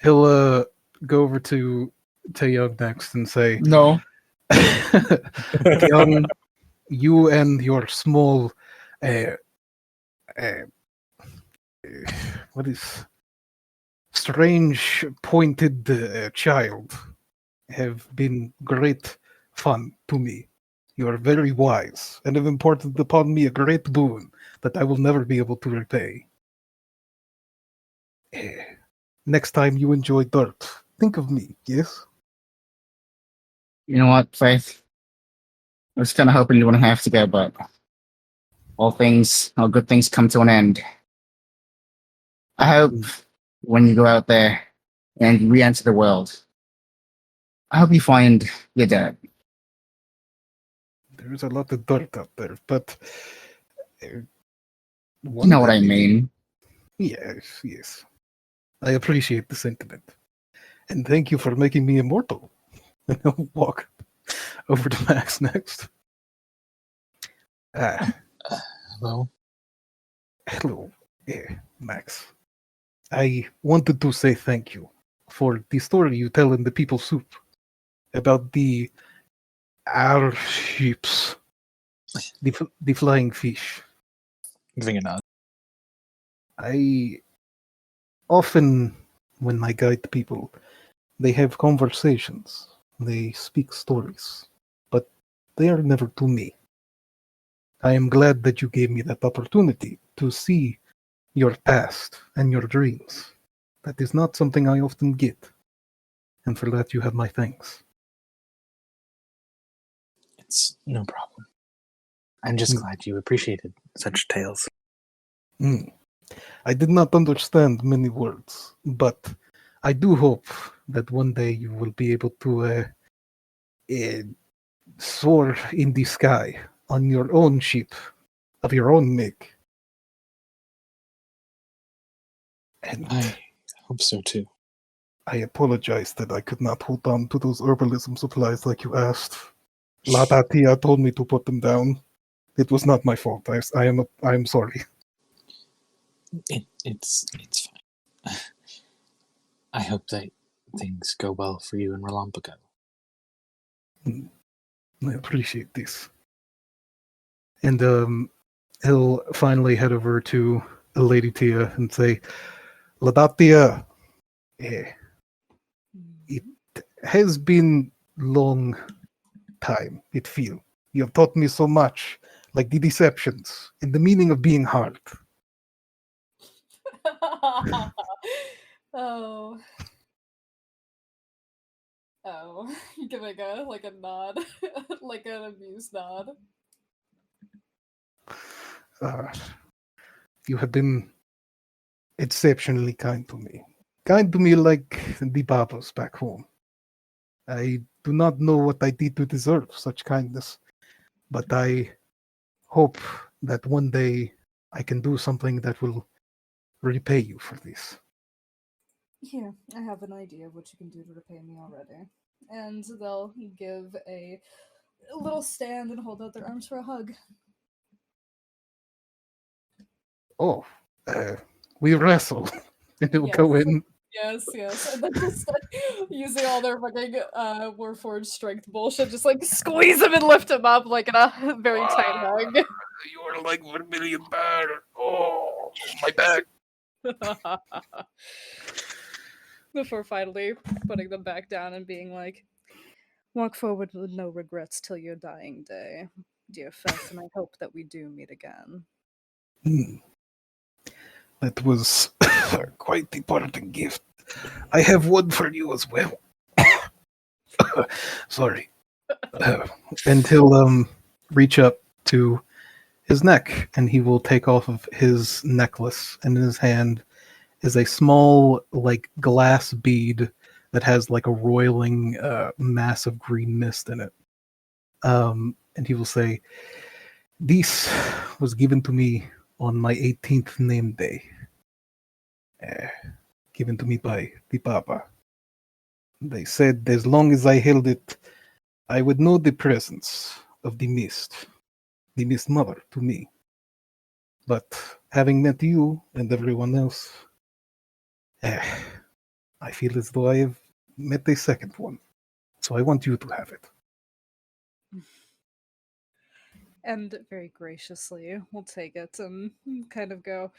He'll go over to Taeyong next and say, No. Taeyong, you and your small what is strange pointed child have been great fun to me. You are very wise and have imparted upon me a great boon that I will never be able to repay. Next time you enjoy dirt, think of me, yes? You know what, Faith? I was kind of hoping you wouldn't have to go, but all good things come to an end. I hope when you go out there and re-enter the world, I hope you find your dad. There's a lot of dirt out there, but... you know what I mean. Yes. I appreciate the sentiment. And thank you for making me immortal. And I'll walk over to Max next. Hello. Hello. Yeah, Max. I wanted to say thank you for the story you tell in the People Soup about the airships, the flying fish. Giving a nod. I often, when I guide people, they have conversations, they speak stories, but they are never to me. I am glad that you gave me that opportunity to see your past and your dreams. That is not something I often get, and for that you have my thanks. It's no problem. I'm just glad you appreciated such tales. I did not understand many words, but I do hope that one day you will be able to soar in the sky on your own ship of your own make. And I hope so too. I apologize that I could not hold on to those herbalism supplies like you asked. Latatia told me to put them down. It was not my fault. I am sorry. It's fine. I hope that things go well for you in Relampico. I appreciate this. And he'll finally head over to Lady Tia and say, Ladatia, it has been long time, it feel. You have taught me so much, like the deceptions and the meaning of being hard. Oh. Oh, giving a nod, like an amused nod. You have been exceptionally kind to me. Kind to me like the Babas back home. I do not know what I did to deserve such kindness, but I hope that one day I can do something that will repay you for this. Here, I have an idea of what you can do to repay me already. And they'll give a little stand and hold out their arms for a hug. Oh, we wrestle. And he'll go in. Yes. And then just using all their fucking Warforged strength bullshit, just squeeze him and lift him up in a very tight hug. You are like 1 million bad. Oh, my back. Before finally putting them back down and being like, walk forward with no regrets till your dying day, dear Fess, and I hope that we do meet again. That was quite the parting gift. I have one for you as well. Sorry. And he'll reach up to his neck, and he will take off of his necklace, and in his hand is a small, glass bead that has a roiling mass of green mist in it. And he will say, "This was given to me on my 18th name day. Given to me by the Papa. They said as long as I held it, I would know the presence of the Mist Mother to me. But having met you and everyone else, I feel as though I have met a second one. So I want you to have it." And very graciously, we'll take it and kind of go,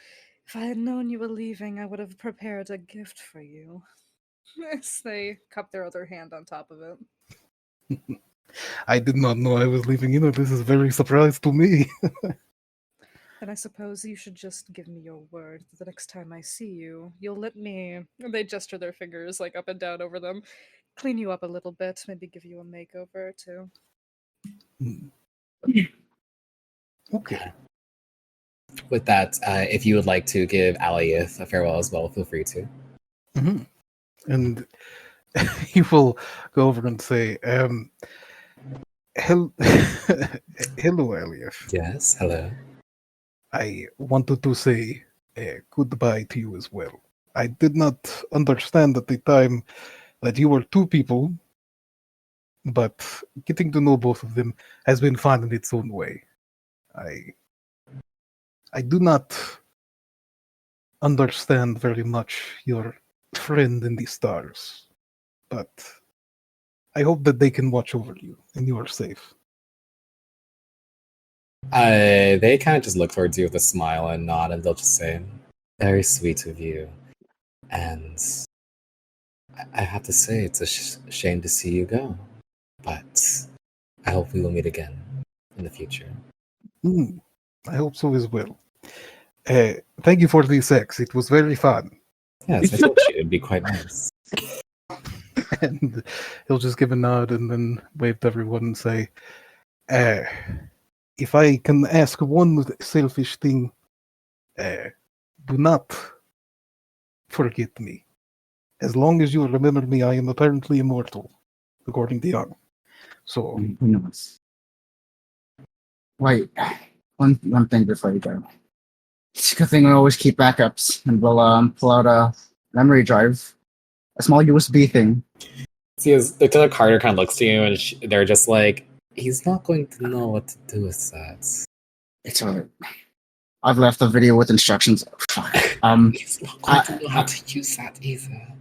if I had known you were leaving, I would have prepared a gift for you. As they cup their other hand on top of it. I did not know I was leaving either. This is very surprise to me. And I suppose you should just give me your word that the next time I see you, you'll let me. They gesture their fingers up and down over them, clean you up a little bit, maybe give you a makeover or two. Okay. With that, if you would like to give Aliyah a farewell as well, feel free to. Mm-hmm. And he will go over and say, hello, Elias. Yes, hello. I wanted to say goodbye to you as well. I did not understand at the time that you were two people, but getting to know both of them has been fun in its own way. I do not understand very much your friend in the stars, but I hope that they can watch over you and you are safe. They kind of just look towards you with a smile and nod, and they'll just say, "Very sweet of you." And I have to say, it's a shame to see you go, but I hope we will meet again in the future. I hope so as well. Thank you for the sex. It was very fun. Yes, I told you it'd be quite nice. And he'll just give a nod and then wave to everyone and say, if I can ask one selfish thing, do not forget me. As long as you remember me, I am apparently immortal, according to Young. So, Who knows? Wait, one thing before you go. It's a good thing we always keep backups, and we'll pull out a memory drive, a small USB thing. See, as Lieutenant Carter kind of looks to you, and they're just like, "He's not going to know what to do with that." It's alright. I've left a video with instructions. He's not going to know how to use that either.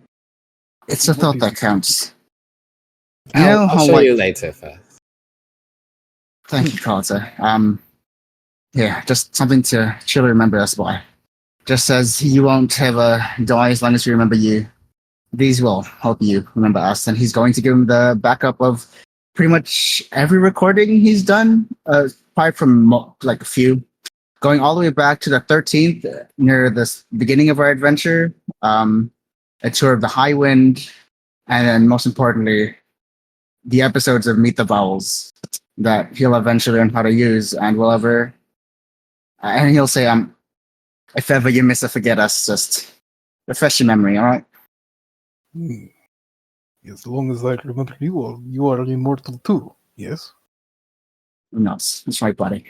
It's the thought that counts. You know I'll how show like- you later, Feth. Thank you, Carter. Yeah, just something to truly remember us by. Just as you won't ever die as long as we remember you, these will help you remember us. And he's going to give him the backup of pretty much every recording he's done, apart from like a few, going all the way back to the 13th, near the beginning of our adventure, a tour of the High Wind, and then most importantly, the episodes of Meet the Vowels that he'll eventually learn how to use, and will ever. And he'll say, if ever you miss or forget us, just refresh your memory, all right? As long as I remember you are immortal too, yes? Who knows? That's right, buddy.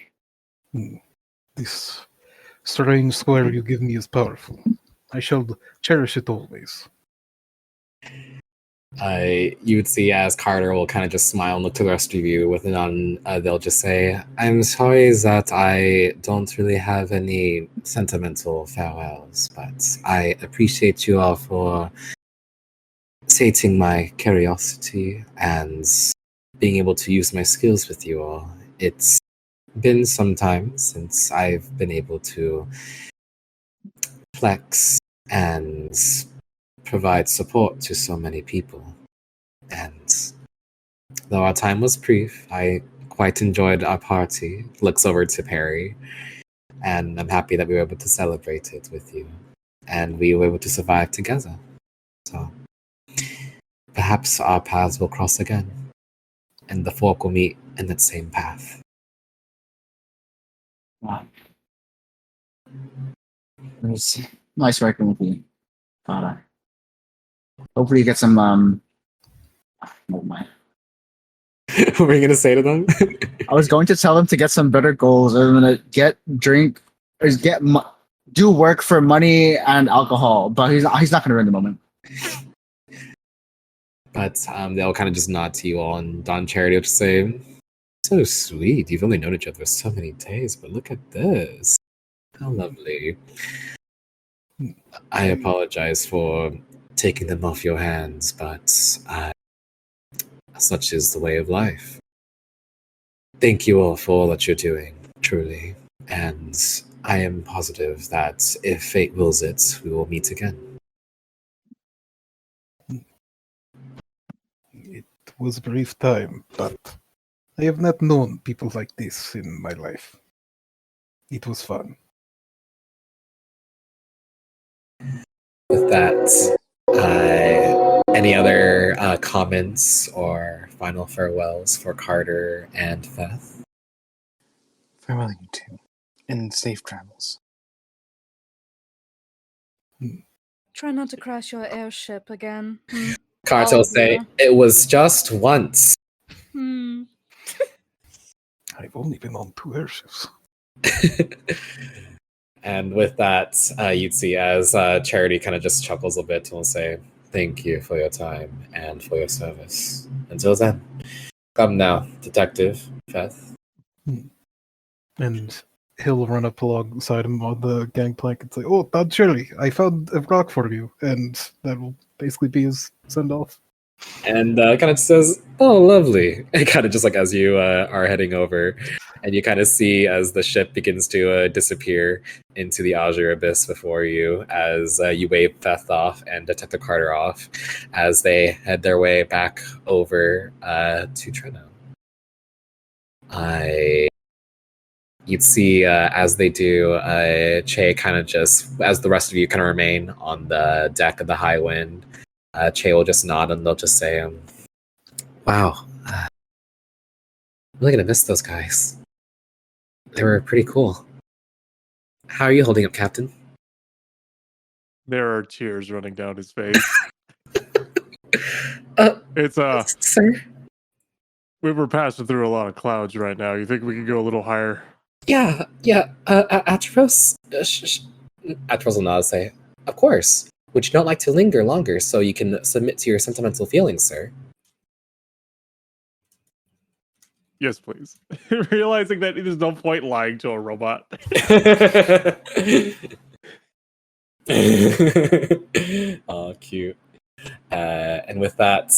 This strange square you give me is powerful. I shall cherish it always. You would see as Carter will kind of just smile and look to the rest of you with a nod. They'll just say, "I'm sorry that I don't really have any sentimental farewells, but I appreciate you all for sating my curiosity and being able to use my skills with you all. It's been some time since I've been able to flex and provide support to so many people. And though our time was brief, I quite enjoyed our party." Looks over to Perry, and I'm happy that we were able to celebrate it with you, and we were able to survive together. So perhaps our paths will cross again, and the fork will meet in that same path. Wow. It was nice working with you, Carter. Hopefully you get some, oh my. What were you going to say to them? I was going to tell him to get some better goals. I'm gonna do work for money and alcohol, but he's not gonna ruin the moment. But they'll kind of just nod to you all, and Don Charity will just say, "So sweet. You've only known each other for so many days, but look at this. How lovely. I apologize for taking them off your hands, but such is the way of life. Thank you all for all that you're doing, truly. And I am positive that if fate wills it, we will meet again." It was a brief time, but I have not known people like this in my life. It was fun. With that, any other comments or final farewells for Carter and Feth? Farewell, you two, and safe travels. Try not to crash your airship again. Carter will say, "It was just once." I've only been on 2 airships. And with that, you'd see as Charity kind of just chuckles a bit and will say, "Thank you for your time and for your service. Until then, come now, Detective Feth." And he'll run up alongside him on the gangplank and say, "Oh, Don Cherry, I found a rock for you," and that will basically be his send off. And kind of says, "Oh, lovely." And kind of just like as you are heading over, and you kind of see as the ship begins to disappear into the Azure Abyss before you, as you wave Feth off and Detective Carter off, as they head their way back over to Treno. You'd see as they do, Che kind of just, as the rest of you kind of remain on the deck of the High Wind, Che will just nod and they'll just say, "Wow, I'm really gonna miss those guys. They were pretty cool. How are you holding up, Captain?" There are tears running down his face. It's Sir? we're passing through a lot of clouds right now. You think we could go a little higher? Yeah. Atropos? Atropos will nod and say, "Of course. Would you not like to linger longer so you can submit to your sentimental feelings, sir?" Yes, please. Realizing that there's no point lying to a robot. Oh, cute. And with that,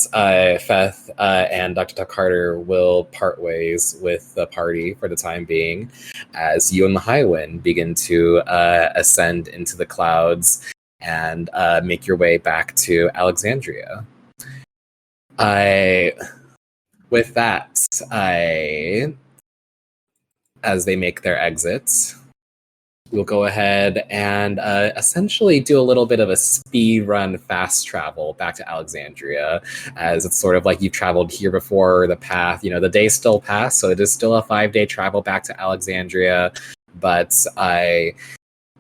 Feth and Dr. Tuck Carter will part ways with the party for the time being, as you and the High Wind begin to ascend into the clouds and make your way back to Alexandria. With that, as they make their exits, we'll go ahead and essentially do a little bit of a speed run fast travel back to Alexandria, as it's sort of like you've traveled here before. The path, the day still passed, so it is still a 5-day travel back to Alexandria. But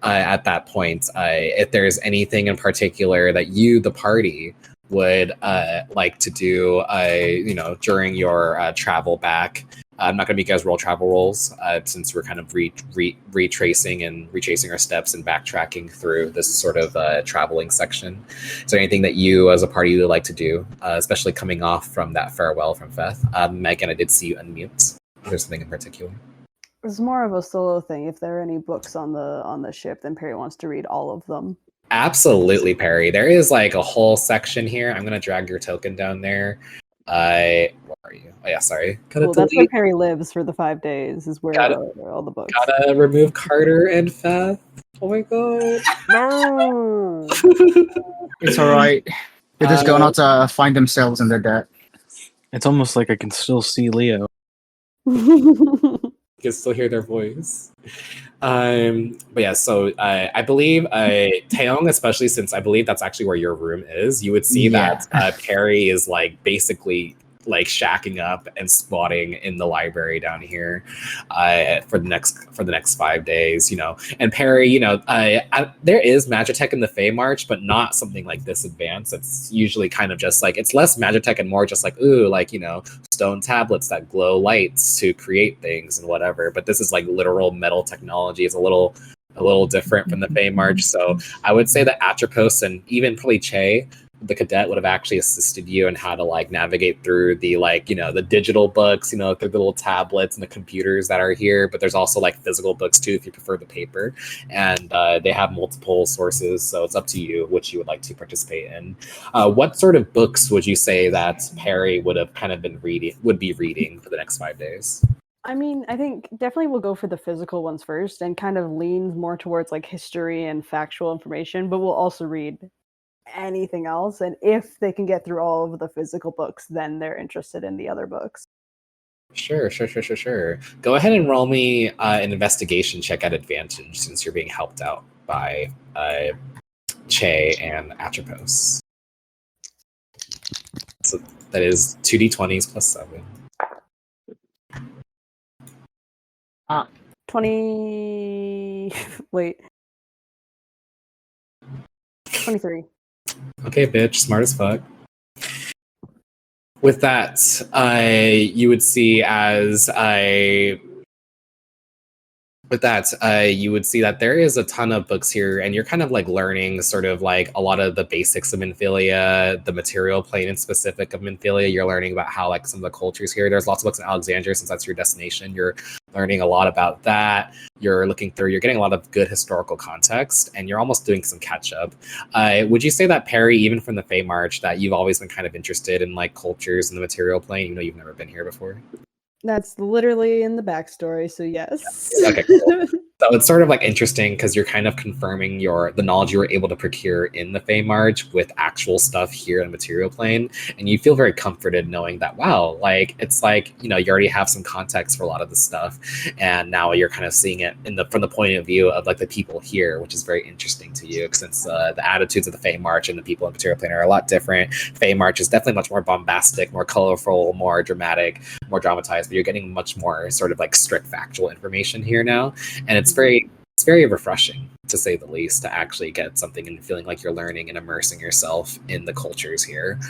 at that point, if there's anything in particular that you, the party, would like to do, during your travel back. I'm not going to make you guys roll travel rolls since we're kind of retracing our steps and backtracking through this sort of traveling section. Is there anything that you as a party would like to do, especially coming off from that farewell from Feth? Megan, I did see you unmute. Is there something in particular? It's more of a solo thing. If there are any books on the ship, then Perry wants to read all of them. Absolutely, Perry. There is like a whole section here. I'm going to drag your token down there. Where are you? Oh yeah, sorry. Well, that's where Perry lives for the 5 days. Is where all the books. Gotta remove Carter and Feth. Oh my god. No. It's all right. They're just going out to find themselves in their debt. It's almost like I can still see Leo. You can still hear their voice. But yeah, so I believe Taeyong, especially since I believe that's actually where your room is, you would see that Perry is like basically like shacking up and squatting in the library down here for the next 5 days, And Perry, there is Magitech in the Fey March, but not something like this advanced. It's usually kind of just like, it's less Magitech and more just like, stone tablets that glow lights to create things and whatever. But this is like literal metal technology. It's a little different from the Fey March. So I would say that Atropos and even probably Che, the cadet, would have actually assisted you in how to like navigate through the the digital books, through the little tablets and the computers that are here. But there's also like physical books too, if you prefer the paper, and they have multiple sources. So it's up to you which you would like to participate in. What sort of books would you say that Perry would have kind of be reading for the next 5 days? I mean, I think definitely we'll go for the physical ones first and kind of lean more towards like history and factual information, but we'll also read anything else. And if they can get through all of the physical books, then they're interested in the other books. Sure. Go ahead and roll me an investigation check at advantage since you're being helped out by Che and Atropos. So that is 2d20s plus 7. 20. Wait. 23. Okay, bitch, smart as fuck. With that, you would see you would see that there is a ton of books here, and you're kind of like learning sort of like a lot of the basics of Minfilia, the material plane in specific of Minfilia. You're learning about how like some of the cultures here. There's lots of books in Alexandria since that's your destination. You're learning a lot about that. You're looking through, you're getting a lot of good historical context, and you're almost doing some catch up. Would you say that, Perry, even from the Fey March, that you've always been kind of interested in like cultures in the material plane, even though you've never been here before? That's literally in the backstory, so yes. Okay, cool. So it's sort of like interesting because you're kind of confirming the knowledge you were able to procure in the Fey March with actual stuff here in the material plane, and you feel very comforted knowing that, wow, like it's like, you know, you already have some context for a lot of this stuff, and now you're kind of seeing it from the point of view of like the people here, which is very interesting to you, since the attitudes of the Fey March and the people in the material plane are a lot different. Fey March is definitely much more bombastic, more colorful, more dramatic, more dramatized, but you're getting much more sort of like strict factual information here now, and it's very refreshing, to say the least, to actually get something and feeling like you're learning and immersing yourself in the cultures here.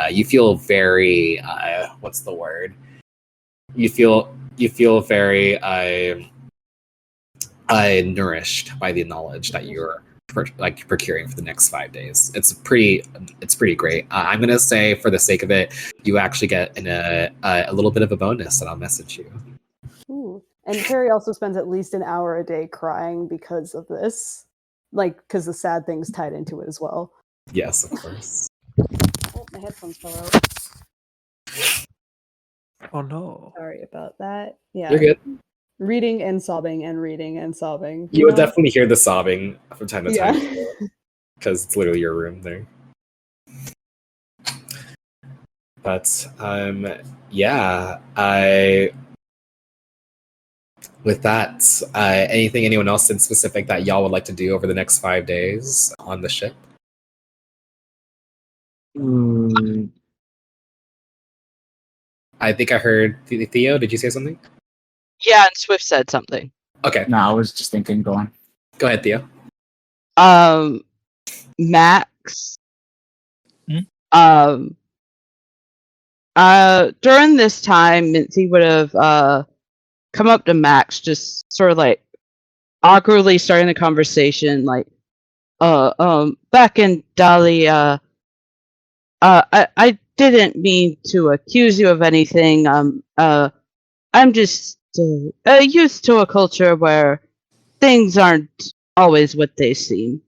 You feel very what's the word? You feel very nourished by the knowledge that you're procuring for the next 5 days. It's pretty great. I'm gonna say, for the sake of it, you actually get a little bit of a bonus that I'll message you. Ooh. And Perry also spends at least an hour a day crying because of this, like because the sad things tied into it as well. Yes, of course. Oh, my headphones fell out. Oh no. Sorry about that. Yeah, You're good. reading and sobbing and reading and sobbing. You would know? definitely hear the sobbing from time to time, Yeah. because it's literally your room there. But yeah, with that, anything anyone else in specific that y'all would like to do over the next 5 days on the ship? I think I heard Theo. Did you say something? Yeah, and Swift said something. Okay, No, I was just thinking, go on. go ahead, Theo. Max. Hmm? During this time, Mincy would have come up to Max, just sort of like awkwardly starting the conversation, like, back in Dali, I didn't mean to accuse you of anything. I'm just used to a culture where things aren't always what they seem.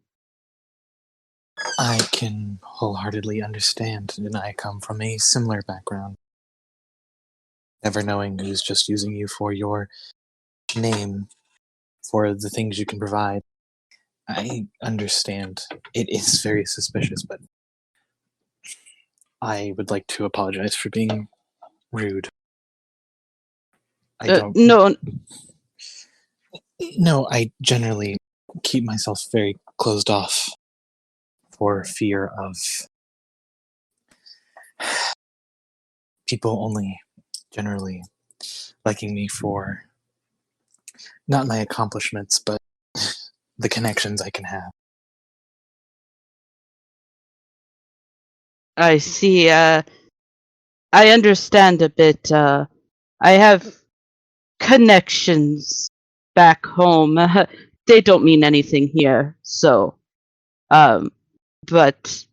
I can wholeheartedly understand, and I come from a similar background. Never knowing who's just using you for your name, for the things you can provide. I understand. It is very suspicious, but I would like to apologize for being rude. I don't. No, I generally keep myself very closed off for fear of people only generally liking me for not my accomplishments, but the connections I can have. I see. I understand a bit. I have connections back home. They don't mean anything here, so. But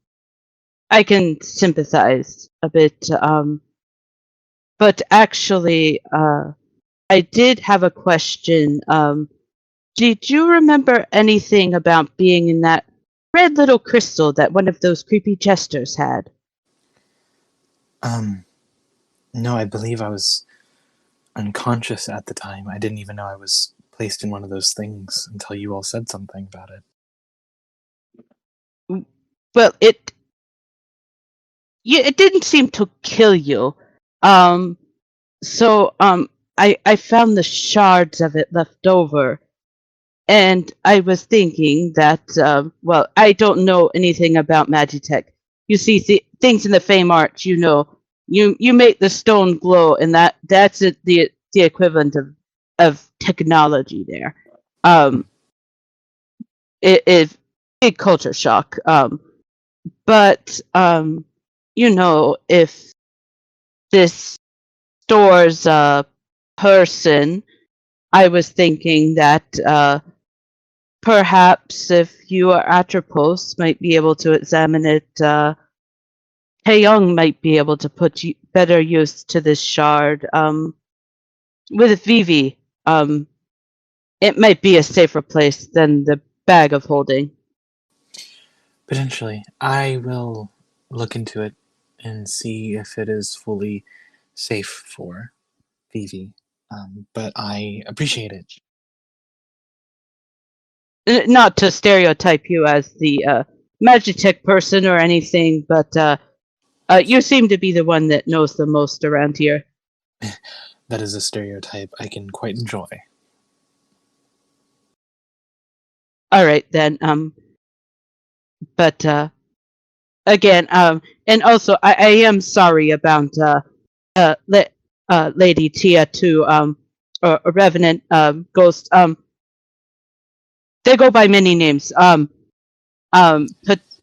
I can sympathize a bit. But actually, I did have a question. Did you remember anything about being in that red little crystal that one of those creepy jesters had? No, I believe I was unconscious at the time. I didn't even know I was placed in one of those things until you all said something about it. Well, it didn't seem to kill you. So I found the shards of it left over, and I was thinking that well, I don't know anything about Magitech. You see things in the Fey March, you know, you make the stone glow, and that's the equivalent of technology there. It is big culture shock. But you know, if this stores a person, I was thinking that perhaps if you or Atropos might be able to examine it, Taeyong might be able to put better use to this shard. With Vivi, it might be a safer place than the bag of holding. Potentially. I will look into it and see if it is fully safe for Vivi. But I appreciate it. Not to stereotype you as the Magitech person or anything, but you seem to be the one that knows the most around here. That is a stereotype I can quite enjoy. All right then. But again, and also I am sorry about Lady Tia to or Revenant Ghost. They go by many names.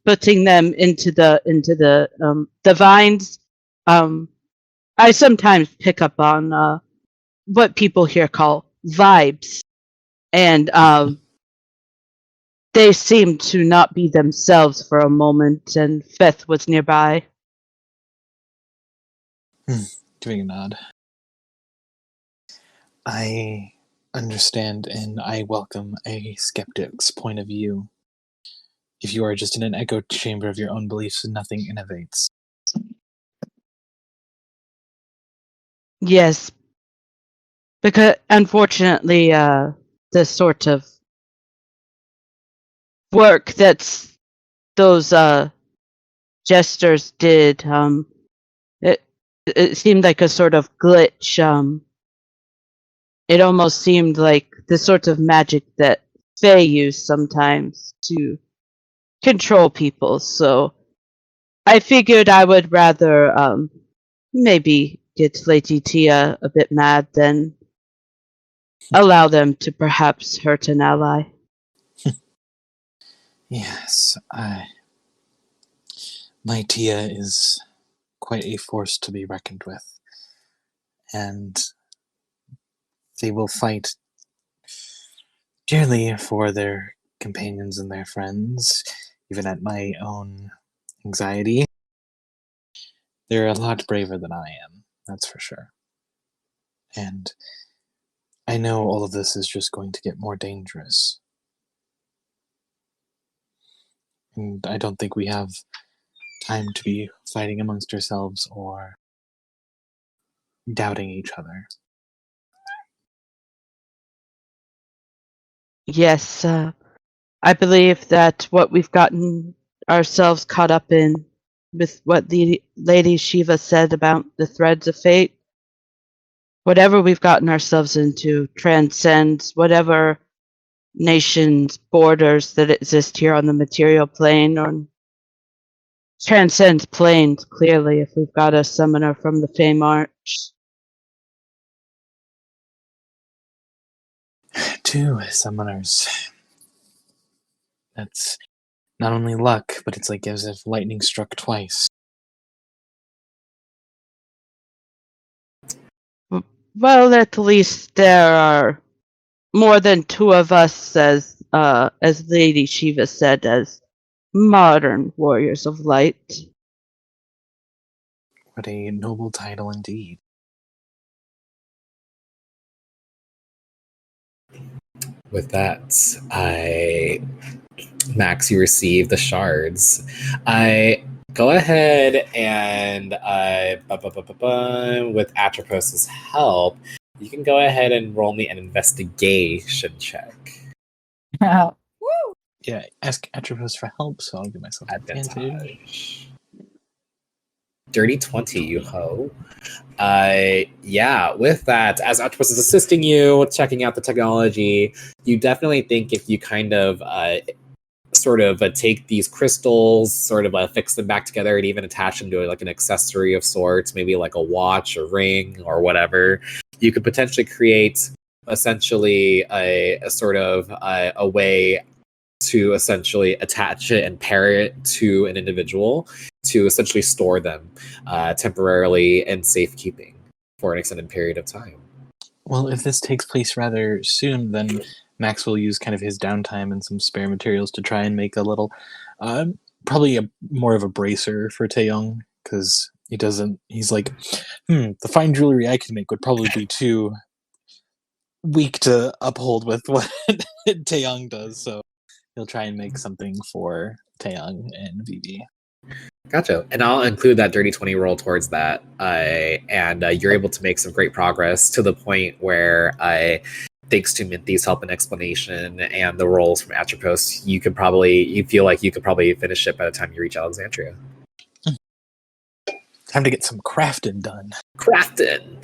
Putting them into the vines. I sometimes pick up on what people here call vibes, and they seemed to not be themselves for a moment, and Feth was nearby. Giving a nod. I understand and I welcome a skeptic's point of view. If you are just in an echo chamber of your own beliefs, nothing innovates. Yes, because unfortunately, the sort of work that those jesters did, it seemed like a sort of glitch. It almost seemed like the sort of magic that Fae use sometimes to control people. So I figured I would rather maybe get Lady Tia a bit mad than allow them to perhaps hurt an ally. Yes, my Tia is quite a force to be reckoned with. And they will fight dearly for their companions and their friends, even at my own anxiety. They're a lot braver than I am, that's for sure. And I know all of this is just going to get more dangerous. And I don't think we have time to be fighting amongst ourselves or doubting each other. Yes, I believe that what we've gotten ourselves caught up in with what the Lady Shiva said about the threads of fate, whatever we've gotten ourselves into transcends whatever nation's borders that exist here on the material plane, or transcends planes, clearly, if we've got a summoner from the Fey March. 2 summoners. That's not only luck, but it's like as if lightning struck twice. Well, at least there are more than 2 of us, as Lady Shiva said, as modern warriors of light. What a noble title indeed. With that, Max, you receive the shards. I go ahead and with Atropos' help, you can go ahead and roll me an investigation check. Woo! Yeah, ask Atropos for help, so I'll give myself advantage. Dirty 20, you ho. Yeah, with that, as Atropos is assisting you, checking out the technology, you definitely think if you kind of take these crystals, fix them back together, and even attach them to like an accessory of sorts, maybe like a watch or ring or whatever, you could potentially create essentially a way to essentially attach it and pair it to an individual to essentially store them temporarily in safekeeping for an extended period of time. Well, if this takes place rather soon, then Max will use kind of his downtime and some spare materials to try and make a little, probably more of a bracer for Taeyong, because he's like, the fine jewelry I could make would probably be too weak to uphold with what Taeyong does, so he'll try and make something for Taeyong and Vivi. Gotcha. And I'll include that dirty 20 roll towards that. And you're able to make some great progress to the point where, thanks to Minthy's help and explanation and the rolls from Atropos, you feel like you could probably finish it by the time you reach Alexandria. Time to get some crafting done. Crafting!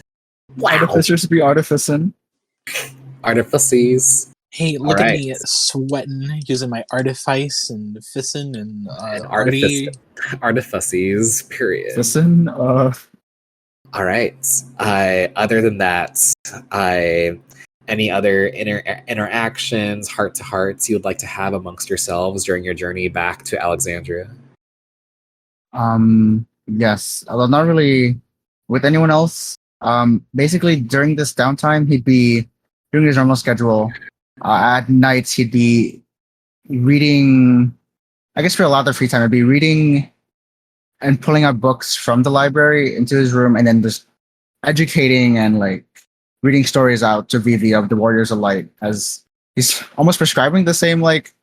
Wow! Artificers be artificing. Artifices. Hey, look All at right. me sweating, using my artifice and fissin and And arty. artifices, period. Listen, All right. Other than that, any other interactions, heart to hearts you would like to have amongst yourselves during your journey back to Alexandria? yes. Although not really with anyone else. Basically during this downtime, he'd be doing his normal schedule. At nights, he'd be reading. I guess for a lot of the free time, I'd be reading and pulling out books from the library into his room, and then just educating and like reading stories out to Vivi of the Warriors of Light, as he's almost prescribing the same like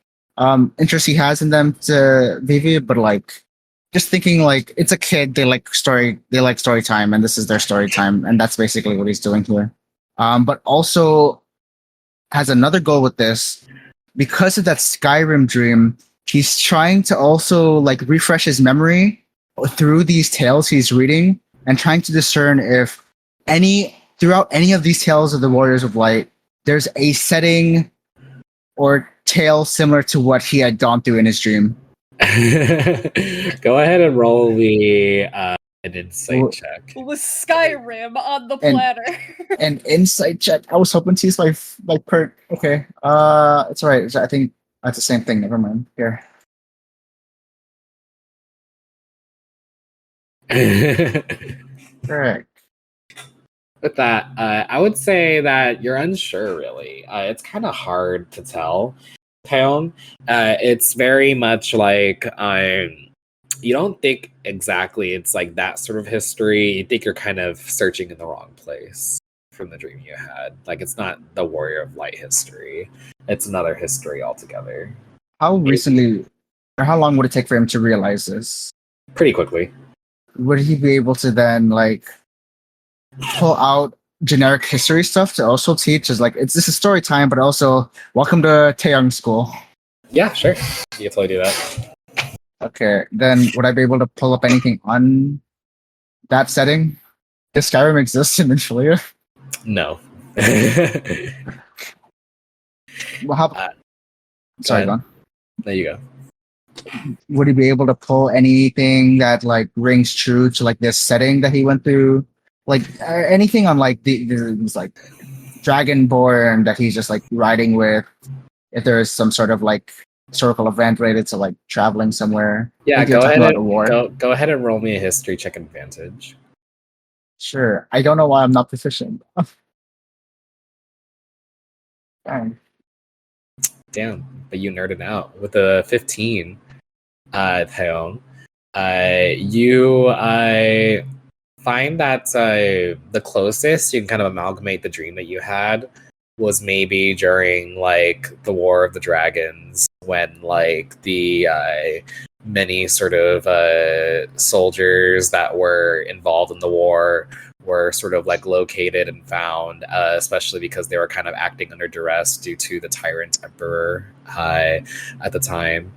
interest he has in them to Vivi, but like just thinking like it's a kid, they like story time, and this is their story time, and that's basically what he's doing here. But also has another goal with this because of that Skyrim dream. He's trying to also like refresh his memory through these tales he's reading and trying to discern if throughout any of these tales of the Warriors of Light, there's a setting or tale similar to what he had gone through in his dream. Go ahead and roll me an insight check. With Skyrim on the And- platter. An insight check. I was hoping to use my perk. Okay. It's all right. I think that's the same thing. Never mind. Here. Correct. With that, I would say that you're unsure, really. It's kind of hard to tell, Taeyong. It's very much like you don't think exactly it's like that sort of history. You think you're kind of searching in the wrong place from the dream you had. Like, it's not the Warrior of Light history. It's another history altogether. How recently, or how long would it take for him to realize this? Pretty quickly. Would he be able to then like pull out generic history stuff to also teach? Is like this is story time, but also welcome to Taeyong School. Yeah, sure. You can totally do that. Okay, then would I be able to pull up anything on that setting? Does Skyrim exist in Minfilia? No. Well, how? Sorry, ahead. go on. There you go. Would he be able to pull anything that like rings true to like this setting that he went through? Like anything on like this like Dragonborn that he's just like riding with? If there is some sort of like historical event related to like traveling somewhere. Yeah, Like you're go talking ahead about a war. and go ahead and roll me a history check advantage. Sure. I don't know why I'm not proficient. Dang. Damn, but you nerded out with a 15, Taeyong. You find that the closest you can kind of amalgamate the dream that you had was maybe during like the War of the Dragons, when like the many sort of soldiers that were involved in the war were sort of like located and found, especially because they were kind of acting under duress due to the tyrant emperor at the time.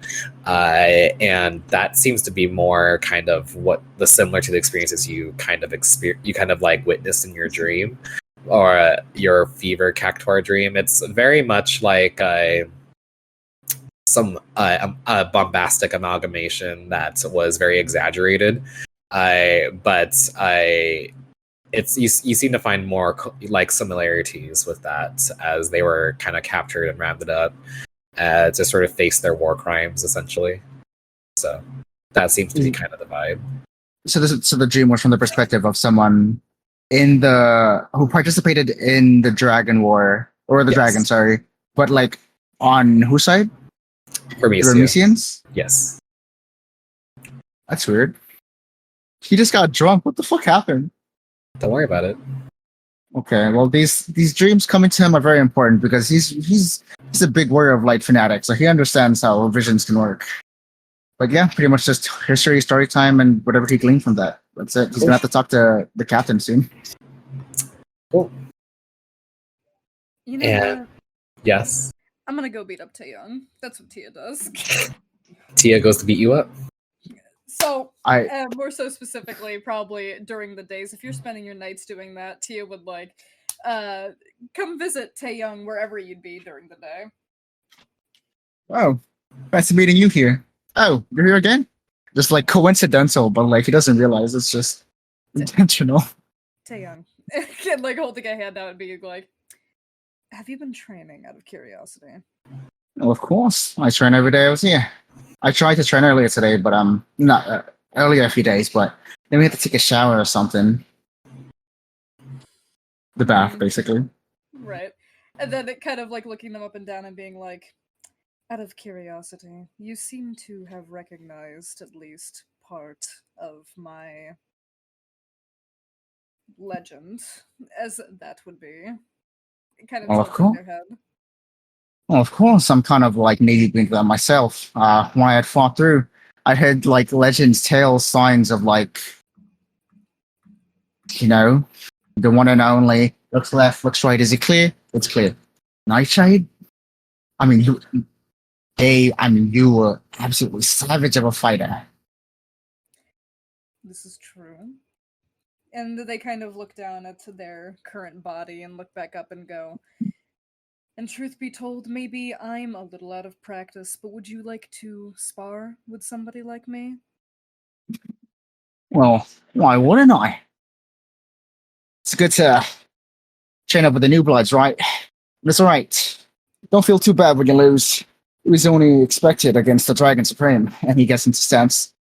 And that seems to be more kind of what the similar to the experiences you kind of like witnessed in your dream, or your fever cactuar dream. It's very much like some bombastic amalgamation that was very exaggerated, but you seem to find more like similarities with that, as they were kind of captured and rounded up to sort of face their war crimes, essentially. So that seems to be kind of the vibe. So the dream was from the perspective of someone who participated in the Dragon War, or the Yes. Dragon, sorry, but like on whose side? Hermesia. Hermesians? Yes. That's weird. He just got drunk. What the fuck happened? Don't worry about it. Okay, well these dreams coming to him are very important because he's a big warrior of light fanatic, so he understands how visions can work. But yeah, pretty much just history, story time, and whatever he gleaned from that. That's it. He's gonna have to talk to the captain soon. Cool. You know And- what? Yes. I'm gonna go beat up Taeyong. That's what Tia does. Tia goes to beat you up. So, I more so specifically, probably during the days, if you're spending your nights doing that, Tia would like, come visit Taeyong wherever you'd be during the day. oh, nice meeting you here. Oh, you're here again? Just like coincidental, but like he doesn't realize it's just intentional. Taeyong, and like holding a hand out and being like, "Have you been training out of curiosity?" Well, of course, I train every day I was here. I tried to train earlier today, but not earlier a few days, but then we had to take a shower or something. The bath, basically. Right. And then it kind of like looking them up and down and being like, out of curiosity, you seem to have recognized at least part of my legend, as that would be. Kind of Well, of tilting course. their head. Well, of course, I'm kind of like knee-deep into that myself. When I had fought through, I had like legends, tales, signs of like, the one and only. Looks left, looks right. Is it clear? It's clear. Nightshade? I mean, you were absolutely savage of a fighter. This is true. And they kind of look down at their current body and look back up and go, and truth be told, maybe I'm a little out of practice, but would you like to spar with somebody like me? Well, why wouldn't I? It's good to train up with the new bloods, right? But it's alright. Don't feel too bad when you lose. It was only expected against the Dragon Supreme, and he gets into stance.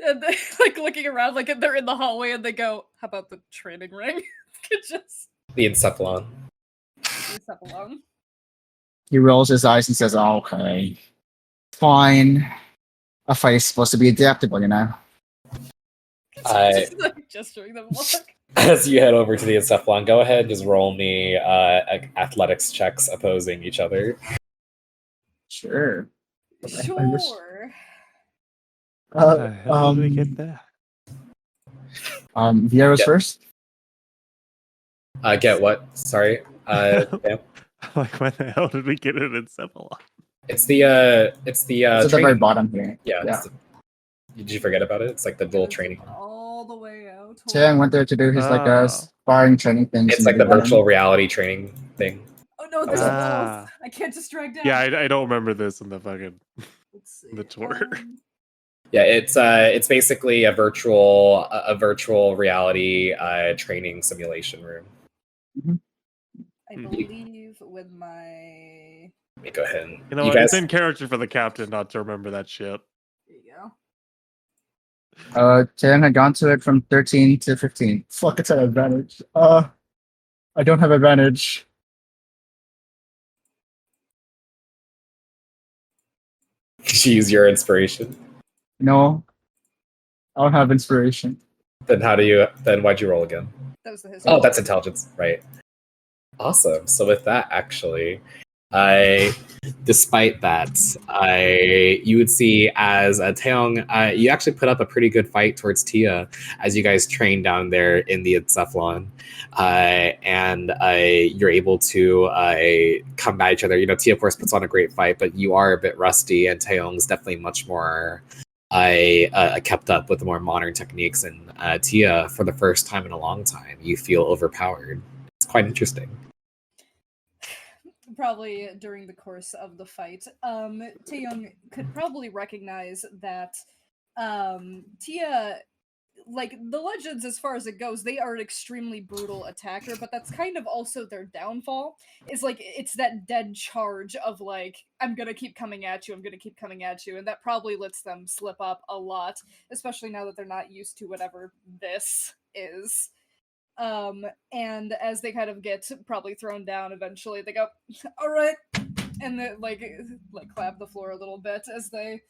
And they like looking around like they're in the hallway and they go, how about the training ring? Just The Encephalon. step along. He rolls his eyes and says, okay, fine. A fight is supposed to be adaptable, you know? Just like gesturing them along. As you head over to the Encephalon, go ahead and just roll me athletics checks opposing each other. Sure. Sure. How the hell did we get that? Vieira's Yeah. first? Get what? Sorry. Bam. Like, when the hell did we get it in Cephalon? It's the It's at the very training- bottom here. Yeah. Yeah. Did you forget about it? It's like the little training. All the way out. Taeyang went there to do his like Oh. sparring training things. It's in like the bottom. virtual reality training thing. Oh no, there's Ah. both. I can't just drag down. Yeah, I don't remember this in the fucking. Let's see. the tour. Yeah, it's basically a virtual reality training simulation room. I believe with my. Let me go ahead. And, You know you what? guys, It's in character for the captain not to remember that shit. There you go. Taeyang had gone to it from 13 to 15. Fuck, it's an advantage. I don't have advantage. use your inspiration. No. I don't have inspiration. Then why'd you roll again? That was the history. Oh, that's intelligence, right? Awesome. So with that, actually, despite that, you would see as Taeyong, you actually put up a pretty good fight towards Tia as you guys train down there in the Encephalon, and you're able to combat each other. You know, Tia of course puts on a great fight, but you are a bit rusty, and Taeyong's definitely much more. Kept up with the more modern techniques, and Tia, for the first time in a long time, you feel overpowered. It's quite interesting. Probably during the course of the fight, Taeyong could probably recognize that Tia, like the legends as far as it goes, they are an extremely brutal attacker, but that's kind of also their downfall, is like it's that dead charge of like, I'm gonna keep coming at you, and that probably lets them slip up a lot, especially now that they're not used to whatever this is. And as they kind of get probably thrown down eventually, they go, all right, and they like clap the floor a little bit as they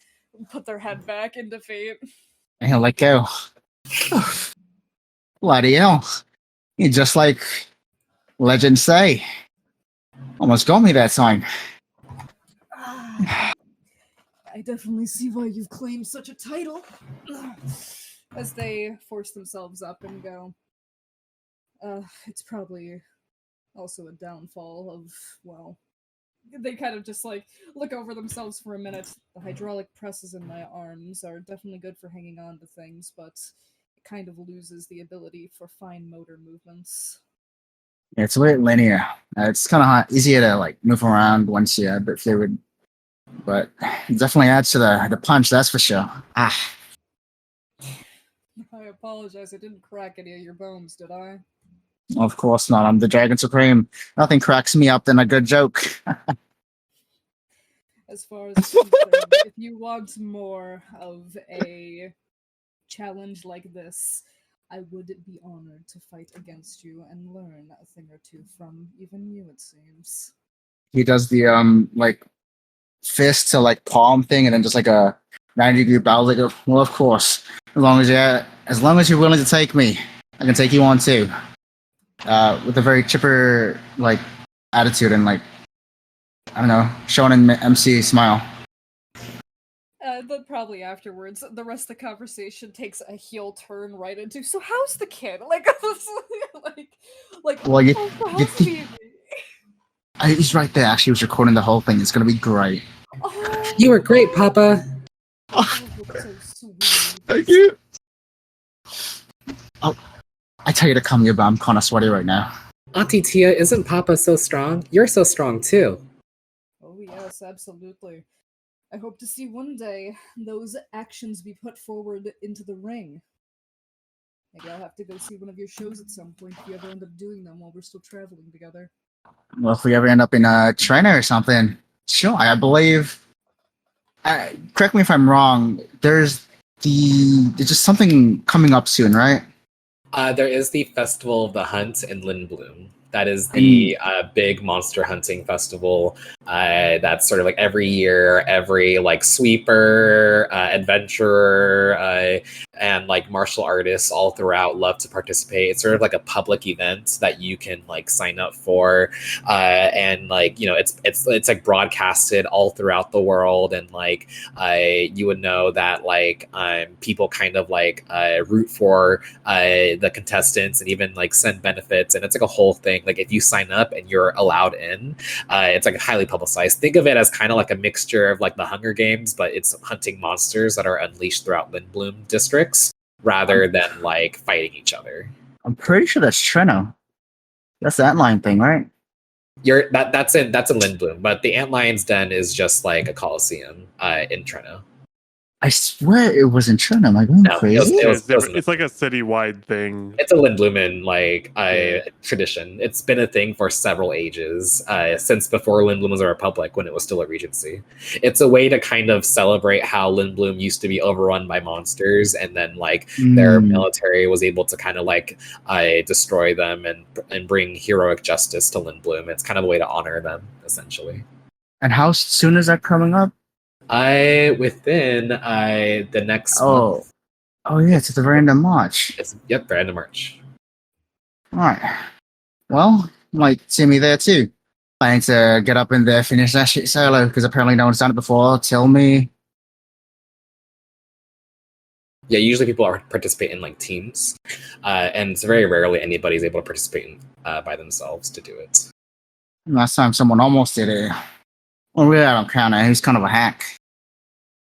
put their head back in defeat. And he'll let go. Bloody hell. You just like legends say. Almost got me that time. I definitely see why you've claimed such a title. As they force themselves up and go. It's probably also a downfall of, well, they kind of just like look over themselves for a minute. The hydraulic presses in my arms are definitely good for hanging on to things, but it kind of loses the ability for fine motor movements. Yeah, it's a bit linear. It's kind of easier to like move around once you're a bit fluid, but it definitely adds to the punch. That's for sure. Ah, I apologize, I didn't crack any of your bones, did I? of course not. I'm the Dragon Supreme. Nothing cracks me up than a good joke. As far as it's concerned, if you want more of a challenge like this, I would be honored to fight against you and learn a thing or two from even you, it seems. He does the like fist to like palm thing, and then just like a 90-degree bow. Like, well, of course, as long as you're willing to take me, I can take you on too. With a very chipper like attitude and like I don't know, shonen MC smile. But probably afterwards, the rest of the conversation takes a heel turn right into. So how's the kid? Like, Well, you how's think he's right there. Actually, he was recording the whole thing. It's gonna be great. Oh, You were great, Papa. oh, so sweet. Thank you. Oh, I tell you to come here, but I'm kind of sweaty right now. Auntie Tia, isn't Papa so strong? You're so strong too. Oh yes, absolutely. I hope to see one day those actions be put forward into the ring. Maybe I'll have to go see one of your shows at some point if you ever end up doing them while we're still traveling together. Well, if we ever end up in a trainer or something, sure. I believe. Correct me if I'm wrong. There's just something coming up soon, right? There is the Festival of the Hunt in Lindblom. That is the big monster hunting festival. That's sort of like every year, every like sweeper, adventurer, and like martial artists all throughout love to participate. It's sort of like a public event that you can like sign up for, and like it's like broadcasted all throughout the world, and like you would know that like people kind of like root for the contestants and even like send benefits, and it's like a whole thing. Like if you sign up and you're allowed in, it's like highly publicized. Think of it as kind of like a mixture of like the Hunger Games, but it's hunting monsters that are unleashed throughout Lindblom districts rather than like fighting each other. I'm pretty sure that's Treno. That's the Antlion thing, right? That's in Lindblom, but the Antlion's Den is just like a coliseum in Treno. I swear it was in Treno. Am I going crazy? It's like a citywide thing. It's a Lindblumen like tradition. It's been a thing for several ages, since before Lindblom was a republic, when it was still a regency. It's a way to kind of celebrate how Lindblom used to be overrun by monsters, and then like their military was able to kind of like destroy them and bring heroic justice to Lindblom. It's kind of a way to honor them, essentially. And how soon is that coming up? Within the next month. Oh yeah, it's at the very end of March. Yep, very end of March. Alright. Well, might see me there too. Planning to get up in there, finish that shit solo, because apparently no one's done it before. Tell me. Yeah, usually people participate in like teams, and it's very rarely anybody's able to participate by themselves to do it. Last time someone almost did it. Well, really, I don't count it. He's kind of a hack.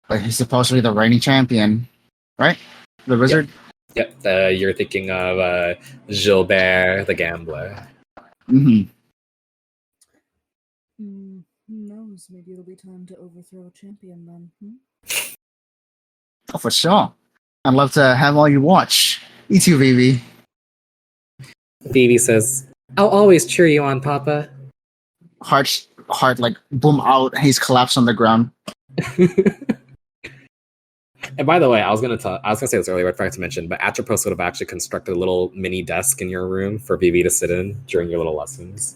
But he's supposedly the reigning champion, right? The wizard? Yep, you're thinking of Gilbert the Gambler. Mm-hmm. Who knows? Maybe it'll be time to overthrow a champion then. Oh, for sure. I'd love to have all you watch. You too, Vivi. Vivi says, I'll always cheer you on, Papa. Heart like boom out. He's collapsed on the ground. And by the way, I was gonna say this earlier, but I forgot to mention, but Atropos would have actually constructed a little mini desk in your room for Vivi to sit in during your little lessons.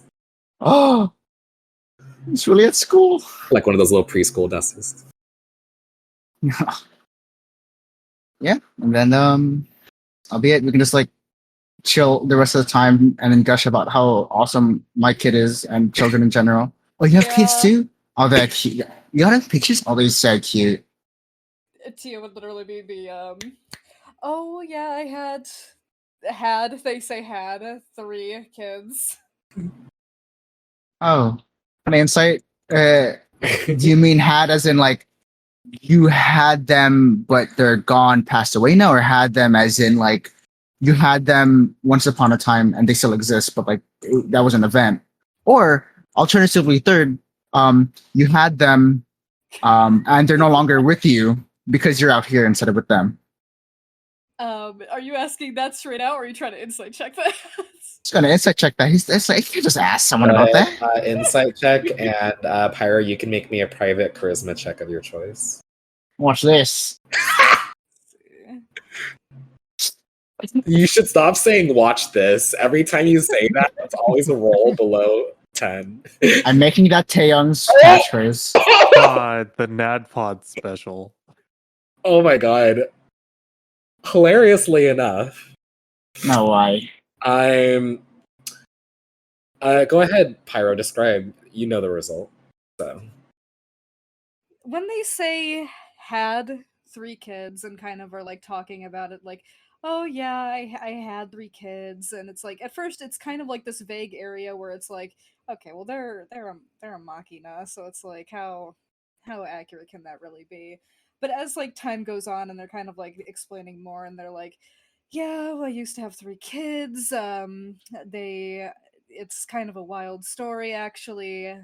Oh, it's really at school. Like one of those little preschool desks. Yeah, and then albeit we can just like chill the rest of the time and then gush about how awesome my kid is and children in general. Oh, you have kids Yeah. too? Oh, they're cute. You got any pictures? Oh, they're so cute. Tia would literally be oh yeah, I they say had 3 kids. Oh, an insight. Do you mean had as in like you had them but they're gone, passed away now, or had them as in like you had them once upon a time and they still exist, but like that was an event? Or alternatively, third, you had them and they're no longer with you because you're out here instead of with them. Are you asking that straight out, or are you trying to insight check that? Just gonna insight check that. It's like you just ask someone Go about ahead, that. insight check, and Pyro, you can make me a private charisma check of your choice. Watch this. You should stop saying "watch this" every time you say that. It's always a roll below 10. I'm making that Taeyong's catchphrase. God, the NADPOD special. Oh my god! Hilariously enough, No way. I'm. Go ahead, Pyro. Describe. You know the result. So. When they say had 3 kids and kind of are like talking about it like, oh yeah, I had 3 kids, and it's like at first it's kind of like this vague area where it's like, okay, well they're a machina, so it's like how accurate can that really be? But as like time goes on and they're kind of like explaining more, and they're like, yeah, well, I used to have 3 kids. They It's kind of a wild story actually.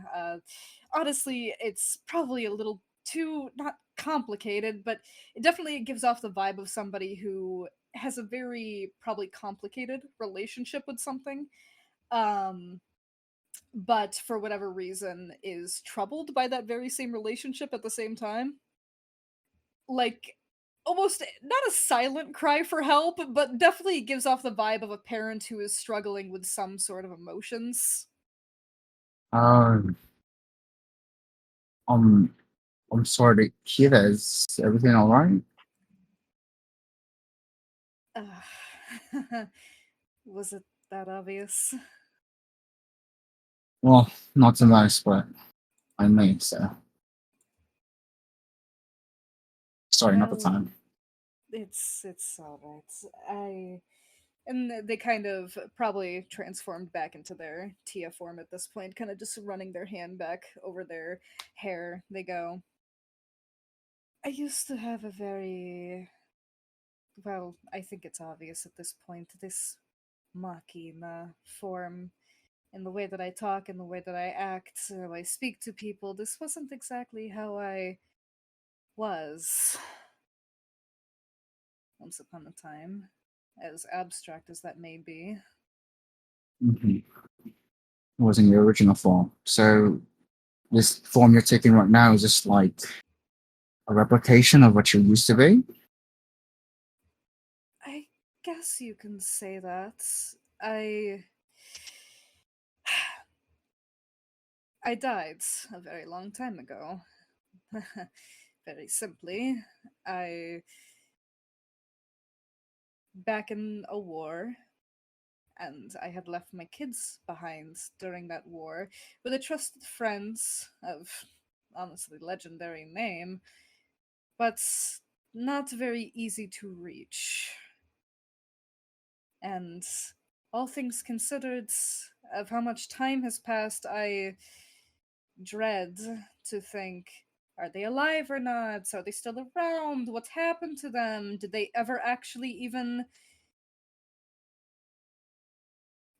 Honestly, it's probably a little too not complicated, but it definitely gives off the vibe of somebody who has a very probably complicated relationship with something. Um but for whatever reason is troubled by that very same relationship at the same time. Like almost not a silent cry for help, but definitely gives off the vibe of a parent who is struggling with some sort of emotions. Um, um, I'm sorry to hear that. Is everything all right? Was it that obvious? Well, not the most, but I may, so. Sorry, not the Well, time. it's all right. And they kind of probably transformed back into their Tia form at this point, kind of just running their hand back over their hair. They go, I used to have a very, well, I think it's obvious at this point, this machina form in the way that I talk, in the way that I act, how I speak to people. This wasn't exactly how I was once upon a time, as abstract as that may be. Mm-hmm. It wasn't your original form. So, this form you're taking right now is just like a replication of what you used to be? I guess you can say that. I I died a very long time ago. Very simply, I back in a war, and I had left my kids behind during that war with a trusted friends of honestly legendary name, but not very easy to reach. And all things considered, of how much time has passed, I dread to think, are they alive or not? Are they still around? What happened to them? Did they ever actually even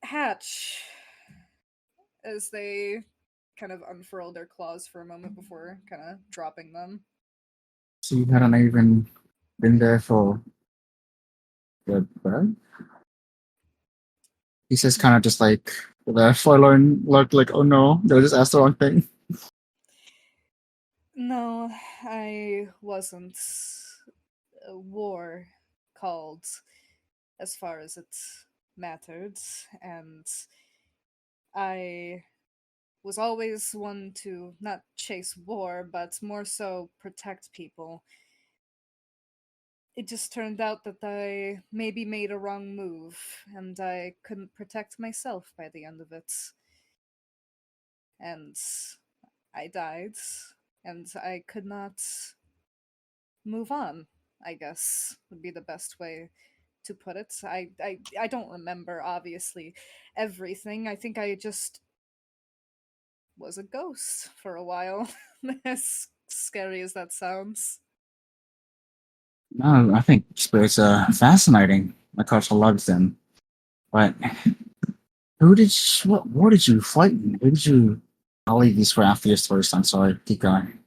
hatch? As they kind of unfurl their claws for a moment before kind of dropping them. So, you hadn't even been there for the birth? He says, kind of just like, with a forlorn look, like, oh no, they just asked the wrong thing. No, I wasn't. A war called, as far as it mattered, and I was always one to not chase war, but more so protect people. it just turned out that I maybe made a wrong move, and I couldn't protect myself by the end of it. And I died, and I could not move on, I guess, would be the best way to put it. I don't remember, obviously, everything. I think I just was a ghost for a while, as scary as that sounds. No, I think spirits are fascinating. My culture loves them. But what war did you fight in? Who did you? I'll leave these for after your first. I'm sorry. Keep going.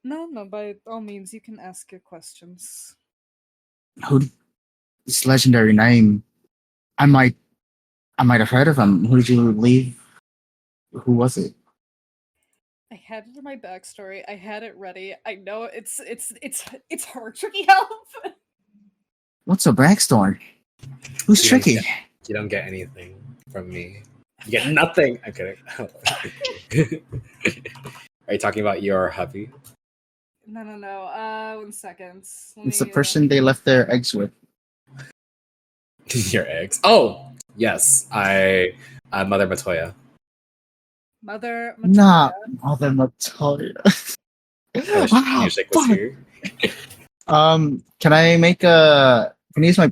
No, by all means, you can ask your questions. This legendary name? I might have heard of him. Who did you leave? Who was it? I had it in my backstory. I had it ready. I know it's hard, Tricky Help. What's a backstory? Who's You tricky? You don't get anything from me. You get nothing. I'm kidding. Are you talking about your hubby? No. 1 second. It's the person they left their eggs with. Your eggs? Oh, yes. Mother Matoya. Mother. Nah, Mother Matoya. Can you shake this here? Can I make a? Can I use my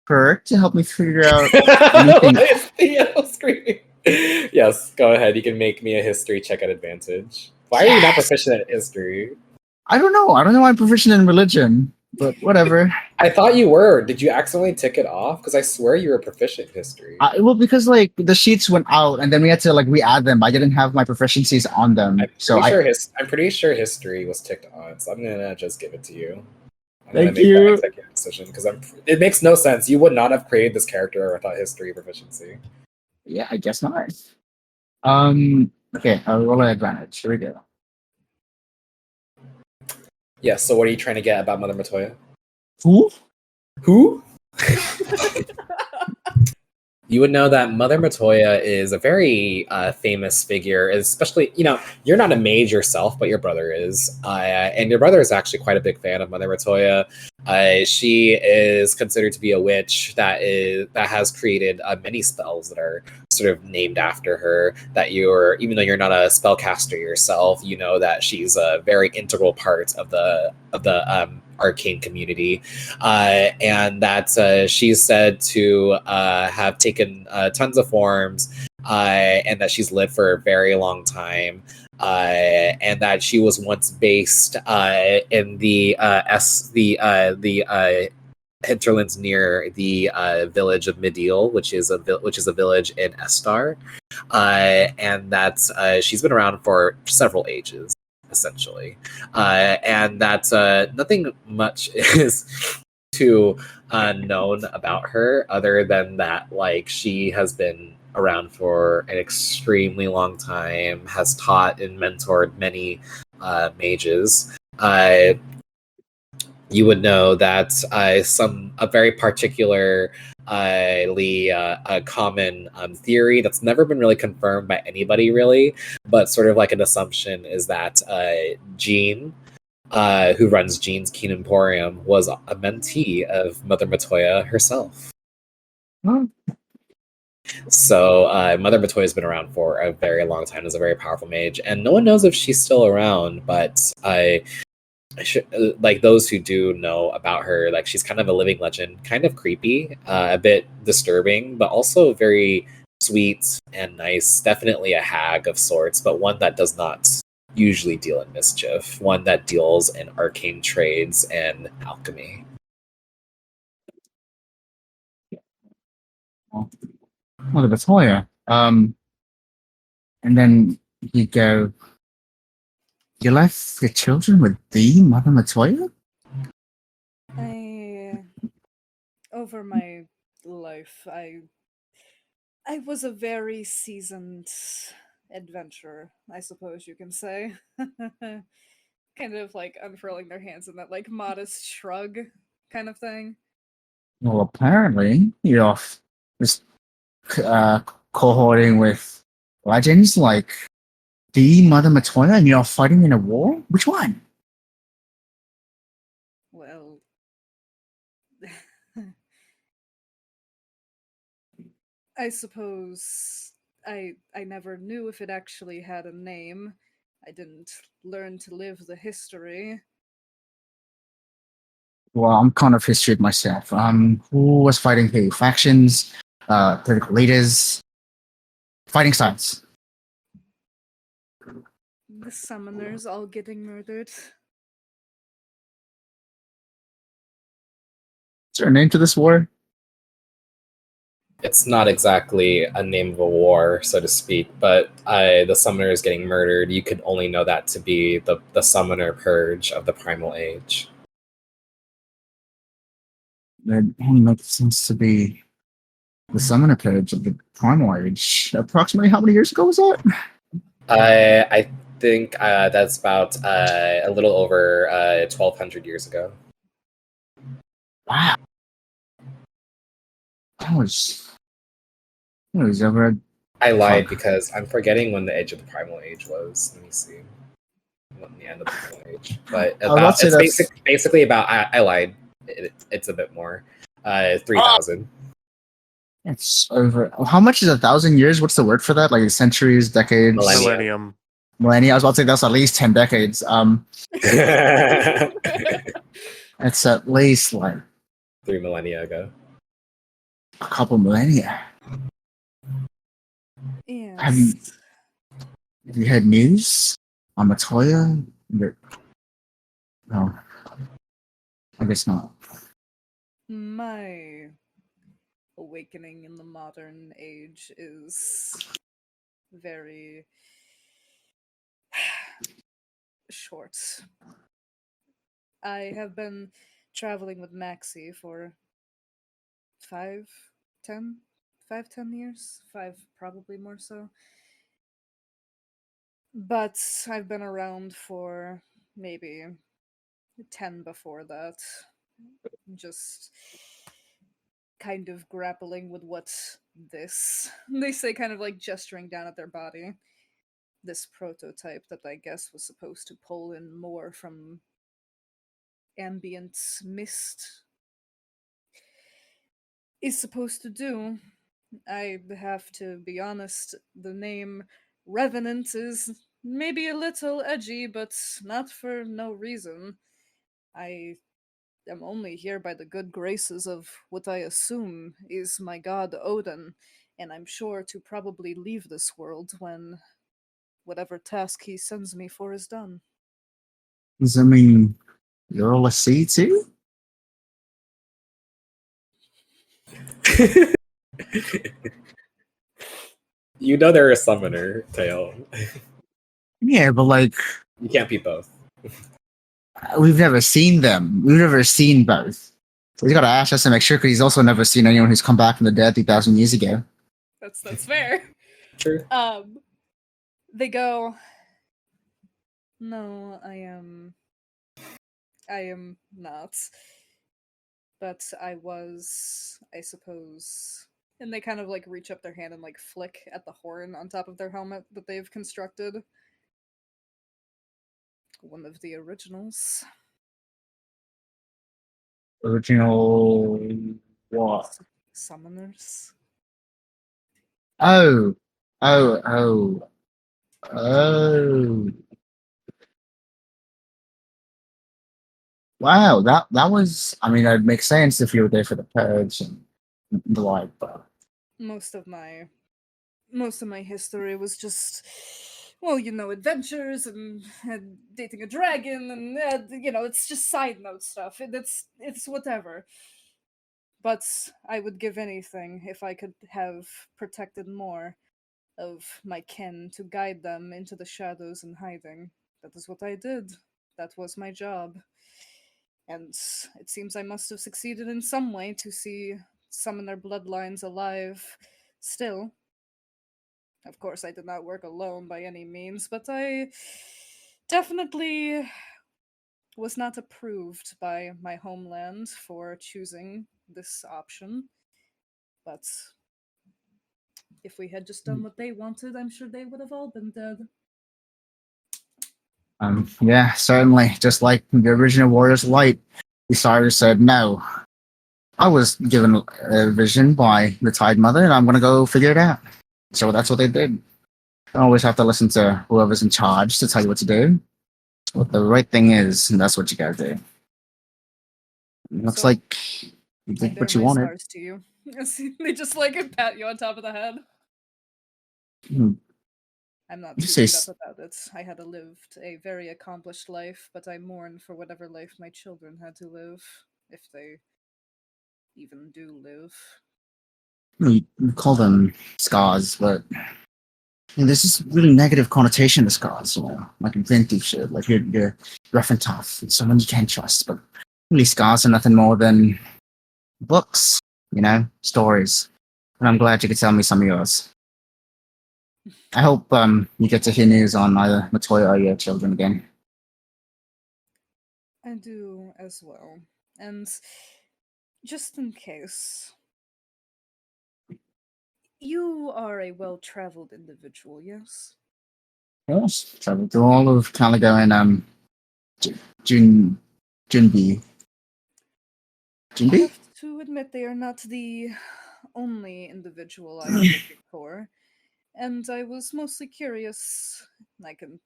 perk to help me figure out anything? Why is Theo screaming? Yes, go ahead. You can make me a history check at advantage. Why are you not proficient at history? I don't know. I don't know why I'm proficient in religion, but whatever. I thought you were. Did you accidentally tick it off? Because I swear you were proficient in history. Well, because like the sheets went out, and then we had to like re-add them. I didn't have my proficiencies on them, I'm pretty sure history was ticked on, so I'm gonna just give it to you. Thank you. Decision because it makes no sense. You would not have created this character without history proficiency. Yeah, I guess not. Okay, I'll roll an advantage. Here we go. Yeah. So what are you trying to get about Mother Matoya? Who? You would know that Mother Matoya is a very famous figure, especially, you're not a mage yourself, but your brother is. And your brother is actually quite a big fan of Mother Matoya. She is considered to be a witch that has created many spells that are sort of named after her, even though you're not a spellcaster yourself, you know that she's a very integral part of the arcane community, and that she's said to have taken tons of forms, and that she's lived for a very long time, and that she was once based in the hinterlands near the village of Midil, which is a village in Estar, and that she's been around for several ages, essentially, and that nothing much is too known about her, other than that, like, she has been around for an extremely long time, has taught and mentored many mages. You would know that a very particular a common theory that's never been really confirmed by anybody, really, but sort of like an assumption, is that Jean, who runs Jean's Keen Emporium, was a mentee of Mother Matoya herself. Oh. So Mother Matoya has been around for a very long time, is a very powerful mage, and no one knows if she's still around, but like, those who do know about her, like, she's kind of a living legend, kind of creepy, a bit disturbing, but also very sweet and nice. Definitely a hag of sorts, but one that does not usually deal in mischief, one that deals in arcane trades and alchemy. Mother Matoya. And then you go. You left your children with the Mother Matoya? Over my life, I was a very seasoned adventurer, I suppose you can say. Kind of like unfurling their hands in that like modest shrug kind of thing. Well, apparently you're just cohorting with legends like the Mother Matoya, and you're fighting in a war? Which one? Well, I suppose I never knew if it actually had a name. I didn't learn to live the history. Well, I'm kind of history myself. Who was fighting who? Factions, political leaders, fighting styles. The summoners all getting murdered. Is there a name to this war? It's not exactly a name of a war, so to speak, but the summoner is getting murdered. You could only know that to be the summoner purge of the Primal Age. That only makes sense to be the summoner purge of the Primal Age. Approximately how many years ago was that? I think that's about a little over 1,200 years ago. Wow. That was over. I lied because I'm forgetting when the edge of the Primal Age was. Let me see. When the end of the Primal Age. But it's basically about, I lied. It's a bit more. 3,000. It's over. How much is 1,000 years? What's the word for that? Like centuries, decades, Millennium. millennia. I was about to say that's at least 10 decades. It's at least like 3 millennia ago. a couple millennia. Yes. Have you heard news on Matoya? No, I guess not. My awakening in the modern age is very short. I have been traveling with Maxie for 10 years, 5 probably more so. But I've been around for maybe 10 before that. Just kind of grappling with what's this. They say, kind of like gesturing down at their body. This prototype that I guess was supposed to pull in more from ambient mist is supposed to do. I have to be honest, the name Revenant is maybe a little edgy, but not for no reason. I am only here by the good graces of what I assume is my god Odin, and I'm sure to probably leave this world when whatever task he sends me for is done. Does that mean you're all a C too? You know they're a summoner, Tail. Yeah, but like You can't be both. we've never seen them. We've never seen both. So he's got to ask us to make sure because he's also never seen anyone who's come back from the dead 3,000 years ago. That's fair. True. They go, no, I am not. But I was, I suppose. And they kind of like reach up their hand and like flick at the horn on top of their helmet that they've constructed. One of the originals. Original what? Summoners. Oh. Wow, that was. I mean, it'd make sense if you were there for the purge and the like, but Most of my history was just, well, adventures and dating a dragon and it's just side note stuff. It's whatever. But I would give anything if I could have protected more of my kin to guide them into the shadows and hiding. That is what I did. That was my job. And it seems I must have succeeded in some way to see some in their bloodlines alive still. Of course, I did not work alone by any means, but I definitely was not approved by my homeland for choosing this option. But if we had just done what they wanted, I'm sure they would have all been dead. yeah, certainly. Just like the original Warriors of Light, Osiris said no. I was given a vision by the Tide Mother, and I'm gonna go figure it out. So that's what they did. I always have to listen to whoever's in charge to tell you what to do. What the right thing is, and that's what you gotta do. It looks So, like you I did bear what you my wanted. scars to you. They just like pat you on top of the head. Hmm. I'm not You too say beat s- up about it. I had lived a very accomplished life, but I mourn for whatever life my children had to live, if they even do live. you call them scars, but there's this really negative connotation to scars, like vintage shit, like you're rough and tough, and someone you can't trust. But really, scars are nothing more than books, stories. And I'm glad you could tell me some of yours. I hope you get to hear news on either Matoya or your children again. I do as well. And just in case, you are a well traveled individual, yes? Yes, traveled through all of Caligo and Jun Junbi. I Junbi? have to admit they are not the only individual I am looking for. And I was mostly curious. I can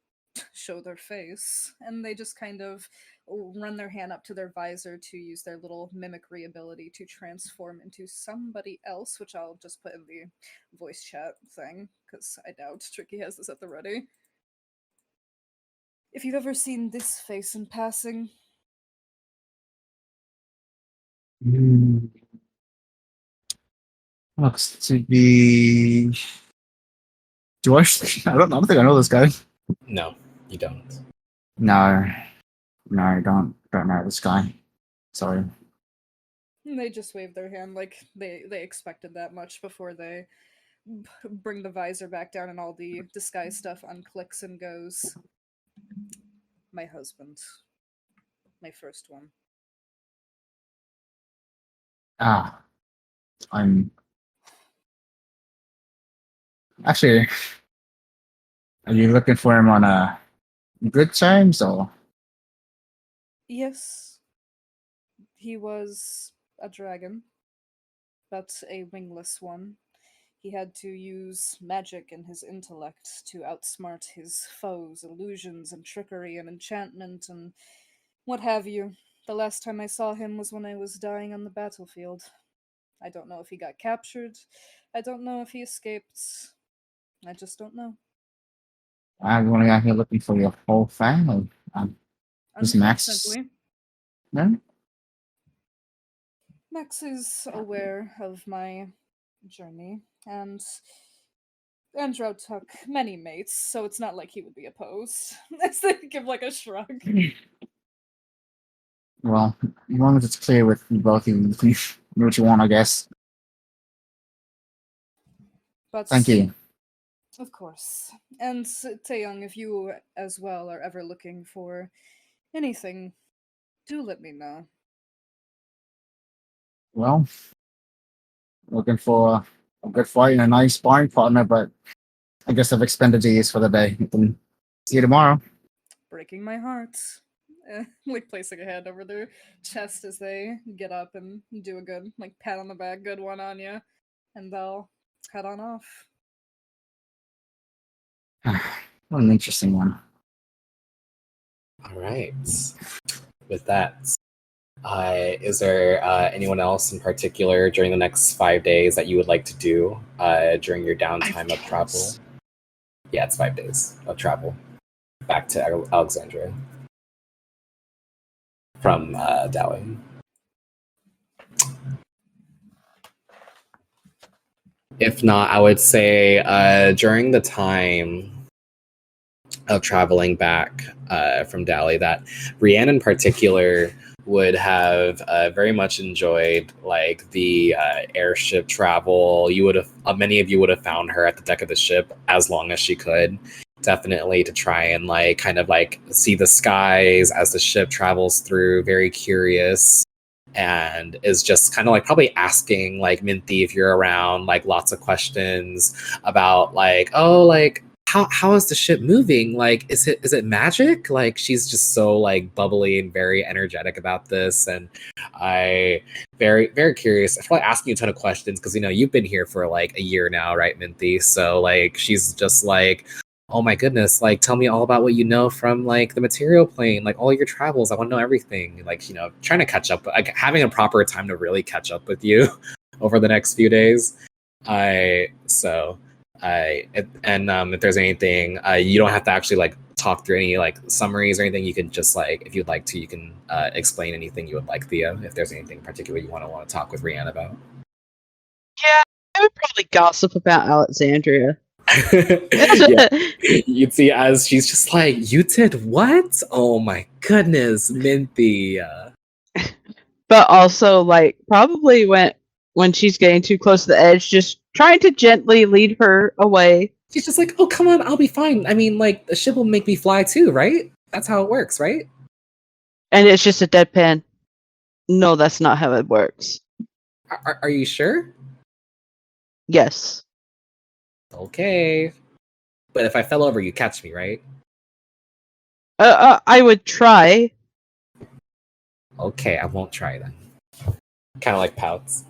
show their face, and they just kind of run their hand up to their visor to use their little mimicry ability to transform into somebody else, which I'll just put in the voice chat thing, because I doubt Tricky has this at the ready. If you've ever seen this face in passing, Hmm. Looks to be. Do I? I don't think I know this guy. No, you don't. No, I don't know this guy. Sorry. they just wave their hand like they expected that much before they bring the visor back down and all the disguise stuff unclicks and goes. My husband. My first one. Ah, I'm actually. Are you looking for him on good terms or? Yes, he was a dragon, but a wingless one. He had to use magic and his intellect to outsmart his foes, illusions and trickery and enchantment and what have you. The last time I saw him was when I was dying on the battlefield. I don't know if he got captured. I don't know if he escaped. I just don't know. I'm only out here looking for your whole family. Is Max? Unfortunately, No. Max is aware of my journey, and Andro took many mates, so it's not like he would be opposed. As they give like a shrug. Well, as long as it's clear with both of you, you know what you want, I guess. But Thank you. of course. And Taeyong, if you as well are ever looking for anything, do let me know. Well, looking for a good fight and a nice sparring partner, but I guess I've expended days for the day. See you tomorrow. Breaking my heart. Like placing a hand over their chest as they get up and do a good like pat on the back, good one on you, and they'll head on off. What an interesting one. All right. With that, is there anyone else in particular during the next 5 days that you would like to do during your downtime of travel? Yeah, it's 5 days of travel back to Alexandria from Dowling. If not, I would say during the time of traveling back from Dali, that Brienne in particular would have very much enjoyed like the airship travel. You would have many of you would have found her at the deck of the ship as long as she could. Definitely to try and like kind of like see the skies as the ship travels through, very curious, and is just kind of like probably asking like Minty if you're around like lots of questions about like, oh, like how is the ship moving? Like, is it magic? Like, she's just so like bubbly and very energetic about this, and I very very curious. I'm probably asking you a ton of questions because you've been here for like a year now, right, Minty? So like, she's just like, oh my goodness, like tell me all about what you know from like the material plane, like all your travels. I want to know everything. Like, trying to catch up, like having a proper time to really catch up with you over the next few days. If there's anything, you don't have to actually like talk through any like summaries or anything. You can just like, if you'd like to, you can explain anything you would like, Theo, if there's anything particular you want to talk with Rianne about. Yeah, I would probably gossip about Alexandria. Yeah. You'd see as she's just like, you did what? Oh my goodness, Minty. But also, like, probably when she's getting too close to the edge, just trying to gently lead her away. She's just like, oh, come on, I'll be fine. I mean, like, the ship will make me fly too, right? That's how it works, right? And it's just a deadpan. No, that's not how it works. Are you sure? Yes. Okay. But if I fell over, you catch me, right? I would try. Okay, I won't try then. Kind of like pouts.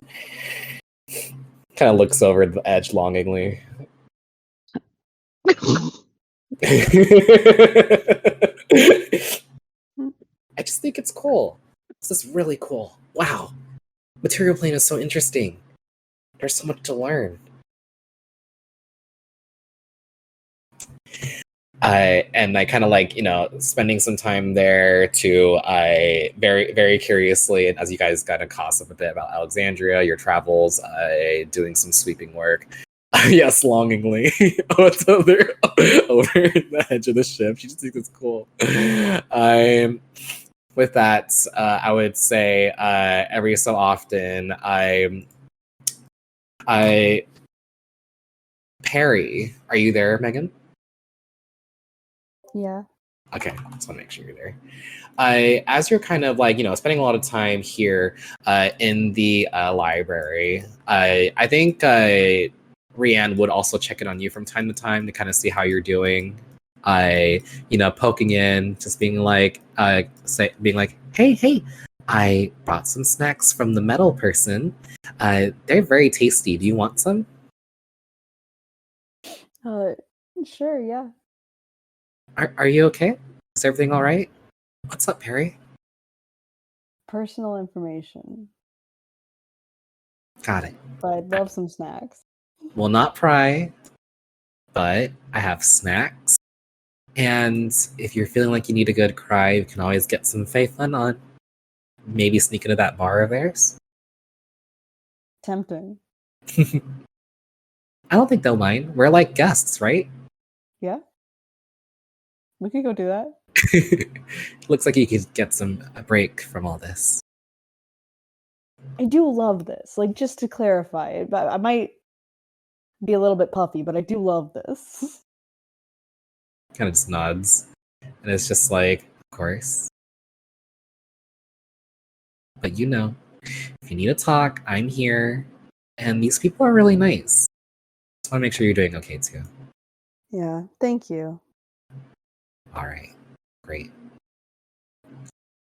Kind of looks over the edge longingly. I just think it's cool. This is really cool. Wow. Material plane is so interesting. There's so much to learn. I kind of like, spending some time there to very, very curiously, and as you guys got to gossip a bit about Alexandria, your travels, doing some sweeping work. Yes, longingly. It's over the edge of the ship. She just thinks it's cool. With that, I would say every so often, Perry, are you there, Megan? Yeah. Okay, just want to make sure you're there. As you're kind of like, spending a lot of time here in the library, I think Rianne would also check in on you from time to time to kind of see how you're doing. Poking in, just being like, hey, I brought some snacks from the metal person. They're very tasty. Do you want some? Sure, yeah. Are you okay? Is everything all right? What's up, Perry? Personal information. Got it. But I'd love some snacks. Will not pry, but I have snacks. And if you're feeling like you need a good cry, you can always get some Fae Fun on. Maybe sneak into that bar of theirs. Tempting. I don't think they'll mind. We're like guests, right? Yeah. We could go do that. Looks like you could get a break from all this. I do love this. Like, just to clarify, I might be a little bit puffy, but I do love this. Kind of just nods. And it's just like, of course. But if you need to talk, I'm here. And these people are really nice. Just want to make sure you're doing okay too. Yeah, thank you. All right, great.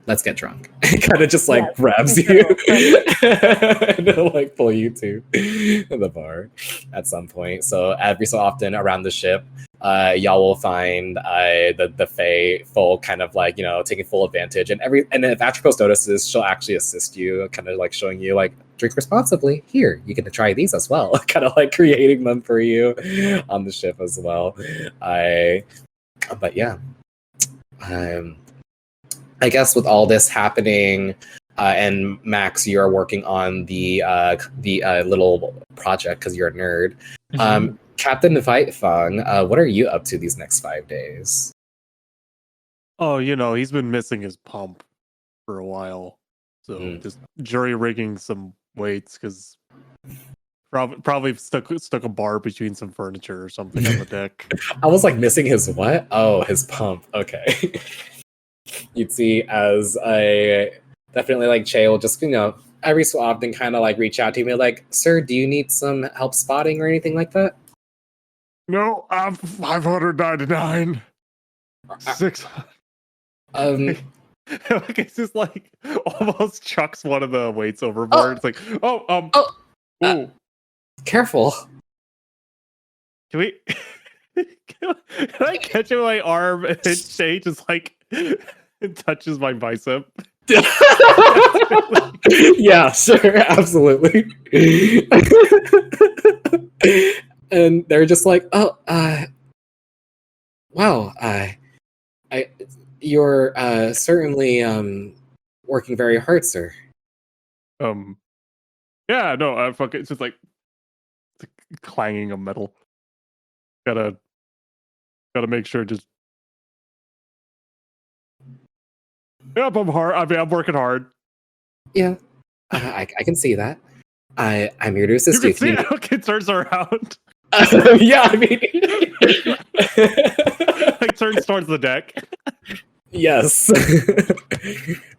Let's get drunk. Kind of just like grabs you and it'll like pull you to the bar at some point. So every so often around the ship, y'all will find the Fae full kind of like taking full advantage, and if Atropos notices, she'll actually assist you, kind of like showing you like drink responsibly. Here, you can try these as well. Kind of like creating them for you on the ship as well. But yeah. I guess with all this happening, and Max, you're working on the little project because you're a nerd. Captain Weitfang, what are you up to these next 5 days? Oh, he's been missing his pump for a while, so just jury rigging some weights because probably stuck a bar between some furniture or something on the deck. I was like, missing his what? Oh, his pump. Okay. You'd see as I definitely like Che will just, every so often kind of like reach out to me like, sir, do you need some help spotting or anything like that? No, I'm 599. 600. Like it's just like almost chucks one of the weights overboard. It's like, ooh. Careful. Can we? Can I catch it with my arm and Shay just like it touches my bicep? Yeah, sure, absolutely. And they're just like, oh, wow, you're certainly working very hard, sir. Yeah, no, I fucking it's just like clanging of metal. Gotta make sure. Just yep, I'm hard. I mean, I'm working hard. Yeah, I can see that. I'm here to assist you. You can see how it turns around. Yeah, I mean, like turns towards the deck. Yes.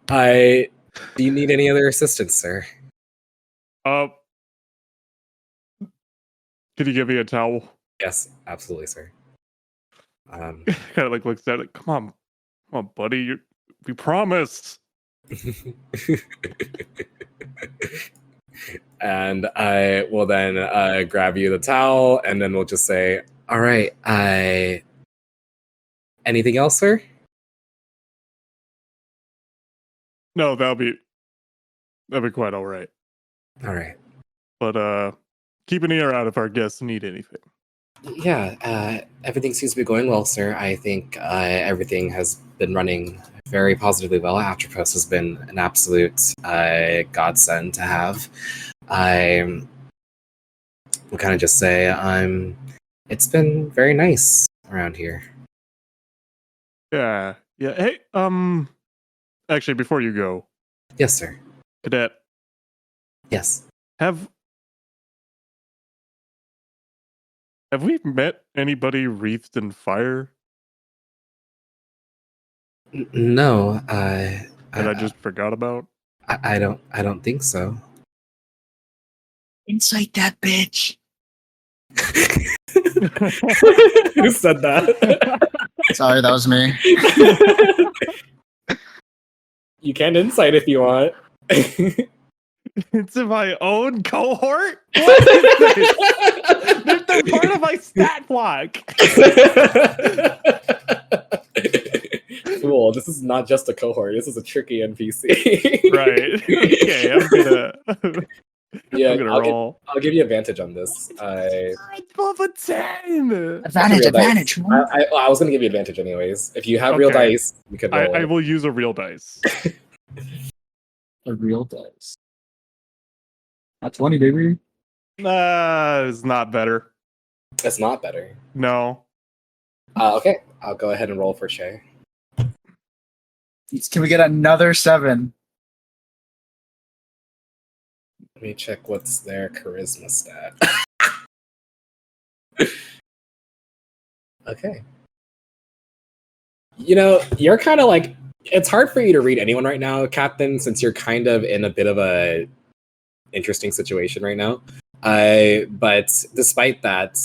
Do you need any other assistance, sir? Can you give me a towel? Yes, absolutely, sir. Kind of like looks at it. Come on, buddy. We promised. And I will then grab you the towel, and then we'll just say, "All right, anything else, sir?" No, that'll be quite all right. All right. But keep an ear out if our guests need anything. Yeah, everything seems to be going well, sir. I think everything has been running very positively well. Atropos has been an absolute godsend to have. I will kind of just say it's been very nice around here. Yeah. Hey, actually, before you go, Yes, sir. Cadet, Yes. have we met anybody wreathed in fire? No, That I just forgot about? I don't think so. Incite that bitch. Who said that? Sorry, that was me. You can insight if you want. It's in my own cohort? What is this? They're part of my stat block. Cool. This is not just a cohort. This is a tricky NPC. Right. Okay, I'm gonna Yeah, I'm gonna roll. I'll give you advantage on this. Above a 10. Advantage. I was going to give you advantage anyways. If you have real Okay. dice, you could roll I it. will use a real dice. A real dice. Not 20, baby. It's not better. It's not better. No. Okay, I'll go ahead and roll for Shay. Can we get another 7? Let me check what's their charisma stat. Okay. You know, you're kind of like, it's hard for you to read anyone right now, Captain, since you're kind of in a bit of a interesting situation right now. But despite that,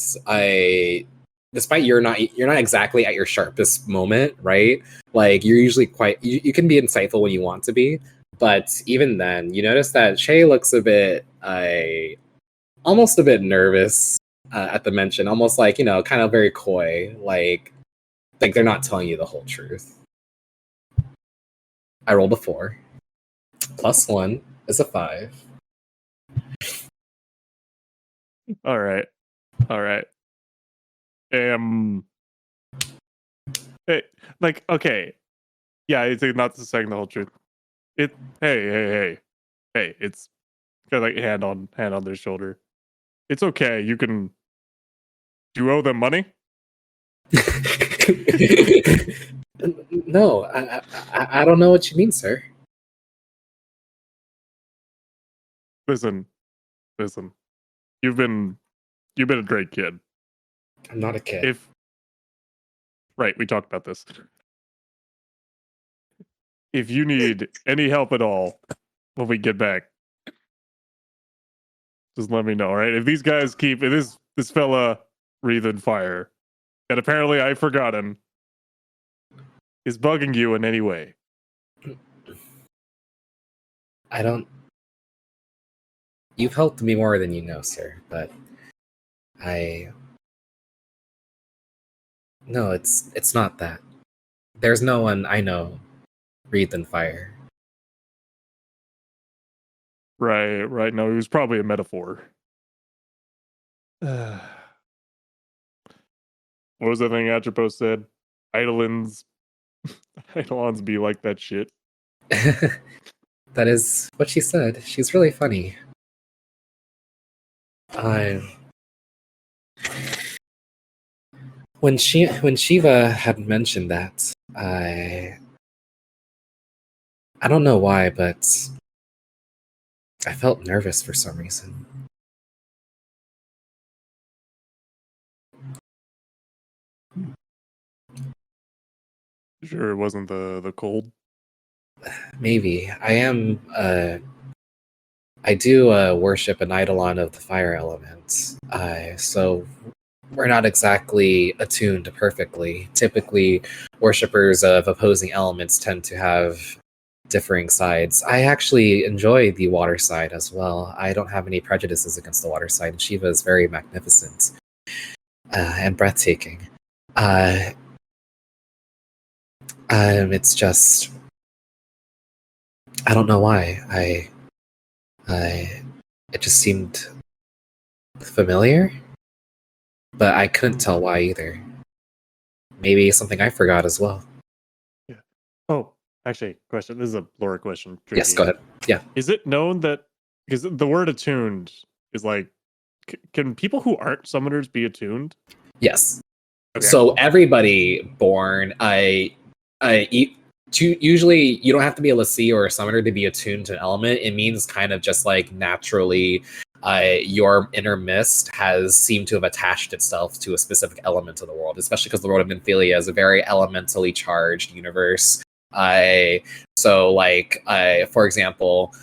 despite you're not exactly at your sharpest moment, right? Like you're usually you can be insightful when you want to be, but even then, you notice that Shay looks a bit, almost a bit nervous at the mention, almost like, you know, kind of very coy, like they're not telling you the whole truth. I rolled a 4. +1 is a 5. All right. Hey, like, okay. Yeah, it's not saying the whole truth. Hey. It's kind of like hand on their shoulder. It's okay. You owe them money? No, I don't know what you mean, sir. Listen. You've been a great kid. I'm not a kid. Right, we talked about this. If you need any help at all when we get back, just let me know, all right? If these guys if this fella Wreathen Fire, and apparently I forgot him, is bugging you in any way. I don't. You've helped me more than you know, sir, but no, it's not that. There's no one I know Wreathen Fire. Right. No, it was probably a metaphor. What was the thing Atropos said? Eidolons be like that shit. That is what she said. She's really funny. When Shiva had mentioned that, I don't know why, but I felt nervous for some reason. Sure, it wasn't the cold. Maybe. I do worship an eidolon of the fire element. So we're not exactly attuned perfectly. Typically, worshippers of opposing elements tend to have differing sides. I actually enjoy the water side as well. I don't have any prejudices against the water side. Shiva is very magnificent and breathtaking. It's just I don't know why. It just seemed familiar, but I couldn't tell why either. Maybe something I forgot as well. Yeah. Oh, actually, question. This is a lore question. Yes, go ahead. Yeah. Is it known that because the word attuned is like, can people who aren't summoners be attuned? Yes. Okay. So everybody born, usually you don't have to be a Lassie or a summoner to be attuned to an element. It means kind of just like naturally your inner mist has seemed to have attached itself to a specific element of the world, especially because the world of Nymphelia is a very elementally charged universe. For example,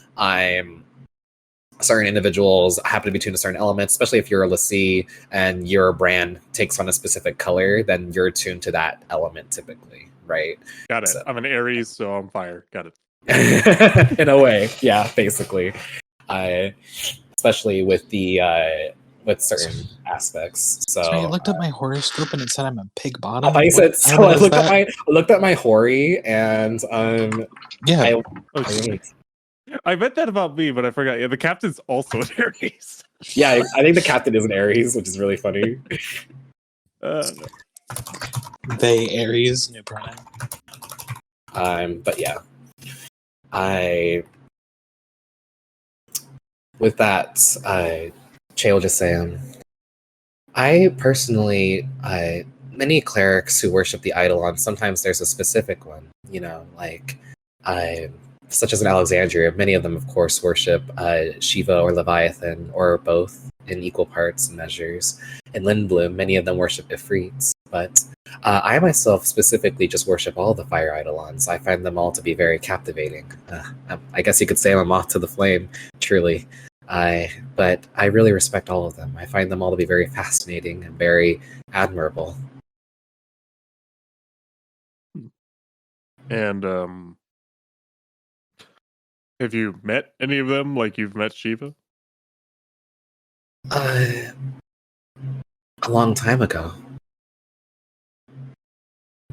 certain individuals happen to be tuned to certain elements, especially if you're a Lassie and your brand takes on a specific color, then you're tuned to that element typically, right? Got it. So. I'm an Aries, so I'm fire. Got it. In a way, yeah, basically. Especially with the with certain aspects. So Sorry, I looked at my horoscope and it said I'm a pig I bottom. thought you said so. I looked at my Hori and yeah. I meant that about me, but I forgot. Yeah, the captain's also an Aries. Yeah, I think the captain is an Aries, which is really funny. They Aries, new pronoun. But yeah, with that, Che will just say, I personally, many clerics who worship the eidolon, sometimes there's a specific one, such as in Alexandria, many of them, of course, worship Shiva or Leviathan, or both in equal parts and measures. In Lindblum, many of them worship Ifrits, but I myself specifically just worship all the fire eidolons. I find them all to be very captivating. I guess you could say I'm a moth to the flame, truly. But I really respect all of them. I find them all to be very fascinating and very admirable. And have you met any of them? Like you've met Shiva? A long time ago,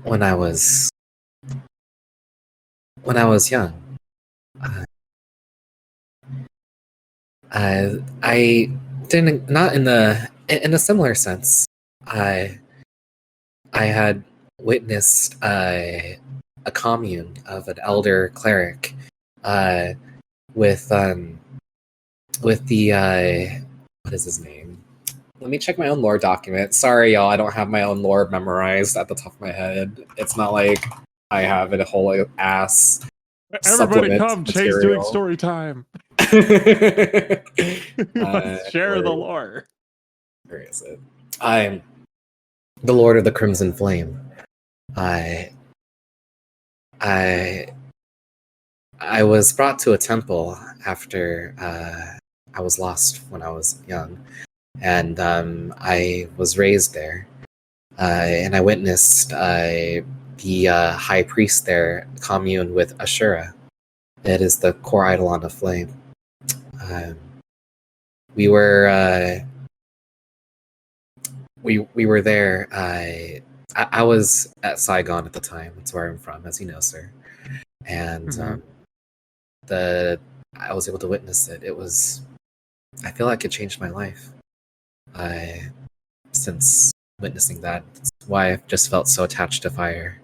when I was young. I didn't, not in a similar sense. I had witnessed a commune of an elder cleric with the what is his name? Let me check my own lore document. Sorry, y'all, I don't have my own lore memorized at the top of my head. It's not like I have a whole ass. Everybody come, Chase doing story time. Share the lore. Where is it? I'm the Lord of the Crimson Flame. I was brought to a temple after I was lost when I was young. and I was raised there, and I witnessed the high priest there commune with Ashura. It is the core eidolon of flame. We were we were there. I was at Saigon at the time. That's where I'm from, as you know, sir. And I was able to witness it. It was. I feel like it changed my life. Since witnessing that, that's why I've just felt so attached to fire.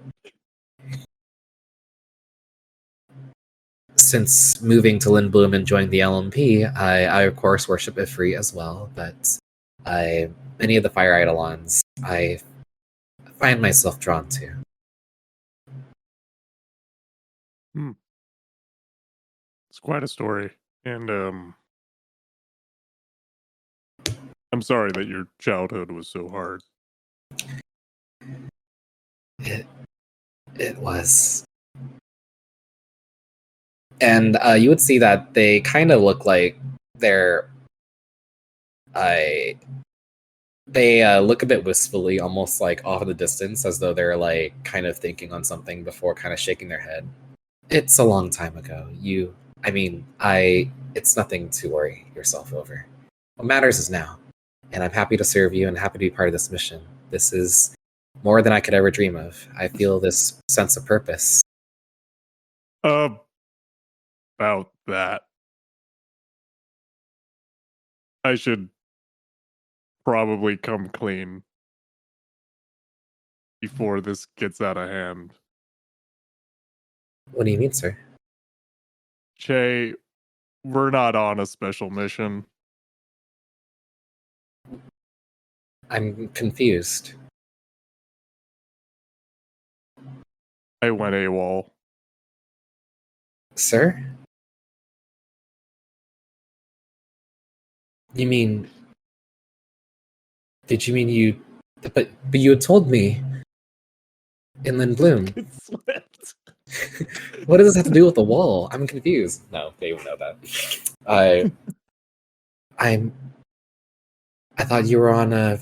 Since moving to Lindblum and joining the LMP, I of course worship Ifrit as well, but many of the fire eidolons I find myself drawn to. It's quite a story, and I'm sorry that your childhood was so hard. It was. And you would see that they kind of look like they're they look a bit wistfully, almost like off in the distance, as though they're like kind of thinking on something before kind of shaking their head. It's a long time ago. It's nothing to worry yourself over. What matters is now. And I'm happy to serve you and happy to be part of this mission. This is more than I could ever dream of. I feel this sense of purpose. About that, I should probably come clean before this gets out of hand. What do you mean, sir? Che, we're not on a special mission. I'm confused. I went AWOL. Sir? You mean... Did you mean you... But you had told me in Lindblum. What does this have to do with the wall? I'm confused. No, they would know that. I thought you were on a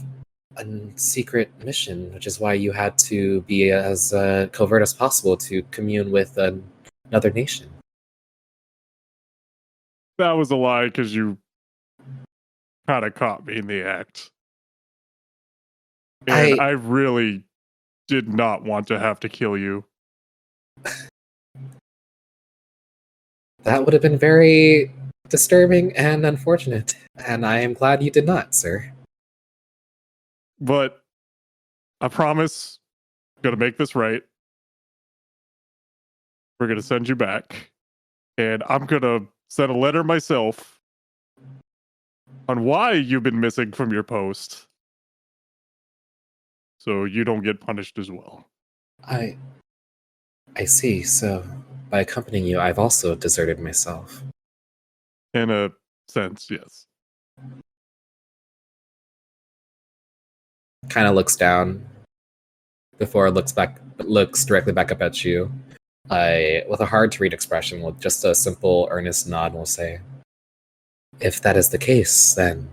secret mission, which is why you had to be as covert as possible to commune with another nation. That was a lie because you kind of caught me in the act. And I really did not want to have to kill you. That would have been very disturbing and unfortunate, and I am glad you did not, sir. But I promise I'm going to make this right. We're going to send you back. And I'm going to send a letter myself on why you've been missing from your post. So you don't get punished as well. I see. So by accompanying you, I've also deserted myself. In a sense, yes. Kind of looks down before it looks directly back up at you. With a hard to read expression, with just a simple, earnest nod, will say, "If that is the case, then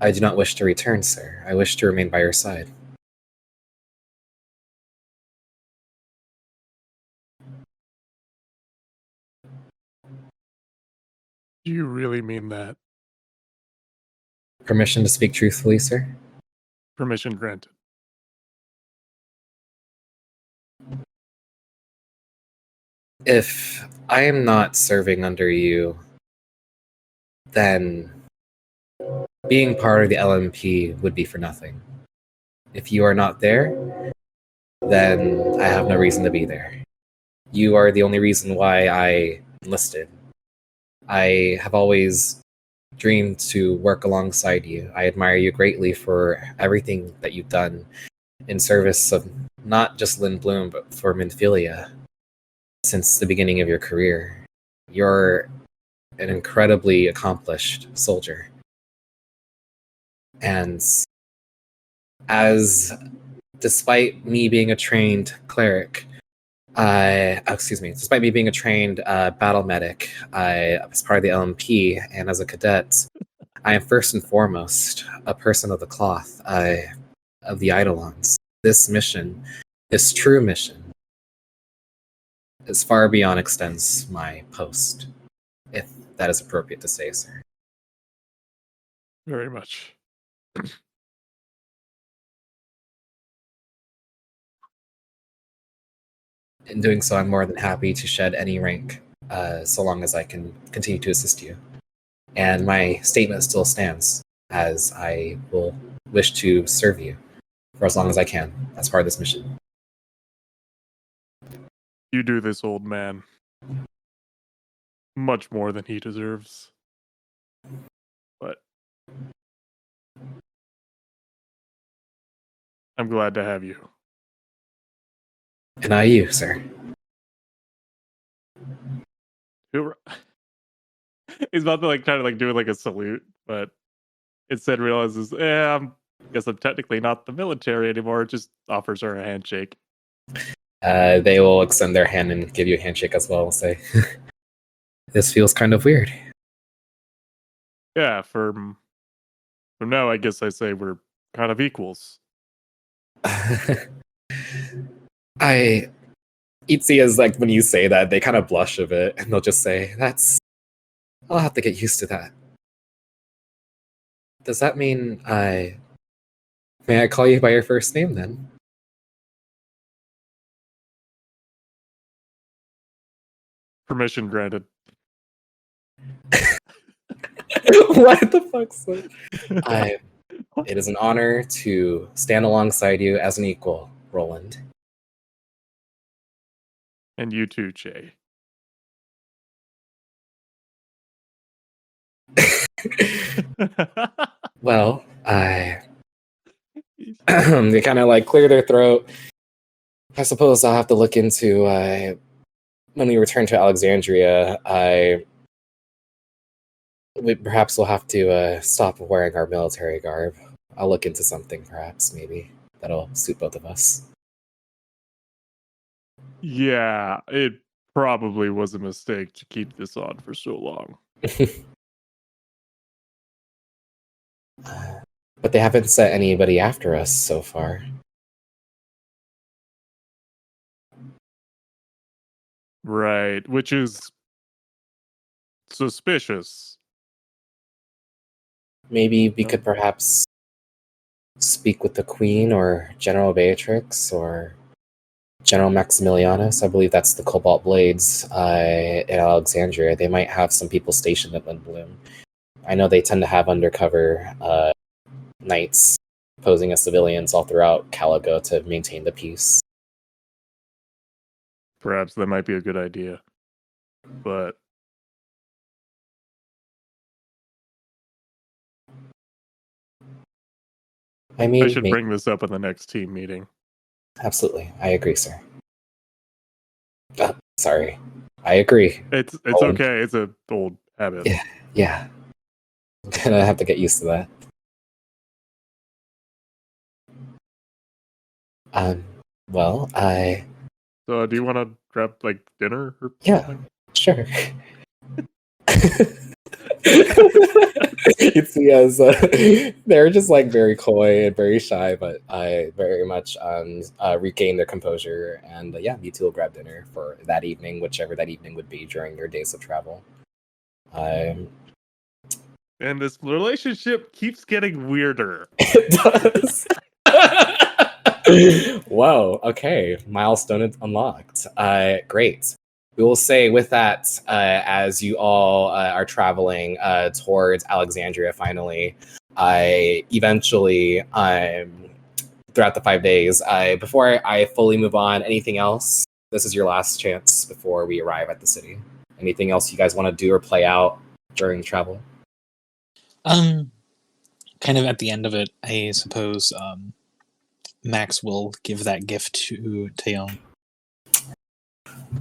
I do not wish to return, sir. I wish to remain by your side." Do you really mean that? Permission to speak truthfully, sir? Permission granted. If I am not serving under you, then being part of the LMP would be for nothing. If you are not there, then I have no reason to be there. You are the only reason why I enlisted. I have always dreamed to work alongside you. I admire you greatly for everything that you've done in service of not just Lindblum, but for Minfilia since the beginning of your career. You're an incredibly accomplished soldier. And despite me being a trained cleric, despite me being a trained battle medic, as part of the LMP and as a cadet, I am first and foremost a person of the cloth, of the Eidolons. This mission, this true mission, is far beyond extends my post, if that is appropriate to say, sir. Very much. In doing so, I'm more than happy to shed any rank, so long as I can continue to assist you. And my statement still stands, as I will wish to serve you for as long as I can as part of this mission. You do this old man much more than he deserves. But I'm glad to have you. And I you, sir. He's about to try to do a salute, but instead realizes, I guess I'm technically not the military anymore. It just offers her a handshake. They will extend their hand and give you a handshake as well and say, this feels kind of weird. Yeah, from now, I guess I say we're kind of equals. Itzy is like, when you say that, they kind of blush a bit, and they'll just say, I'll have to get used to that. Does that mean may I call you by your first name then? Permission granted. What the fuck? It is an honor to stand alongside you as an equal, Roland. And you too, Che. Well, they kind of clear their throat. I suppose I'll have to look into when we return to Alexandria. Perhaps we'll have to stop wearing our military garb. I'll look into something, perhaps, maybe that'll suit both of us. Yeah, it probably was a mistake to keep this on for so long. But they haven't sent anybody after us so far. Right, which is suspicious. Maybe we could perhaps speak with the Queen or General Beatrix or General Maximilianus. I believe that's the Cobalt Blades in Alexandria. They might have some people stationed at Lindblum. I know they tend to have undercover knights posing as civilians all throughout Caligo to maintain the peace. Perhaps that might be a good idea. But I mean, I should bring this up in the next team meeting. Absolutely. I agree, sir. Sorry. I agree. It's okay. It's an old habit. Yeah. I'm gonna have to get used to that. Well, So, do you want to grab dinner or something? Sure. They're just very coy and very shy, but I very much regain their composure, and you two will grab dinner for that evening, whichever that evening would be during your days of travel. And this relationship keeps getting weirder. It does. Whoa, okay. Milestone unlocked. Great. We will say with that, as you all are traveling towards Alexandria finally, eventually, throughout the 5 days, before I fully move on, anything else? This is your last chance before we arrive at the city. Anything else you guys want to do or play out during travel? Kind of at the end of it, I suppose Max will give that gift to Taeyong.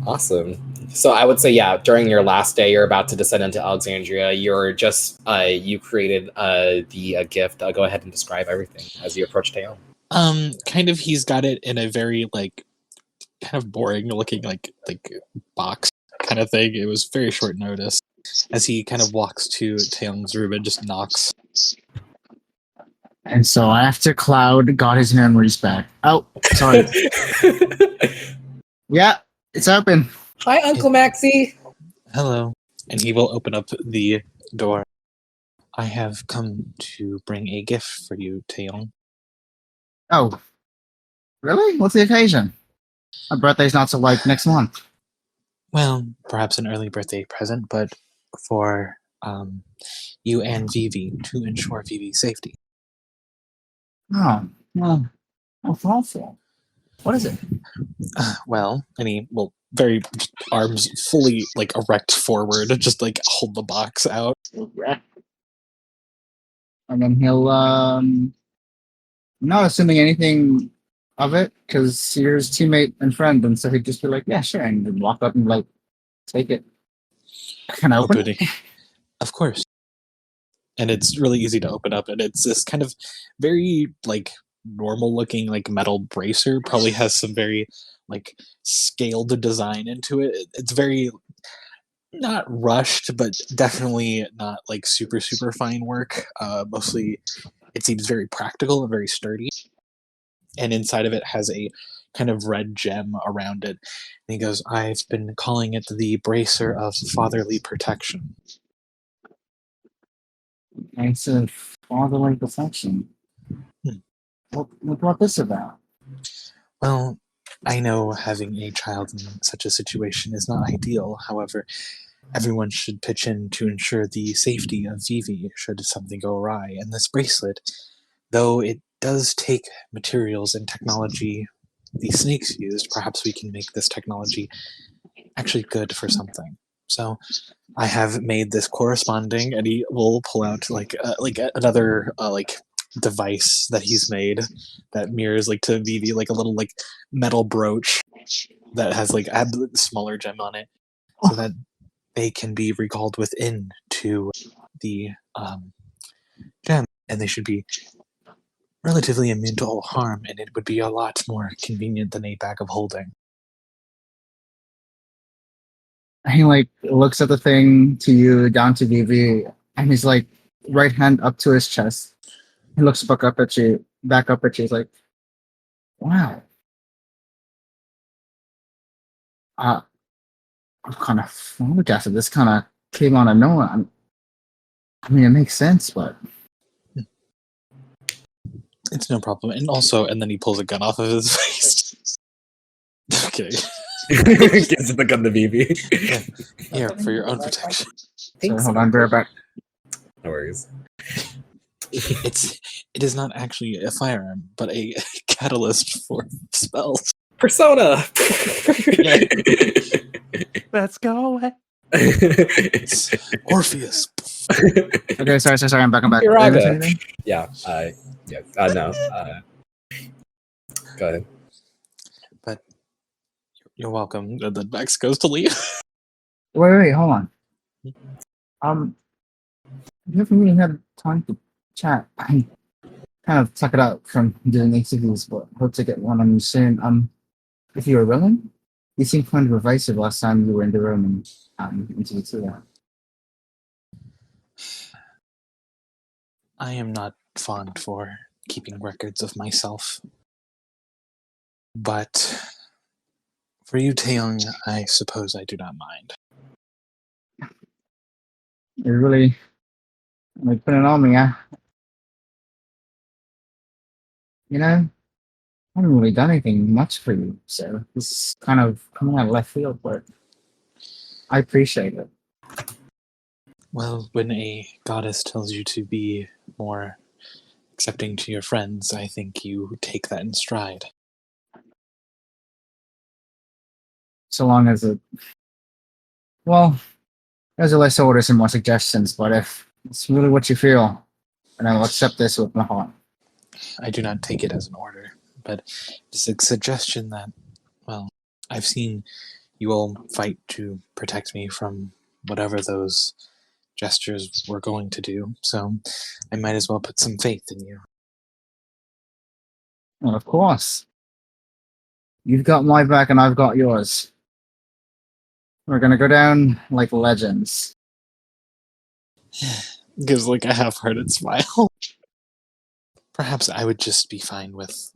Awesome. So I would say, during your last day, you're about to descend into Alexandria. You're just, you created the gift. Go ahead and describe everything as you approach Taeyong. Kind of, he's got it in a very, kind of boring looking, box kind of thing. It was very short notice. as he kind of walks to Taeyong's room and just knocks. And so after Cloud got his memories back. Oh, sorry. Yeah, it's open. Hi, Uncle Maxie. Hello. And he will open up the door. I have come to bring a gift for you, Taeyong. Oh, really? What's the occasion? My birthday's not so like next month. Well, perhaps an early birthday present, but for you and Vivi to ensure Vivi's safety. Oh, well, how thoughtful. What is it? Well, and he will very arms fully like erect forward, just like hold the box out. And then he'll I'm not assuming anything of it because you're his teammate and friend, and so he'd just be like, yeah, sure, and then walk up and like take it. Can I open it? Of course. And it's really easy to open up, and it's this kind of very like normal looking like metal bracer. Probably has some very like scaled design into it. It's very not rushed, but definitely not like super fine work. Mostly it seems very practical and very sturdy. And inside of it has a kind of red gem around it. And he goes, I've been calling it the bracer of fatherly protection. It's a fatherly protection. What brought this about? Well, I know having a child in such a situation is not ideal. However, everyone should pitch in to ensure the safety of Vivi should something go awry. And this bracelet, though it does take materials and technology the snakes used, perhaps we can make this technology actually good for something. So I have made this corresponding, and he will pull out like another like device that he's made that mirrors like to Vivi, like a little like metal brooch that has like a smaller gem on it, so that they can be recalled within to the gem, and they should be relatively immune to all harm, and it would be a lot more convenient than a bag of holding. He like looks at the thing to you, down to Vivi, and he's like right hand up to his chest. He looks back up at you. He's like, "Wow, I'm kind of flabbergasted. This kind of came out of nowhere. I mean, it makes sense, but it's no problem." And also, and then he pulls a gun off of his face. Okay. Gives the gun to Vivi. Yeah. Here, for your own protection. So, hold on, be right back. No worries. It is not actually a firearm, but a catalyst for spells. Persona. Let's go away. It's Orpheus. Okay, sorry. I'm back. Iraga. Yeah. No. Go ahead. But you're welcome. And then Max goes to leave. Wait, hold on. We haven't really had time to chat. I kind of tuck it out from doing interviews, but hope to get one on you soon. If you were willing, you seemed kind of evasive last time you were in the room and interviewed to that. I am not fond for keeping records of myself. But for you, Taeyong, I suppose I do not mind. You're really putting it on me, huh? You know, I haven't really done anything much for you, so this is kind of coming out of left field, but I appreciate it. Well, when a goddess tells you to be more accepting to your friends, I think you take that in stride. So long as it... Well, there's less orders and more suggestions, but if it's really what you feel, then I'll accept this with my heart. I do not take it as an order, but it's a suggestion that, well, I've seen you all fight to protect me from whatever those gestures were going to do, so I might as well put some faith in you. Well, of course. You've got my back and I've got yours. We're gonna go down like legends. Gives like a half-hearted smile. Perhaps I would just be fine with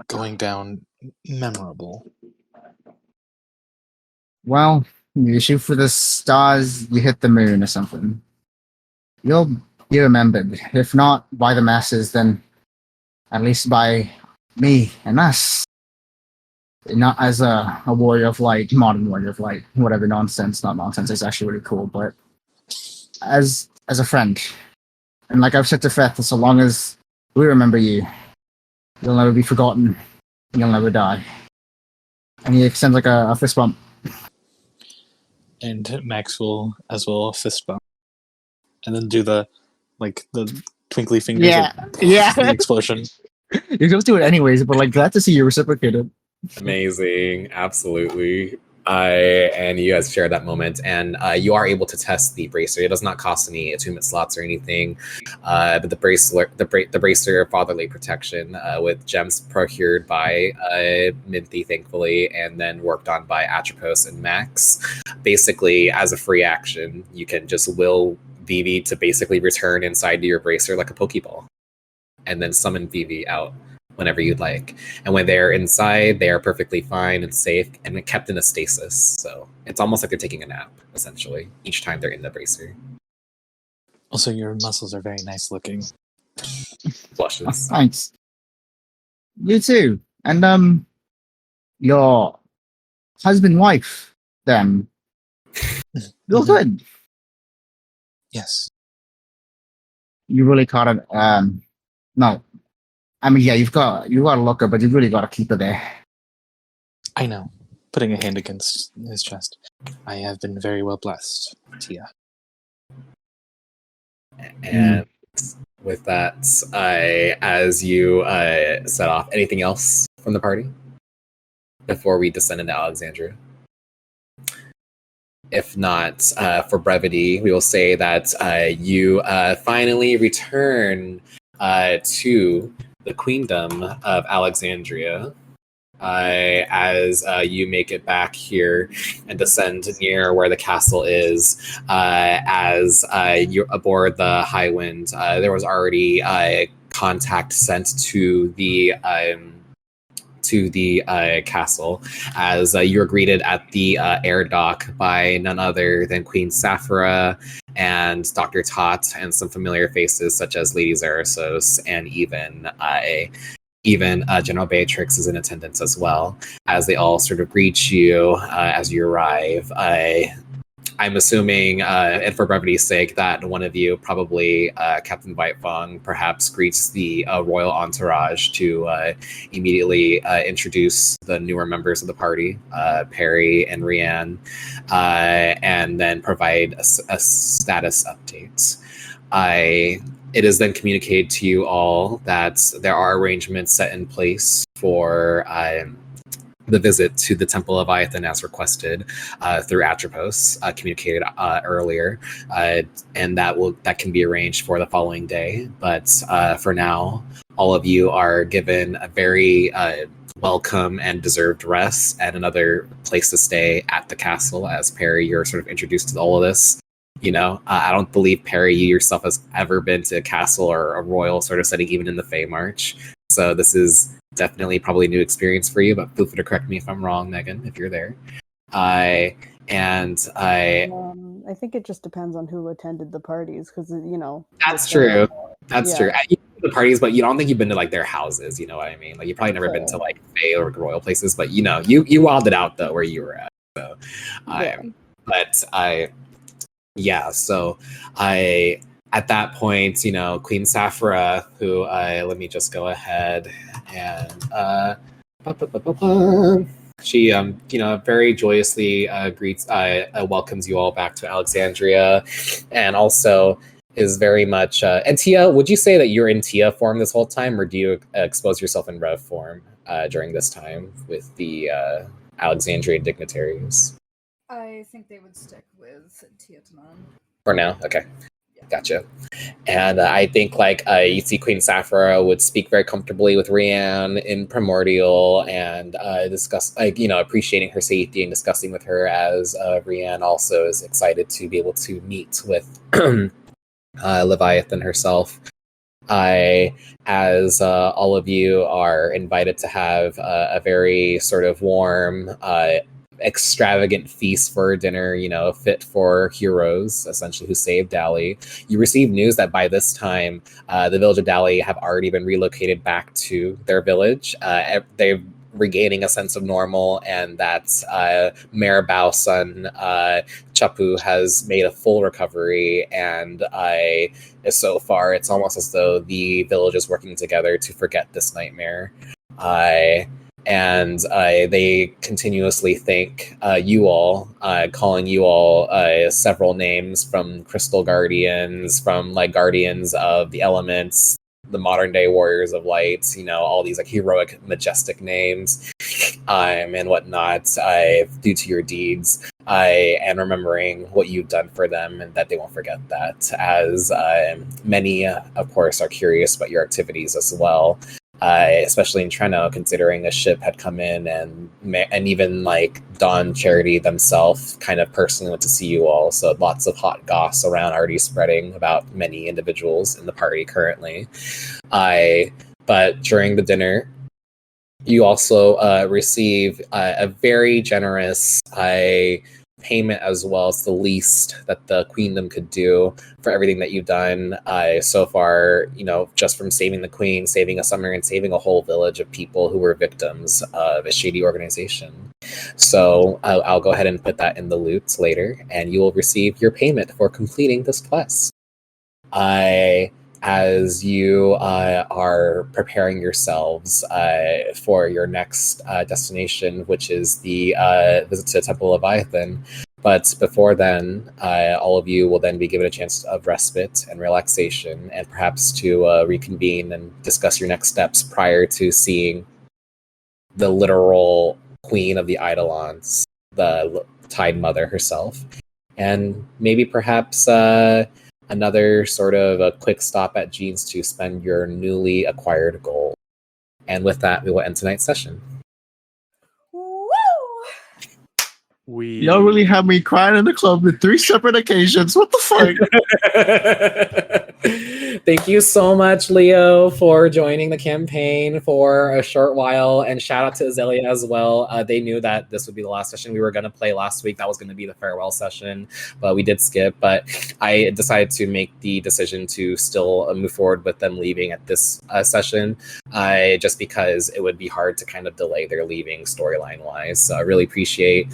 going down memorable. Well, you shoot for the stars, you hit the moon or something. You'll be remembered. If not by the masses, then at least by me and us. Not as a warrior of light, modern warrior of light, whatever nonsense, not nonsense, it's actually really cool, but as a friend. And like I've said to Feth, so long as we remember you, you'll never be forgotten. You'll never die. And he extends like a fist bump. And Max will as well fist bump. And then do the twinkly fingers. Yeah, like, yeah. The explosion. You're supposed to do it anyways, but like glad to see you reciprocated. Amazing, absolutely. And you guys share that moment, and you are able to test the bracer. It does not cost any attunement slots or anything, but the bracer fatherly protection with gems procured by Minty, thankfully, and then worked on by Atropos and Max. Basically, as a free action, you can just will Vivi to basically return inside your bracer like a Pokeball, and then summon Vivi out whenever you'd like. And when they're inside, they are perfectly fine and safe and kept in a stasis. So it's almost like they're taking a nap, essentially, each time they're in the bracer. Also, your muscles are very nice looking. Blushes. Thanks. You too. And your husband, wife, them. You're good. Yes. You really caught it. No. I mean, yeah, you've got to look her, but you've really got to keep her there. I know. Putting a hand against his chest. I have been very well blessed, Tia. And with that, as you set off, anything else from the party before we descend into Alexandria? If not, for brevity, we will say that you finally return to the Queendom of Alexandria as you make it back here and descend near where the castle is. As you're aboard the Highwind, there was already contact sent to the castle as you were greeted at the air dock by none other than Queen Saphira and Dr. Tot and some familiar faces such as Lady Zarasos and even General Beatrix is in attendance as well, as they all sort of greet you as you arrive. I'm assuming, and for brevity's sake, that one of you, probably Captain Whitefong, perhaps greets the royal entourage to immediately introduce the newer members of the party, Perry and Rianne, and then provide a status update. It is then communicated to you all that there are arrangements set in place for the visit to the Temple of Iathan as requested through Atropos, communicated earlier, and that can be arranged for the following day. But for now, all of you are given a very welcome and deserved rest and another place to stay at the castle. As Perry, you're sort of introduced to all of this. You know, I don't believe, Perry, you yourself has ever been to a castle or a royal sort of setting, even in the Fey March. So this is definitely probably a new experience for you, but feel free to correct me if I'm wrong, Megan, if you're there. I think it just depends on who attended the parties, because that's true. That's true. You've been to the parties, but you don't think you've been to like their houses. You know what I mean? Like you've probably never been to like Fey or royal places, but you wilded out though where you were at. So, so at that point, Queen Saphira, who let me just go ahead and she very joyously welcomes you all back to Alexandria, and also is very much and Tia, would you say that you're in Tia form this whole time, or do you expose yourself in Rev form during this time with the Alexandrian dignitaries? I think they would stick with Tiatanon. For now? Okay. Gotcha. And I think you see Queen Saphira would speak very comfortably with Rianne in Primordial and discuss, appreciating her safety and discussing with her, as Rianne also is excited to be able to meet with Leviathan herself. As all of you are invited to have a very sort of warm, extravagant feast for dinner, fit for heroes, essentially, who saved Dali. You receive news that by this time, the village of Dali have already been relocated back to their village. They're regaining a sense of normal, and that Mayor Bao's son, Chapu, has made a full recovery, and so far it's almost as though the village is working together to forget this nightmare. And they continuously thank you all, calling you all several names, from Crystal Guardians, from like Guardians of the Elements, the modern day Warriors of Light, all these like heroic, majestic names, and whatnot, due to your deeds, and remembering what you've done for them, and that they won't forget that, as many, of course, are curious about your activities as well. Especially in Treno, considering a ship had come in, and even like Dawn Charity themselves kind of personally went to see you all. So lots of hot goss around already spreading about many individuals in the party currently. But during the dinner, you also receive a very generous payment as well. It's the least that the Queendom could do for everything that you've done so far, just from saving the Queen, saving a summoner, and saving a whole village of people who were victims of a shady organization. So I'll go ahead and put that in the loot later, and you will receive your payment for completing this quest. As you are preparing yourselves for your next destination, which is the visit to the Temple of Leviathan. But before then, all of you will then be given a chance of respite and relaxation, and perhaps to reconvene and discuss your next steps prior to seeing the literal Queen of the Eidolons, the Tide Mother herself. And maybe perhaps another sort of a quick stop at Jean's to spend your newly acquired gold. And with that, we will end tonight's session. Y'all really have me crying in the club on 3 separate occasions. What the fuck? Thank you so much, Leo, for joining the campaign for a short while, and shout out to Azalea as well. They knew that this would be the last session we were going to play last week. That was going to be the farewell session, but we did skip. But I decided to make the decision to still move forward with them leaving at this session, just because it would be hard to kind of delay their leaving storyline-wise. So I really appreciate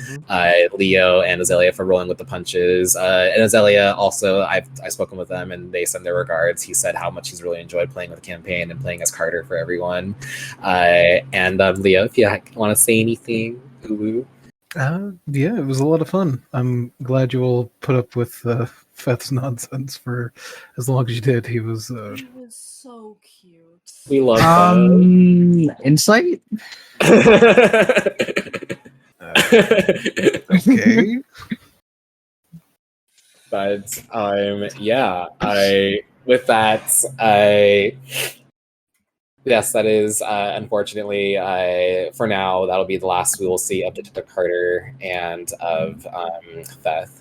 Leo and Azalea for rolling with the punches. And Azalea also, I've spoken with them, and they send their regards. He said how much he's really enjoyed playing with the campaign and playing as Carter for everyone. And Leo, if you want to say anything, yeah, it was a lot of fun. I'm glad you all put up with Feth's nonsense for as long as you did. He was so cute. We love insight. Okay. But with that, yes, that is unfortunately for now that'll be the last we will see of Detective Carter and of Feth.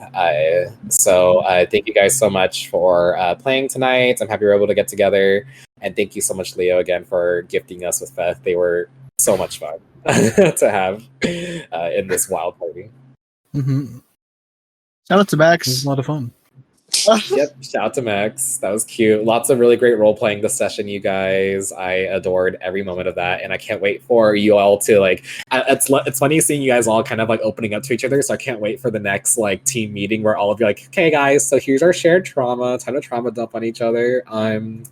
So thank you guys so much for playing tonight. I'm happy we're able to get together, and thank you so much, Leo, again for gifting us with Feth. They were so much fun to have in this wild party. Mm-hmm. Shout out to Max. It was a lot of fun. Yep, shout out to Max. That was cute. Lots of really great role playing this session, you guys. I adored every moment of that, and I can't wait for you all to like. It's funny seeing you guys all kind of like opening up to each other. So I can't wait for the next like team meeting where all of you are like, okay, guys, so here's our shared trauma. Time to trauma dump on each other.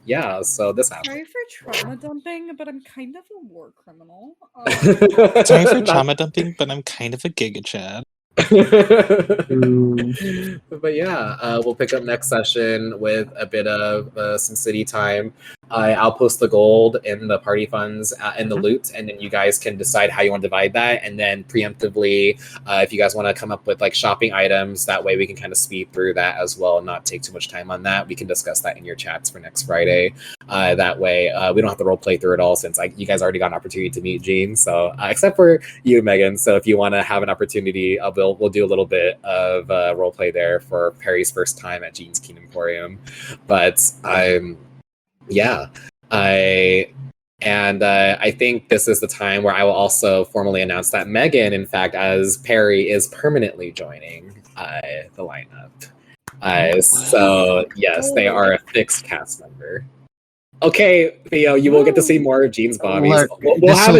Yeah. So this happened. Sorry for trauma dumping, but I'm kind of a war criminal. Sorry for trauma dumping, but I'm kind of a Giga Chad. But yeah, we'll pick up next session with a bit of some city time. I'll post the gold in the party funds and the loot, and then you guys can decide how you want to divide that. And then preemptively, if you guys want to come up with like shopping items, that way we can kind of speed through that as well and not take too much time on that. We can discuss that in your chats for next Friday. That way, we don't have to role play through it all since you guys already got an opportunity to meet Jean. So except for you, Megan. So if you want to have an opportunity, we'll do a little bit of role play there for Perry's first time at Jean's Keen Emporium. But yeah, I think this is the time where I will also formally announce that Megan, in fact, as Perry, is permanently joining the lineup. So yes, they are a fixed cast member. Okay, Theo, you will get to see more of Jean's bobbies. Look, We'll have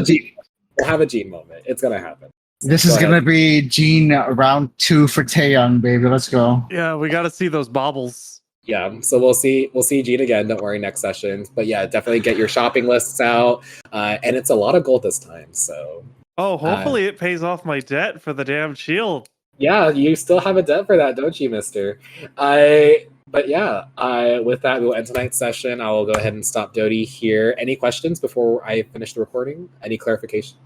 a Jean moment. It's gonna happen. This is gonna be Jean round 2 for Taeyong, baby. Let's go. Yeah, we got to see those baubles. Yeah, so we'll see Jean again. Don't worry, next session. But yeah, definitely get your shopping lists out, and it's a lot of gold this time. So Hopefully it pays off my debt for the damn shield. yeah, you still have a debt for that, don't you, Mister? But yeah, with that, we'll end tonight's session. I will go ahead and stop Dodie here. Any questions before I finish the recording? Any clarification?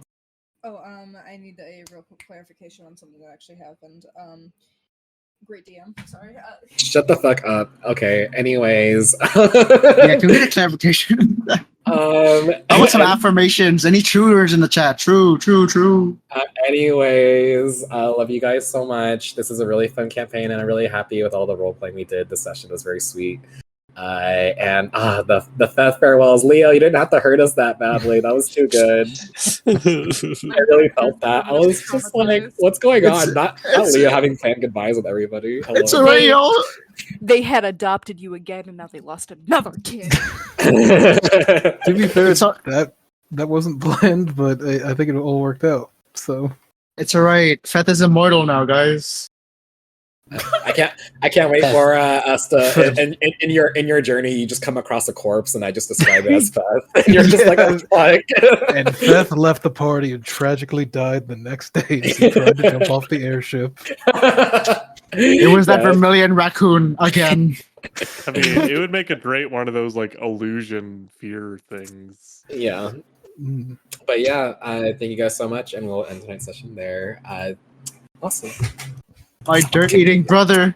Oh, I need a real quick clarification on something that actually happened. Great DM. Sorry. Shut the fuck up. Okay. Anyways. Yeah, can we get a clarification? I want some affirmations. Any truers in the chat? True. Anyways, I love you guys so much. This is a really fun campaign, and I'm really happy with all the role playing we did. This session was very sweet. And the Feth farewells. Leo, you didn't have to hurt us that badly. That was too good. I really felt that. I was just like, what's going on? Not Leo having planned goodbyes with everybody. Hello. It's alright, y'all. They had adopted you again, and now they lost another kid. To be fair, that wasn't planned, but I think it all worked out. So it's alright. Feth is immortal now, guys. I can't wait for us to in your journey. You just come across a corpse, and I just describe it as Feth. And you're just like, I'm like. And Feth left the party and tragically died the next day as he tried to jump off the airship. It was that Vermilion raccoon again. I mean, it would make a great one of those like illusion fear things. Yeah. But yeah, thank you guys so much, and we'll end tonight's session there. Awesome. My dirt-eating brother.